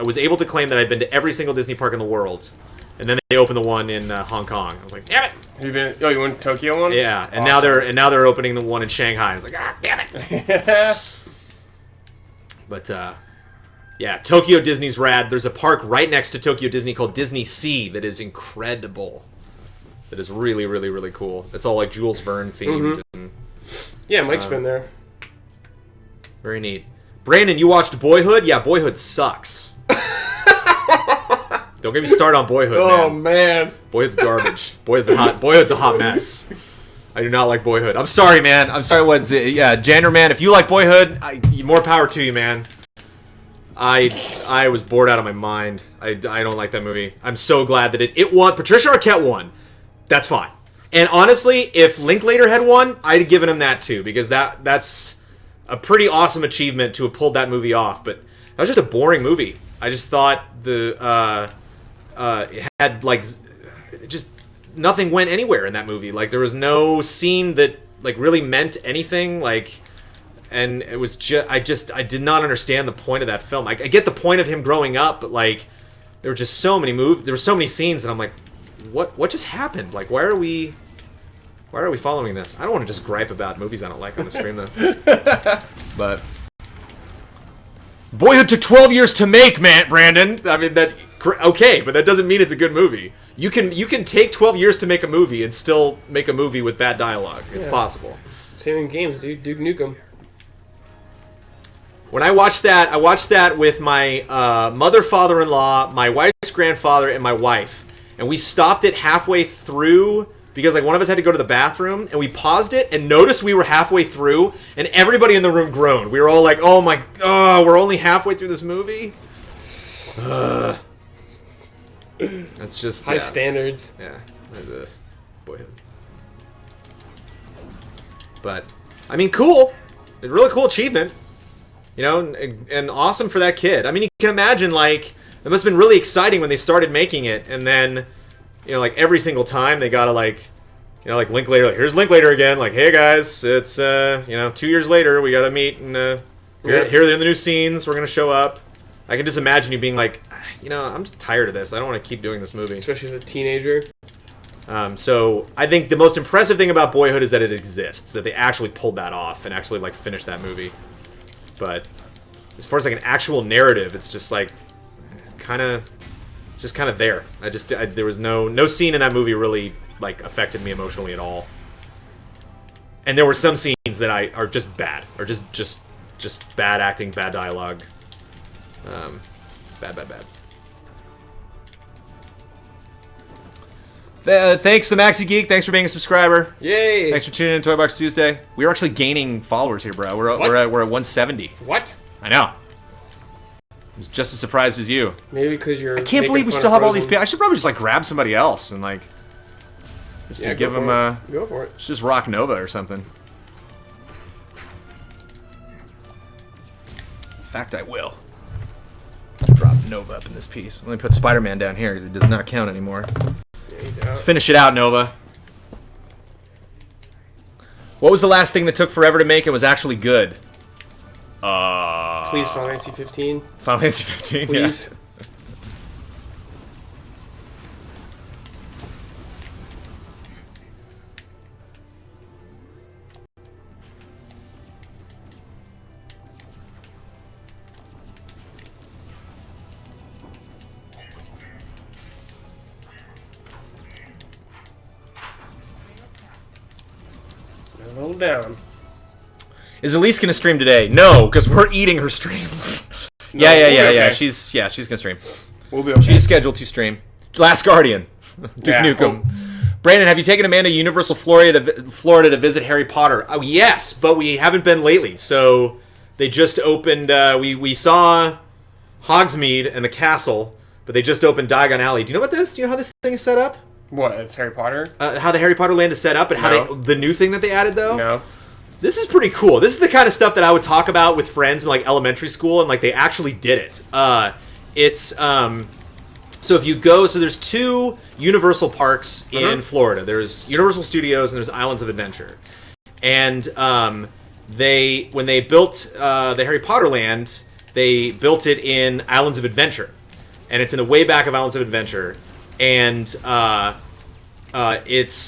was able to claim that I'd been to every single Disney park in the world. And then they opened the one in Hong Kong. I was like, damn it! Have you been? Oh, you went to Tokyo one? Yeah, and Awesome. now they're opening the one in Shanghai. I was like, ah, damn it! But yeah, Tokyo Disney's rad. There's a park right next to Tokyo Disney called Disney Sea that is incredible. That is really, really, really cool. It's all like Jules Verne themed. And, Yeah, Mike's been there. very neat. Brandon, you watched Boyhood? Yeah, Boyhood sucks. Don't get me started on Boyhood, Oh man. man. Boyhood's garbage. Boyhood's a hot mess. I do not like Boyhood. I'm sorry, man. I'm sorry. Yeah, Jander, man. If you like Boyhood, more power to you, man. I was bored out of my mind. I don't like that movie. I'm so glad that it won. Patricia Arquette won. That's fine. And honestly, if Linklater had won, I'd have given him that too, because that's a pretty awesome achievement to have pulled that movie off. But that was just a boring movie. I just thought it had, like, just nothing went anywhere in that movie. Like, there was no scene that, like, really meant anything. Like, and it was just I did not understand the point of that film. I get the point of him growing up, but, like, there were just so many there were so many scenes, and I'm like, what just happened? Like, why are we following this? I don't want to just gripe about movies I don't like on the stream, though. But Boyhood took 12 years to make, man, Brandon. I mean, okay, but that doesn't mean it's a good movie. You can take 12 years to make a movie and still make a movie with bad dialogue. It's possible. Same in games, dude. Duke Nukem. When I watched that with my mother, father-in-law, my wife's grandfather, and my wife. And we stopped it halfway through because, like, one of us had to go to the bathroom, and we paused it and noticed we were halfway through, and everybody in the room groaned. We were all like, oh my, we're only halfway through this movie? That's just... High standards. Yeah. Boyhood. But, I mean, cool. A really cool achievement. You know, and awesome for that kid. I mean, you can imagine, like, it must have been really exciting when they started making it, and then, you know, like, every single time they gotta, like, you know, like, Linklater, like, here's Linklater again, like, hey guys, it's, you know, 2 years later, we gotta meet, and, here are the new scenes, we're gonna show up. I can just imagine you being like, you know, I'm just tired of this, I don't want to keep doing this movie. Especially as a teenager. So, I think the most impressive thing about Boyhood is that it exists, that they actually pulled that off, and actually, like, finished that movie. But, as far as, like, an actual narrative, it's just, like, kind of there. There was no scene in that movie really, like, affected me emotionally at all. And there were some scenes that are just bad, or just bad acting, bad dialogue, bad. Thanks to Maxi Geek. Thanks for being a subscriber. Yay! Thanks for tuning in to Toy Box Tuesday. We're actually gaining followers here, bro. We're at 170. What? I know. I was just as surprised as you. Maybe because you're. I can't believe we still have all these people. I should probably just, like, grab somebody else and, like, just to give them Go for it. just rock Nova or something. In fact, I will drop Nova up in this piece. Let me put Spider-Man down here because it does not count anymore. Yeah, he's out. Let's finish it out, Nova. What was the last thing that took forever to make and was actually good? Please, Final Fantasy 15. Final Fantasy 15, Please. yeah. little down. Is Elise gonna stream today? No, because we're eating her stream. No, yeah. we'll be okay. She's gonna stream. We'll be okay. She's scheduled to stream. Last Guardian. Duke Yeah, Nukem. Brandon, have you taken Amanda to Universal Florida to visit Harry Potter? Oh yes, but we haven't been lately. So they just opened. We saw Hogsmeade and the castle, but they just opened Diagon Alley. Do you know about this? Do you know how this thing is set up? What? It's Harry Potter? How the Harry Potter land is set up, and how No. the new thing that they added though. No. This is pretty cool. This is the kind of stuff that I would talk about with friends in like elementary school, and like they actually did it. It's so if you go, so there's 2 Universal parks in Florida. There's Universal Studios and there's Islands of Adventure. And when they built the Harry Potter land, they built it in Islands of Adventure, and it's in the way back of Islands of Adventure, and it's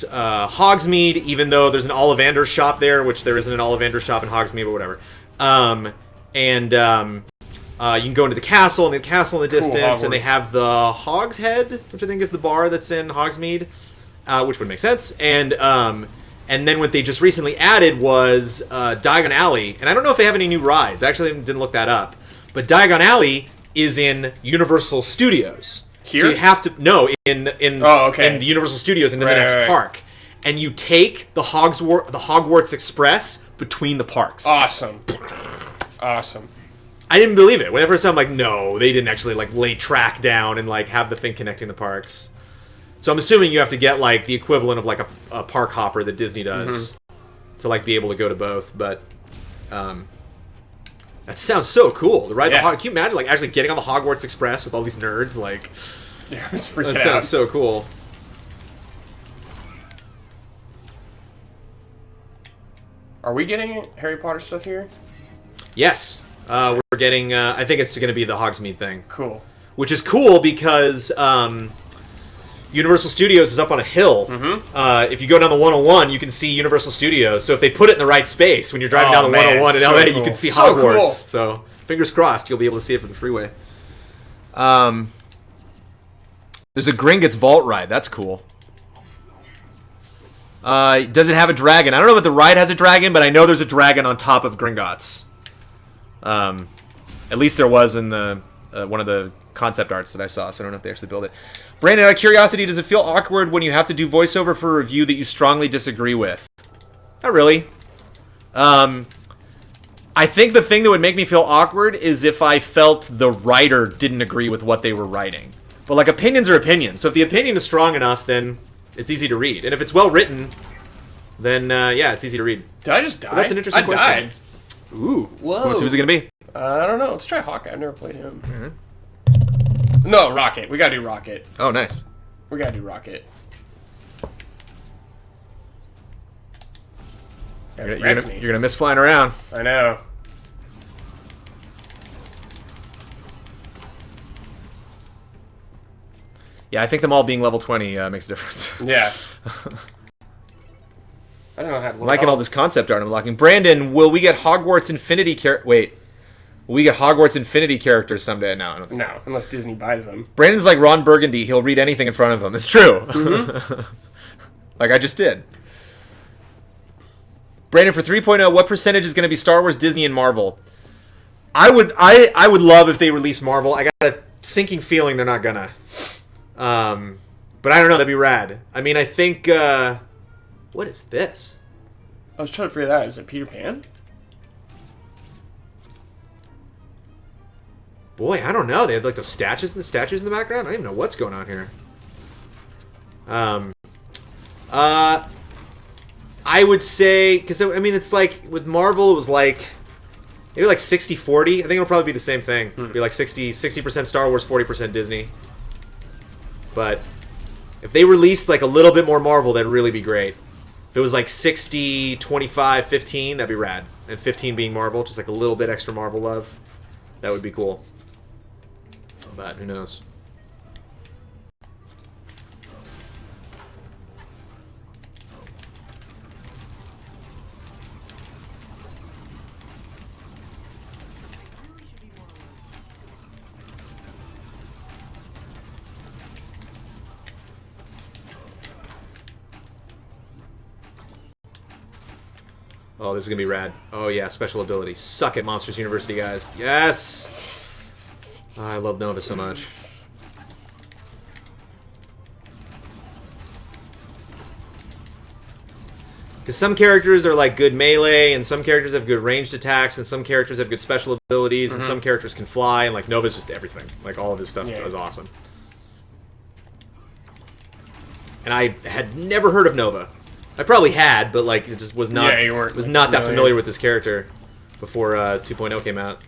Hogsmeade, even though there's an Ollivander shop there, which there isn't an Ollivander shop in Hogsmeade, but whatever. You can go into the castle, and the castle in the distance, and they have the Hog's Head, which I think is the bar that's in Hogsmeade, which would make sense. And then what they just recently added was Diagon Alley, and I don't know if they have any new rides. I actually didn't look that up, but Diagon Alley is in Universal Studios. Here? So you have to in the Universal Studios and in the next park, and you take the Hogwarts Express between the parks. Awesome. I didn't believe it. When I first saw it, I'm like, no, they didn't actually like lay track down and like have the thing connecting the parks. So I'm assuming you have to get like the equivalent of like a park hopper that Disney does to like be able to go to both. But that sounds so cool. The ride, can you imagine like actually getting on the Hogwarts Express with all these nerds? Like, Yeah, it's freaking that out. sounds so cool. Are we getting Harry Potter stuff here? Yes, we're getting. I think it's going to be the Hogsmeade thing. Cool. Which is cool because Universal Studios is up on a hill. If you go down the 101, you can see Universal Studios. So if they put it in the right space, when you're driving down the 101 in so LA, cool. you can see So Hogwarts. cool. So fingers crossed, you'll be able to see it from the freeway. There's a Gringotts Vault ride. That's cool. Does it have a dragon? I don't know if the ride has a dragon, but I know there's a dragon on top of Gringotts. At least there was in the one of the concept arts that I saw, so I don't know if they actually built it. Brandon, out of curiosity, does it feel awkward when you have to do voiceover for a review that you strongly disagree with? Not really. I think the thing that would make me feel awkward is if I felt the writer didn't agree with what they were writing. But, like, opinions are opinions. So if the opinion is strong enough, then it's easy to read. And if it's well written, then, yeah, it's easy to read. Did I just die? Well, that's an interesting question. Died. Ooh. Whoa. Who's it going to be? I don't know. Let's try Hawkeye. I've never played him. No, Rocket. We gotta do Rocket. Oh, nice. We gotta do Rocket. You're gonna miss flying around. I know. Yeah, I think them all being level 20 makes a difference. Yeah. I don't know how to I'm liking all this concept art I'm unlocking. Brandon, will we get Hogwarts Infinity will we get Hogwarts Infinity characters someday? No, I don't think No, so. unless Disney buys them. Brandon's like Ron Burgundy. He'll read anything in front of him. It's true. Like I just did. Brandon, for 3.0, what percentage is going to be Star Wars, Disney, and Marvel? I would love if they release Marvel. I got a sinking feeling they're not gonna. But I don't know. That'd be rad. I mean, I think. What is this? I was trying to figure that out. Is it Peter Pan? Boy, I don't know. They have like those statues in the background. I don't even know what's going on here. I would say, because I mean, it's like with Marvel, it was like maybe like 60-40. I think it'll probably be the same thing. Be like 60% Star Wars, 40% Disney. But if they released like a little bit more Marvel, that'd really be great. If it was like 60, 25, 15, that'd be rad. And 15 being Marvel, just like a little bit extra Marvel love. That would be cool. But who knows? Oh, this is gonna be rad. Oh yeah, special ability. Suck it, Monsters University guys. Yes. Oh, I love Nova so much. Because some characters are like good melee, and some characters have good ranged attacks, and some characters have good special abilities, and some characters can fly, and like Nova's just everything. Like all of his stuff is awesome. And I had never heard of Nova. I probably had, but like it just was not. You weren't, was not that familiar with this character before 2.0 came out.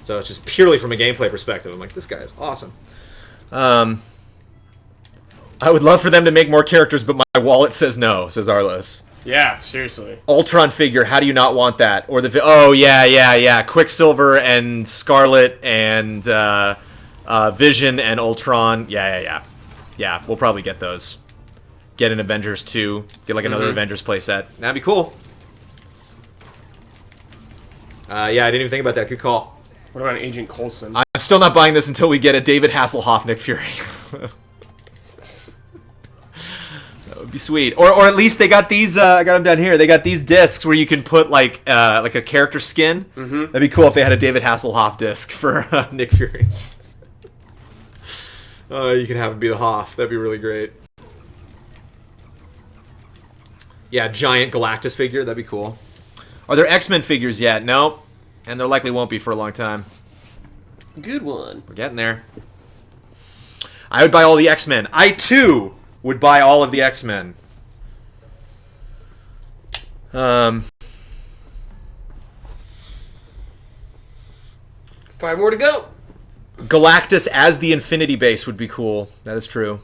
So it's just purely from a gameplay perspective. I'm like, this guy is awesome. I would love for them to make more characters, but my wallet says no, says Arlos. Yeah, seriously. Ultron figure, how do you not want that? Or the oh yeah, Quicksilver and Scarlet and Vision and Ultron. Yeah. We'll probably get those. Get an Avengers 2. Get like another Avengers playset. That'd be cool. Yeah, I didn't even think about that. Good call. What about Agent Coulson? I'm still not buying this until we get a David Hasselhoff Nick Fury. That would be sweet. Or at least they got these. I got them down here. They got these discs where you can put like a character skin. That'd be cool if they had a David Hasselhoff disc for Nick Fury. You can have him be the Hoff. That'd be really great. Yeah, giant Galactus figure. That'd be cool. Are there X-Men figures yet? Nope. And there likely won't be for a long time. Good one. We're getting there. I would buy all the X-Men. I, too, would buy all of the X-Men. 5 more to go. Galactus as the Infinity Base would be cool. That is true.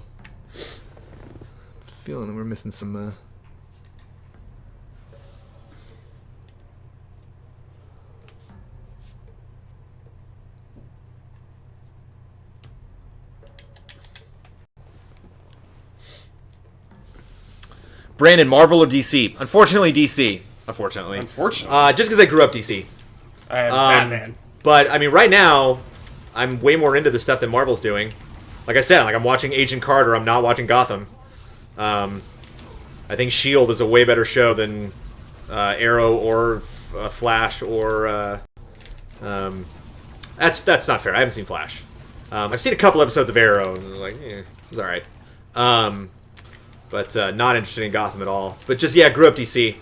Feeling we're missing some... Brandon, Marvel or DC? Unfortunately, DC. Unfortunately. Just because I grew up DC. I have Batman. But, I mean, right now, I'm way more into the stuff that Marvel's doing. Like I said, like I'm watching Agent Carter. I'm not watching Gotham. I think S.H.I.E.L.D. is a way better show than Arrow or Flash or... That's not fair. I haven't seen Flash. I've seen a couple episodes of Arrow, and like, it's all right. But not interested in Gotham at all. But just, yeah, grew up DC.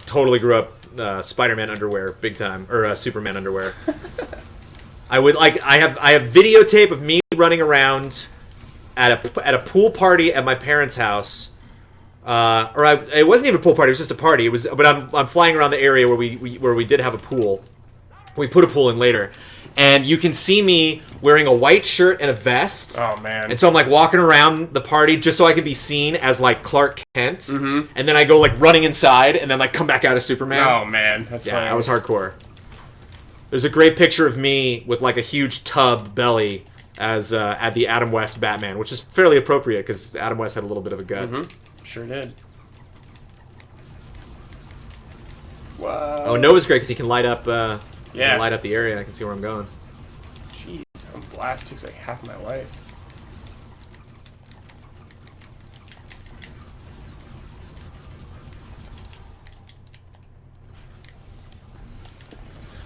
Totally grew up Spider-Man underwear, big time. Or Superman underwear. I have videotape of me running around at a pool party at my parents' house. It wasn't even a pool party, it was just a party. But I'm flying around the area where we did have a pool. We put a pool in later. And you can see me wearing a white shirt and a vest. Oh, man. And so I'm, like, walking around the party just so I can be seen as, like, Clark Kent. Mm-hmm. And then I go, like, running inside and then, like, come back out as Superman. Oh, man. That's funny. I was hardcore. There's a great picture of me with, like, a huge tub belly as at the Adam West Batman, which is fairly appropriate because Adam West had a little bit of a gut. Mm-hmm. Sure did. Wow. Oh, Nova's great because he can light up... Yeah. Light up the area. I can see where I'm going. Jeez, I'm blast takes like half my life.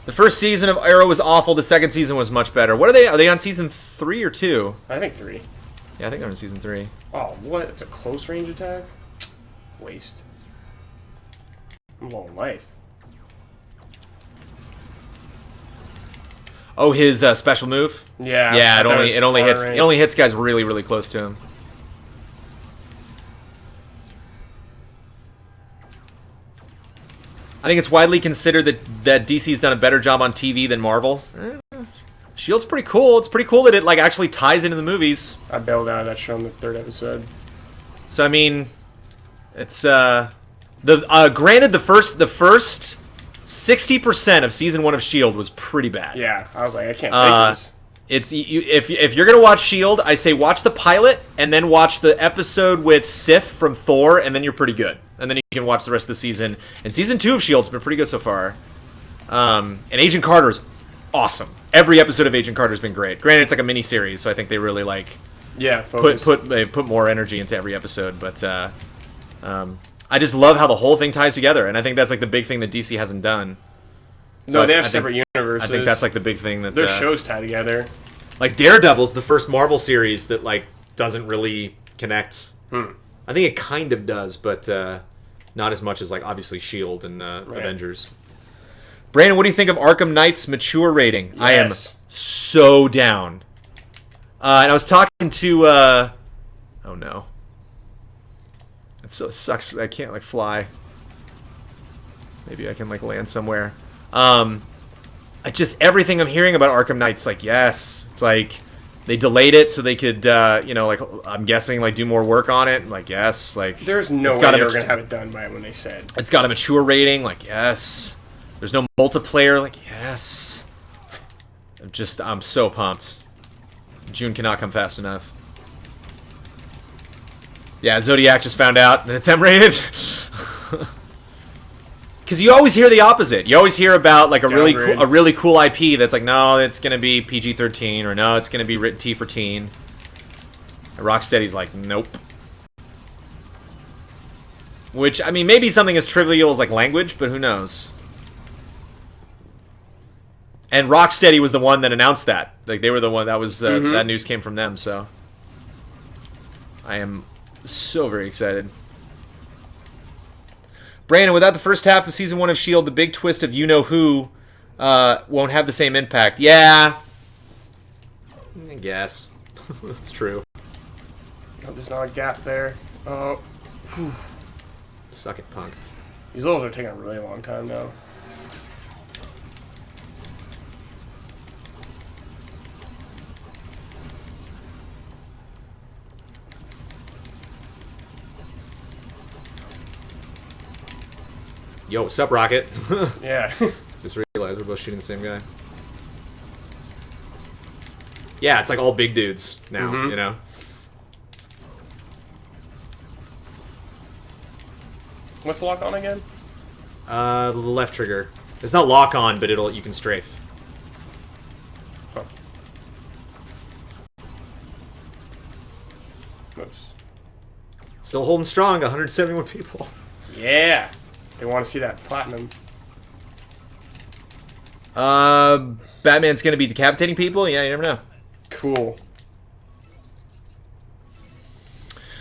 The first season of Arrow was awful. The second season was much better. What are they? Are they on season 3 or 2? I think 3. Yeah, I think they're on season 3. Oh, what? It's a close range attack? Waste. I'm low on life. Oh, his special move. Yeah. Yeah, it only hits guys really, really close to him. I think it's widely considered that DC's done a better job on TV than Marvel. Shield's pretty cool. It's pretty cool that it like actually ties into the movies. I bailed out of that show in the 3rd episode. So I mean, it's granted the first 60% of season 1 of S.H.I.E.L.D. was pretty bad. Yeah, I was like, I can't take this. If you're gonna watch S.H.I.E.L.D., I say watch the pilot and then watch the episode with Sif from Thor, and then you're pretty good. And then you can watch the rest of the season. And season 2 of S.H.I.E.L.D.'s been pretty good so far. And Agent Carter's awesome. Every episode of Agent Carter's been great. Granted, it's like a mini series, so I think they really like they put more energy into every episode. But I just love how the whole thing ties together, and I think that's like the big thing that DC hasn't done. No, they have I think- separate universes. I think that's like the big thing that their shows tie together. like Daredevil's the first Marvel series that like doesn't really connect. I think it kind of does, but not as much as like obviously Shield and Avengers. Brandon, what do you think of Arkham Knight's mature rating? Yes. I am so down. And I was talking to oh no. It so sucks. I can't like fly. Maybe I can like land somewhere. I just everything I'm hearing about Arkham Knight's like yes. It's like they delayed it so they could you know like I'm guessing like do more work on it. Like yes, like There's no it's way got they a were going to have it done by when they said. it's got a mature rating. Like yes. There's no multiplayer. Like yes. I'm so pumped. June cannot come fast enough. Yeah, Zodiac just found out that it's M-rated. Because you always hear the opposite. You always hear about like a really cool IP that's like, no, it's gonna be PG-13 or no, it's gonna be written T for teen. And Rocksteady's like, nope. Which I mean, maybe something as trivial as like language, but who knows? And Rocksteady was the one that announced that. Like they were the one that was that news came from them. So I am so very excited. Brandon, without the first half of season 1 of S.H.I.E.L.D., the big twist of you-know-who won't have the same impact. Yeah. I guess. That's true. Oh, there's not a gap there. Oh. Suck it, punk. These levels are taking a really long time now. Yo, what's up, Rocket? Yeah. Just realized we're both shooting the same guy. Yeah, it's like all big dudes now, you know? What's the lock on again? The left trigger. It's not lock on, but you can strafe. Huh. Oops. Still holding strong, 171 people. Yeah. They want to see that platinum. Batman's gonna be decapitating people? Yeah, you never know. Cool.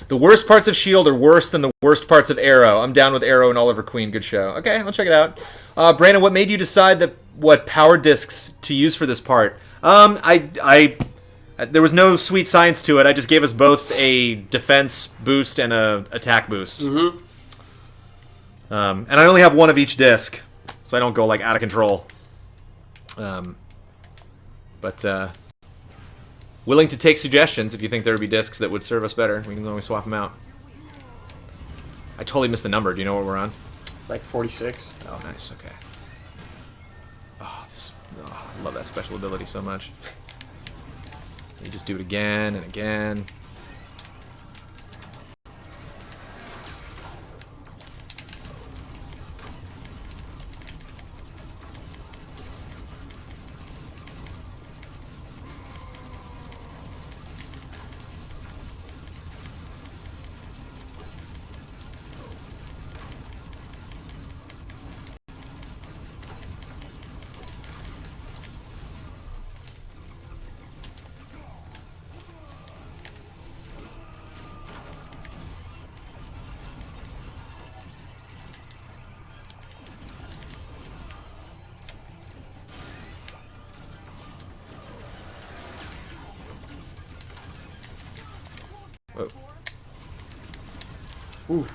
The worst parts of S.H.I.E.L.D. are worse than the worst parts of Arrow. I'm down with Arrow and Oliver Queen. Good show. Okay, I'll check it out. Brandon, what made you decide that what power discs to use for this part? There was no sweet science to it. I just gave us both a defense boost and a attack boost. And I only have one of each disc, so I don't go like out of control. But willing to take suggestions if you think there would be discs that would serve us better. We can always swap them out. I totally missed the number. Do you know what we're on? Like 46. Oh, nice. Okay. Oh, I love that special ability so much. You just do it again and again. Whoa. Ooh.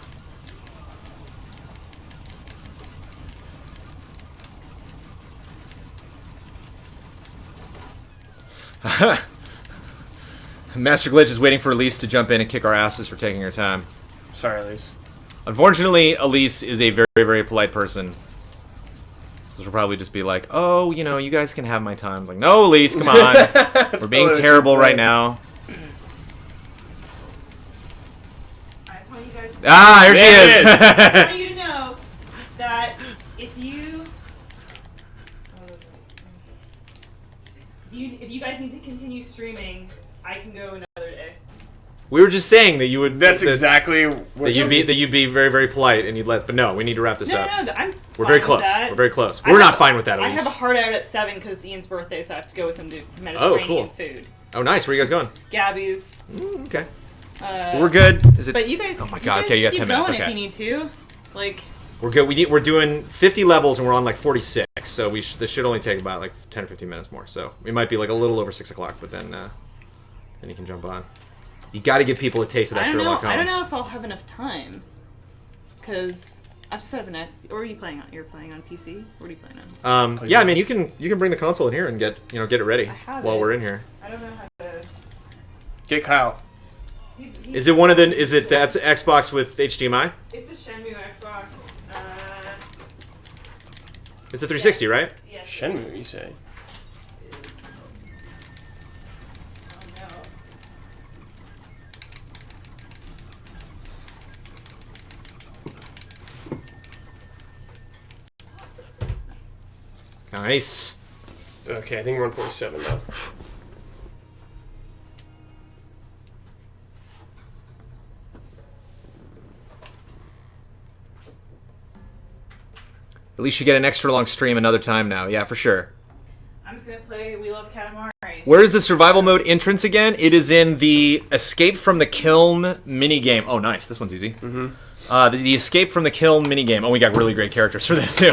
Master Glitch is waiting for Elise to jump in and kick our asses for taking her time. Sorry, Elise. Unfortunately, Elise is a very, very polite person. So she'll probably just be like, oh, you know, you guys can have my time. Like, no, Elise, come on. We're being what I should terrible say. right now. I just want you guys to Ah, here There she it is. I want you to know that if you guys need to continue streaming, I can go another day. We were just saying that you would. That's exactly what that you'd be very, very polite and you'd let. But no, we need to wrap this No, up. I'm We're very fine close. with that. We're very close. I We're have- not fine with that. At I least. have a hard out at 7 because Ian's birthday, so I have to go with him to Mediterranean cool. food. Oh, nice. Where are you guys going? Gabby's. Okay. We're good. Is it? But you guys. Oh my you God, guys okay, you got keep 10 minutes, going okay. if you need to. Like. We're good. We're doing 50 levels and we're on like 46, so this should only take about like 10 or 15 minutes more. So we might be like a little over 6 o'clock, but then you can jump on. You got to give people a taste of that Sherlock Holmes. I don't know if I'll have enough time. Because I've set up an X. Or are you playing on? You're playing on PC. What are you playing on? Yeah, I mean you can bring the console in here and get it ready while we're in here. I don't know how to. Get Kyle. He's, Is it one of the? Is it that's Xbox with HDMI? It's a Shenmue Xbox. It's a 360, right? Yes. Shenmue, you say? It is. Oh no. Nice. Okay, I think we're on 47 now. At least you get an extra long stream another time now. Yeah, for sure. I'm just gonna play We Love Katamari. Where is the survival mode entrance again? It is in the Escape from the Kiln minigame. Oh, nice. This one's easy. Mm-hmm. The Escape from the Kiln minigame. Oh, we got really great characters for this too.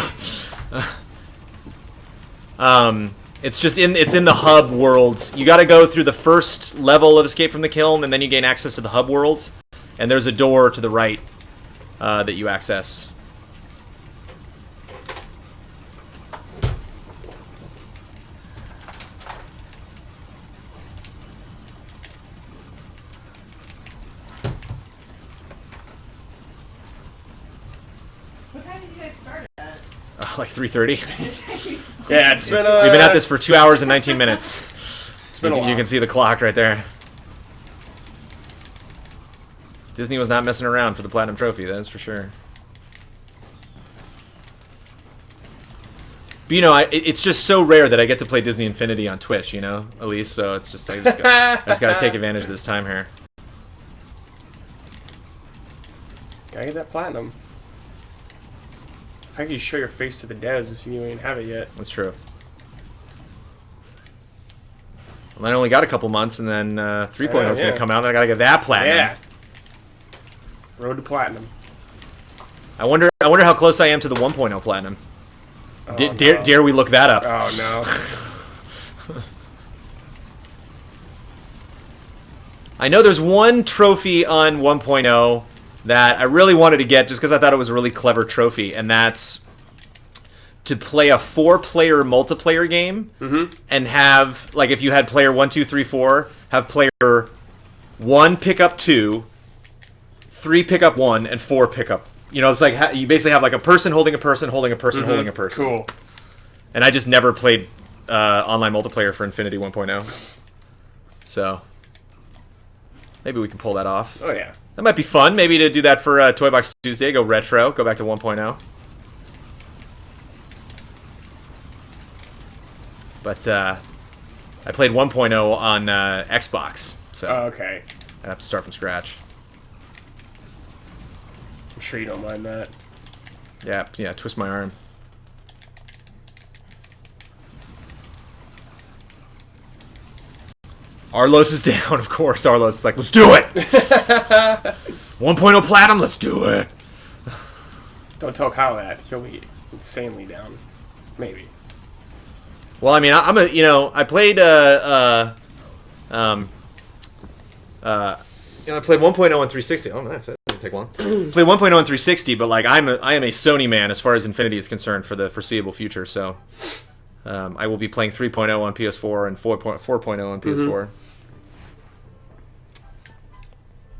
It's in the hub world. You got to go through the first level of Escape from the Kiln, and then you gain access to the hub world. And there's a door to the right that you access. What time did you guys start at? Like 3:30. Yeah, it's been. We've been at this for 2 hours and 19 minutes. It's been a while. You can see the clock right there. Disney was not messing around for the Platinum Trophy, that is for sure. But you know, it's just so rare that I get to play Disney Infinity on Twitch, you know, Elise, so it's just, I just got to take advantage of this time here. Gotta get that platinum. How can you show your face to the devs if you ain't have it yet? That's true. Well, I only got a couple months, and then 3.0 is going to come out, and then I got to get that platinum. Yeah. Road to platinum. I wonder how close I am to the 1.0 platinum. Oh, Dare we look that up? Oh no. I know there's one trophy on 1.0 that I really wanted to get just because I thought it was a really clever trophy, and that's to play a 4-player multiplayer game and have, like, if you had player 1, 2, 3, 4, have player 1 pick up 2, 3 pick up 1, and 4 pick up. You know, it's like you basically have like a person holding a person, holding a person, holding a person. Cool. And I just never played online multiplayer for Infinity 1.0. So maybe we can pull that off. Oh yeah. That might be fun. Maybe to do that for Toy Box Tuesday. Go retro. Go back to 1.0. But I played 1.0 on Xbox, so Oh, okay. I have to start from scratch. I'm sure you don't mind that. Yeah. Twist my arm. Arlos is down, of course. Arlos is like, let's do it. 1.0 platinum, let's do it. Don't tell Kyle that. He'll be insanely down. Maybe. Well, I mean, I played I played 1.0 on 360. Oh, nice. That didn't take long. Played 1.0 on 360, but like I am a Sony man as far as Infinity is concerned for the foreseeable future. So I will be playing 3.0 on PS4 and 4.0 on PS4.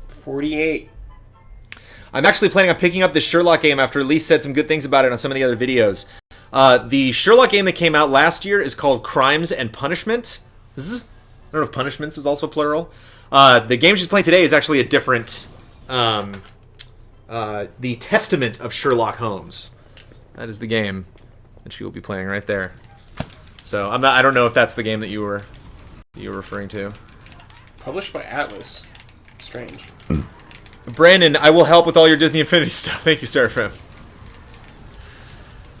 48. I'm actually planning on picking up this Sherlock game after Elise said some good things about it on some of the other videos. The Sherlock game that came out last year is called Crimes and Punishment. I don't know if Punishments is also plural. The game she's playing today is actually a different... The Testament of Sherlock Holmes. That is the game that she will be playing right there. So I don't know if that's the game that you were referring to. Published by Atlas. Strange. Brandon, I will help with all your Disney Infinity stuff. Thank you, Seraphim.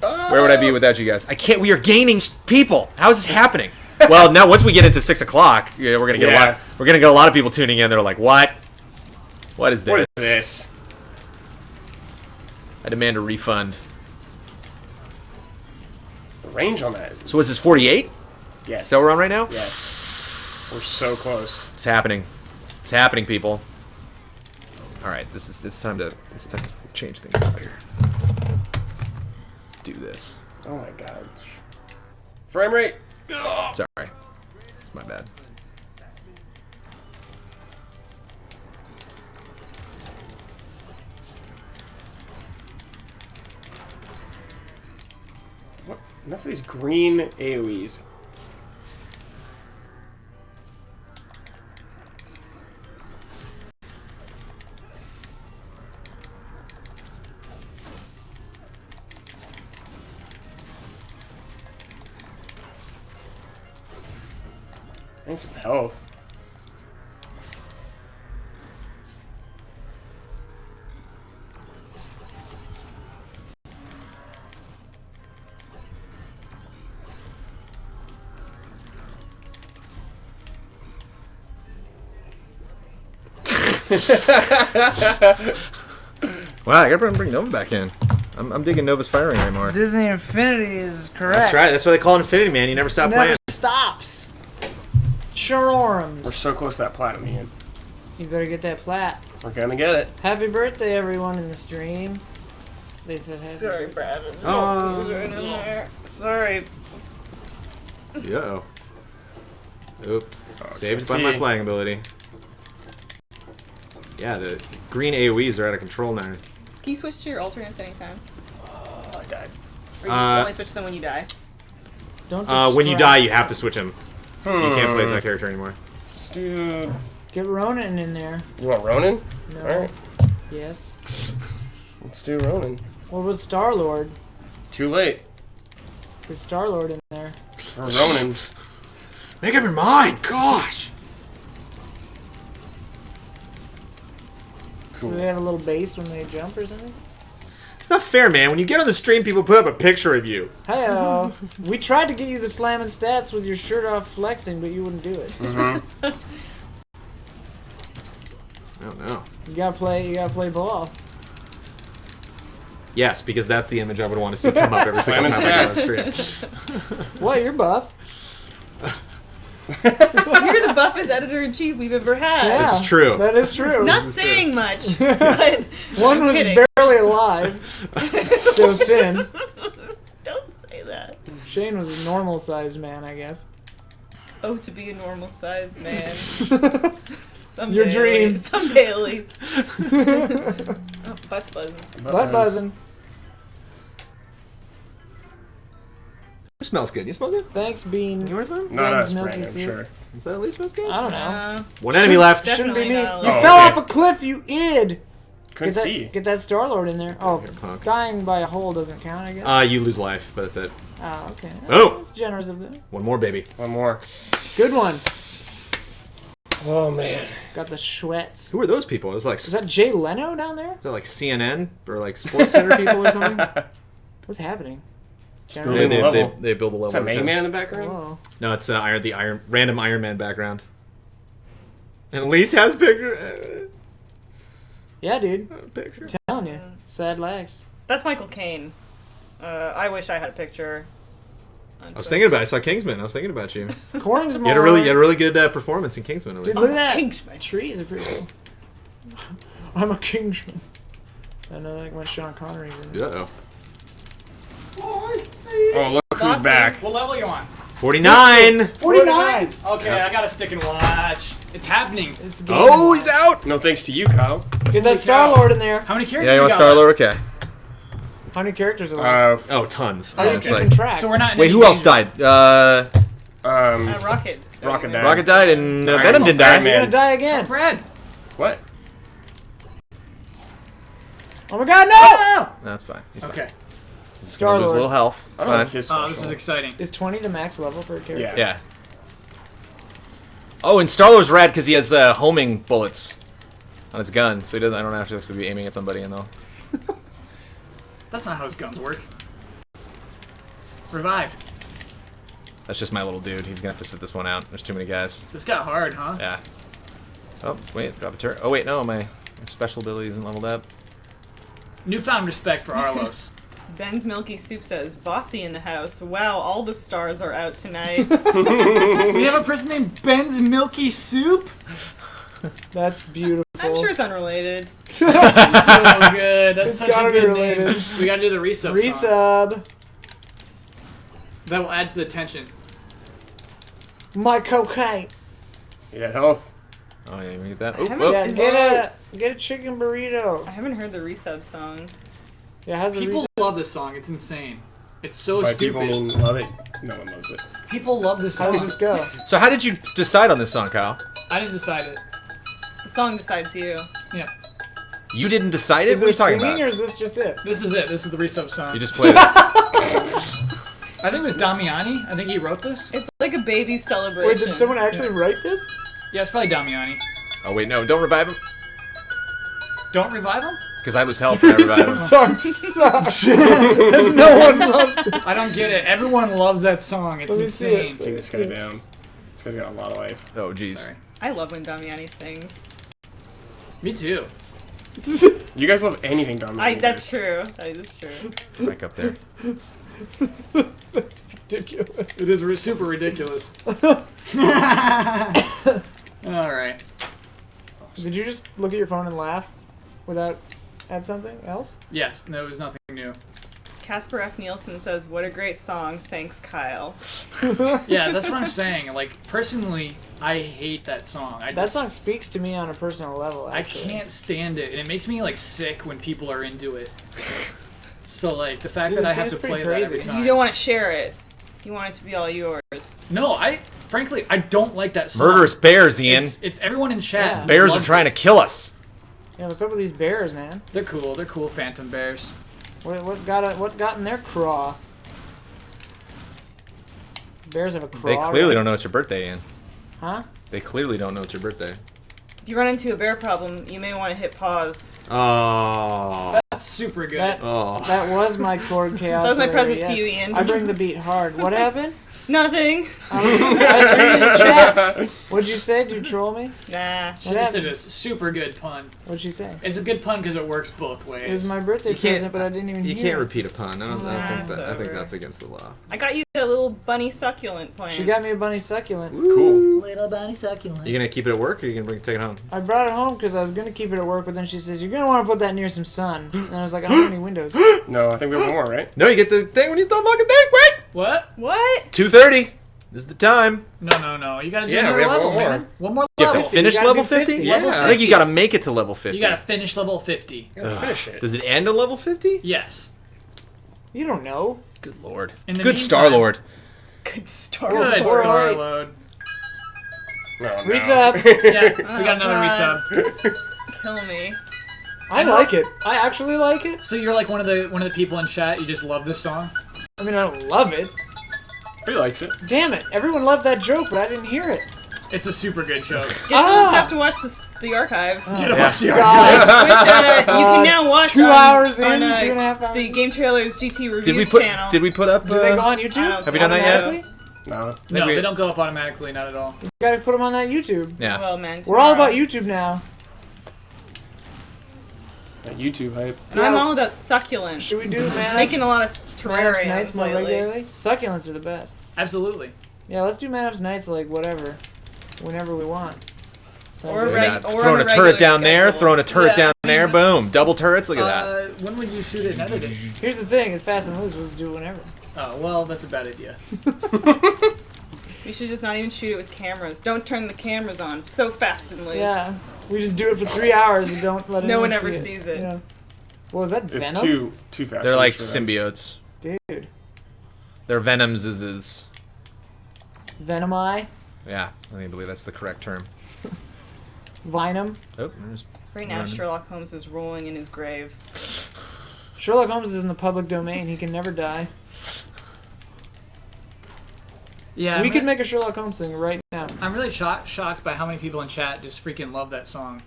Where would I be without you guys? I can't. We are gaining people. How is this happening? Well, now once we get into 6 o'clock, yeah, we're gonna get a lot. We're gonna get a lot of people tuning in. They're like, "What? What is this? What is this?" I demand a refund. The range on that is... So is this 48? Yes. Is that what we're on right now? Yes. We're so close. It's happening. It's happening, people. All right, it's time to change things out here. Let's do this. Oh my god. Frame rate. Sorry, it's my bad. What? Enough of these green AoEs. And some health. Wow, I gotta bring Nova back in. I'm digging Nova's firing anymore. Disney Infinity is correct. That's right. That's why they call it Infinity, man. You never stop Never playing. stops. We're Charorums. so close to that platinum, Ian. You better get that plat. We're gonna get it. Happy birthday, everyone in the stream. They said happy. Sorry, Brad. Sorry. Uh-oh. Oop. Saved can't by my see. flying ability. Yeah, the green AoEs are out of control now. Can you switch to your alternates anytime? Oh, I died. Or you just only switch them when you die? Don't When you distract. die, you have to switch him. You can't play as that character anymore. Let's do... Get Ronan in there. You want Ronin? No. Alright. Yes. Let's do Ronin. What was Star Lord? Too late. Get Star Lord in there. Or Ronin. Make up your mind, gosh! So they have a little base when they jump or something? It's not fair, man. When you get on the stream, people put up a picture of you. Hey, we tried to get you the slamming stats with your shirt off flexing, but you wouldn't do it. Oh no. You gotta play ball. Yes, because that's the image I would want to see come up every single Slamming time I go on the stream. What, you're buff? You're the buffest editor-in-chief we've ever had. Yeah, This is true. That is true. Not saying much, but One I'm was kidding. barely alive, so thin. Don't say that. Shane was a normal-sized man, I guess. Oh, to be a normal-sized man. Some Your dailies. dream. Some dailies. Oh, butt's buzzing. Butt buzzing. It smells good. You smell good? Thanks, Bean. You want some? Not Ben's us, milky Brandon, I'm soup. sure. Is that at least smells good? I don't know. One enemy left. Shouldn't be me. You Definitely Oh, fell okay. off a cliff, you id! Couldn't see. Get that Star-Lord in there. Oh, punk. dying by a hole doesn't count, I guess. You lose life, but that's it. Oh, okay. Oh! That's generous of them. One more, baby. One more. Good one. Oh, man. Got the sweats. Who are those people? Is Is that Jay Leno down there? that like CNN or like Sports Center people or something? What's happening? Building They, a level. they build a level. Is that every Mega time. Man in the background? Whoa. No, it's random Iron Man background. And Elise has picture. Yeah, dude. Picture. Telling you. Sad lags. That's Michael Caine. I wish I had a picture. I was thinking about it. I saw Kingsman. I was thinking about you. Corning's You more. had a really good performance in Kingsman. At Dude, least. look at that. Kingsman. Trees are pretty cool. I'm a Kingsman. I know, like when Sean Connery's in it. Uh-oh. Oh, look who's back. What level you on? 49. 49! Okay, I gotta stick and watch. It's happening. This game. Oh, he's out. No thanks to you, Kyle. Get that Star-Lord in there. How many characters Yeah, you want got Star Lord? left? Okay. How many characters are there? Oh, tons. Are you It's like- keeping track? So we're not in Wait, any who else danger. died? Rocket. Rocket died. Rocket died and Iron Venom didn't Iron die. Man. You're gonna die again. Brad. What? Oh my god, no! That's fine. He's fine. Okay. He's gonna lose a Star-Lord. little health. I don't like Fine. his Oh, this is special. exciting. Is 20 the max level for a character? Yeah. Yeah. Oh, and Star-Lord's rad because he has homing bullets. on his gun, so he doesn't. I don't actually have to be aiming at somebody, and though. That's not how his guns work. Revive. That's just my little dude. He's gonna have to sit this one out. There's too many guys. This got hard, huh? Yeah. Oh wait, drop a turret. Oh wait, no, my special ability isn't leveled up. Newfound respect for Arlos. Ben's Milky Soup says, "Bossy in the house. Wow, all the stars are out tonight." We have a person named Ben's Milky Soup? That's beautiful. I'm sure it's unrelated. So good. That's It's such gotta a be good related. name. We gotta do the resub song. Resub. That will add to the tension. My cocaine. Yeah, health. Oh yeah, you get that. haven't- Oh, Yeah, Is get a chicken burrito. I haven't heard the resub song. Yeah, how's the People resub? love this song. It's insane. It's so By stupid. people mean love it. No one loves it. People love this How song. does this go? So how did you decide on this song, Kyle? I didn't decide it. The song decides you. Yeah. You didn't decide it? Is What are there you talking singing about? or is this just it? This is it. This is the resub song. You just played it. I think it was Damiani. I think he wrote this. It's like a baby celebration. Wait, did someone actually write this? Yeah, it's probably Damiani. Oh wait, no, don't revive him. Don't revive him? Because I lose health when I revive him. Some song sucks. No one loves it. I don't get it. Everyone loves that song. It's Let me see it. insane. Take this guy down. This guy's got a lot of life. Oh jeez. Sorry. I love when Damiani sings. Me too. You guys love anything done. That's true. That is true. Back up there. Ridiculous. It is super ridiculous. Alright. Did you just look at your phone and laugh without add something else? Yes, no, it was nothing new. Casper F. Nielsen says, "What a great song. Thanks, Kyle." Yeah, that's what I'm saying. Like, personally, I hate that song. That song speaks to me on a personal level, I actually. can't stand it, and it makes me, like, sick when people are into it. So, like, the fact Dude, that this I have game's to pretty play that every crazy. time. You don't want to share it. You want it to be all yours. No, frankly, I don't like that song. Murderous bears, Ian. It's everyone in chat. Yeah. who Bears are loves trying it. to kill us. Yeah, what's up with these bears, man? They're cool. They're cool phantom bears. What got in their craw? Bears have a craw. They clearly right? don't know it's your birthday, Ian. Huh? They clearly don't know it's your birthday. If you run into a bear problem, you may want to hit pause. Oh. That's super good. That, Oh. that was my chord chaos. That was my earlier, present yes. to you, Ian. I bring the beat hard. What happened? Nothing. I was reading the chat. What'd you say? Did you troll me? Nah. She What just did happened? a super good pun. What'd she say? It's a good pun because it works both ways. It was my birthday You can't- present, but I didn't even You hear can't it. repeat a pun. I think over. that's against the law. I got you that little bunny succulent plant. She got me a bunny succulent. Cool. Little bunny succulent. You gonna keep it at work, or you gonna take it home? I brought it home because I was gonna keep it at work, but then she says you're gonna want to put that near some sun, and I was like, I don't have any windows. No, I think we have more, right? No, you get the thing when you don't look at thing. Wait. What? What? 2:30. This is the time. No. You gotta do Yeah, another we have level, one more. man. One more You have level. to finish gotta level do 50. 50. Level I think you 50. gotta make it to level 50. You gotta finish level 50. You gotta finish it. Does it end on level 50? Yes. You don't know. Good lord. In the Good meantime- Star Lord. Good start. Good Four, Star eight. Load. No, no. Resub. Yeah, we got another God. resub. Kill me. I like it. I actually like it. So you're like one of the people in chat. You just love this song. I mean, I don't love it. He likes it. Damn it! Everyone loved that joke, but I didn't hear it. It's a super good joke. Guess we'll just have to watch the archive. Get watch the God. Which you can now watch 2 hours on, in, on, 2.5 hours. the Game Trailers GT Reviews Did we put channel. Did we put up? Do they go on YouTube? Have we done that yet? Automatically? No. No, we- they don't go up automatically. Not at all. You gotta put them on that YouTube. Yeah. Well, man, We're all tomorrow. about YouTube now. That YouTube hype. And I'm all about succulents. Should we do Man Making a lot of Man Ups terrariums Nights more lately. regularly? Succulents are the best. Absolutely. Yeah, let's do Man Ups Nights like whatever, whenever we want. Sounds Or good. reg- Yeah, or throwing on a a turret regular down there, schedule. throwing a turret Yeah, down I there, mean, boom, double turrets. Look at that. When would you shoot it in editing? Here's the thing: it's fast and loose. We'll just do it whenever. Oh, well, that's a bad idea. We should just not even shoot it with cameras. Don't turn the cameras on. So fast and loose. Yeah, we just do it for 3 hours and don't let No anyone one ever see sees it. Yeah. What was that? It's Venom? too fast. They're like for that. symbiotes. Dude, They're venoms. Is Venomai, yeah. I think believe that's the correct term. Vinum. Oh, there's Right now, Running. Sherlock Holmes is rolling in his grave. Sherlock Holmes is in the public domain. He can never die. Yeah, We could make a Sherlock Holmes thing right now. I'm really shocked by how many people in chat just freaking love that song.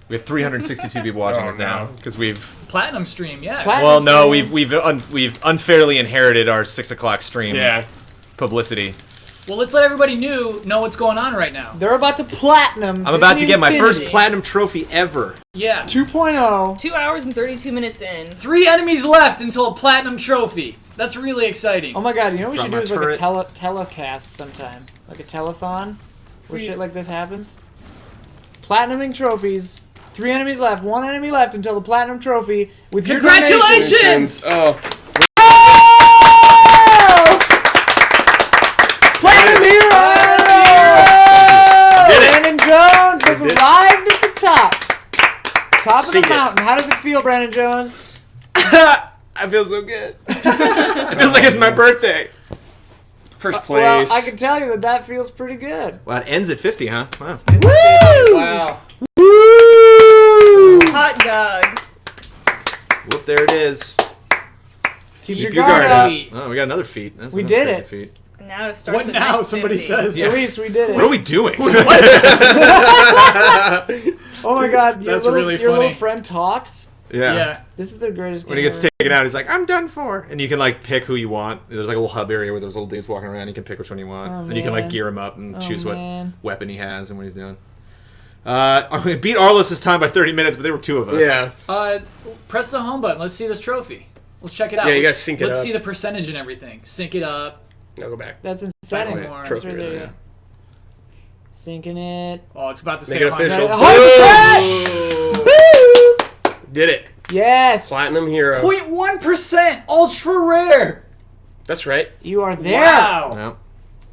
We have 362 people watching us now because we've. Platinum stream, yeah. Well, no, we've unfairly inherited our 6 o'clock stream. Yeah. Publicity. Well, let's let everybody know what's going on right now. They're about to platinum. I'm about to get my first Infinity. platinum trophy ever. Yeah. 2.0. 2 hours and 32 minutes in. 3 enemies left until a platinum trophy. That's really exciting. Oh my god, you know what we Drop should my do is like a turret. telecast sometime. Like a telethon where shit like this happens. Platinuming trophies. 3 enemies left. 1 enemy left until the platinum trophy with your Congratulations! Oh. Platinum Hero! Did it. Brandon Jones has did it. arrived at the top. Top of Sink the it. mountain. How does it feel, Brandon Jones? I feel so good. It feels like it's my birthday. First Well, place. I can tell you that feels pretty good. Well, it ends at 50, huh? Wow. Woo! Wow. Woo! Hot dog. Whoop, there it is. Keep Keep your guard up. Oh, we got another feat. That's We another did crazy it. Feat. Now to start What the now? next Somebody 50. says. Yeah. Luis, we did it. What are we doing? Oh my god, your That's little, really your little funny. friend talks. Yeah. This is the greatest game When he gets ever. taken out, he's like, I'm done for. And you can, like, pick who you want. There's, like, a little hub area where there's little dudes walking around. You can pick which one you want. Oh, and you can, like, man. gear him up and choose man. what weapon he has and what he's doing. We beat Arlos' time by 30 minutes, but there were 2 of us. Yeah. Press the home button. Let's see this trophy. Let's check it out. Yeah, you gotta sync it Let's up. see the percentage and everything. Sync it up. No, go back. That's in settings. Backwards. It's Trophy right right there, there, yeah. Syncing it. Oh, it's about to Make say it official. 100%! Woo! Did it. Yes! Platinum Hero. 0.1% ultra rare. That's right. You are there! Wow. Well,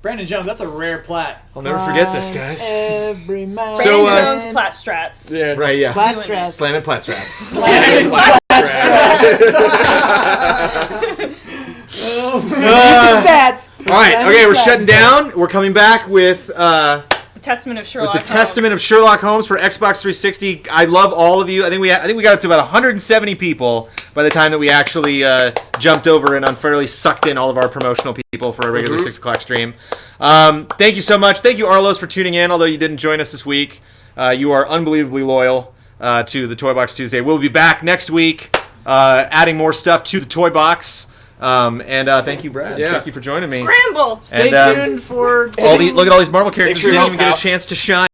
Brandon Jones, that's a rare plat. I'll never forget this, guys. Every man. So, Brandon Jones, plat strats. Yeah. Right, yeah. Plat Doing it. strats. Slamming plat strats. Stats. All right, okay, we're shutting down. We're coming back with Testament of with Sherlock the Testament of Sherlock Holmes for Xbox 360. I love all of you. I think we got up to about 170 people by the time that we actually jumped over and unfairly sucked in all of our promotional people for a regular 6 o'clock stream. Thank you so much. Thank you, Arlos, for tuning in. Although you didn't join us this week, you are unbelievably loyal to the Toy Box Tuesday. We'll be back next week, adding more stuff to the Toy Box. And thank you, Brad. Yeah. Thank you for joining me. Scramble. Stay And, tuned for... Look at all these Marvel characters Make sure who you didn't even help get a out. chance to shine.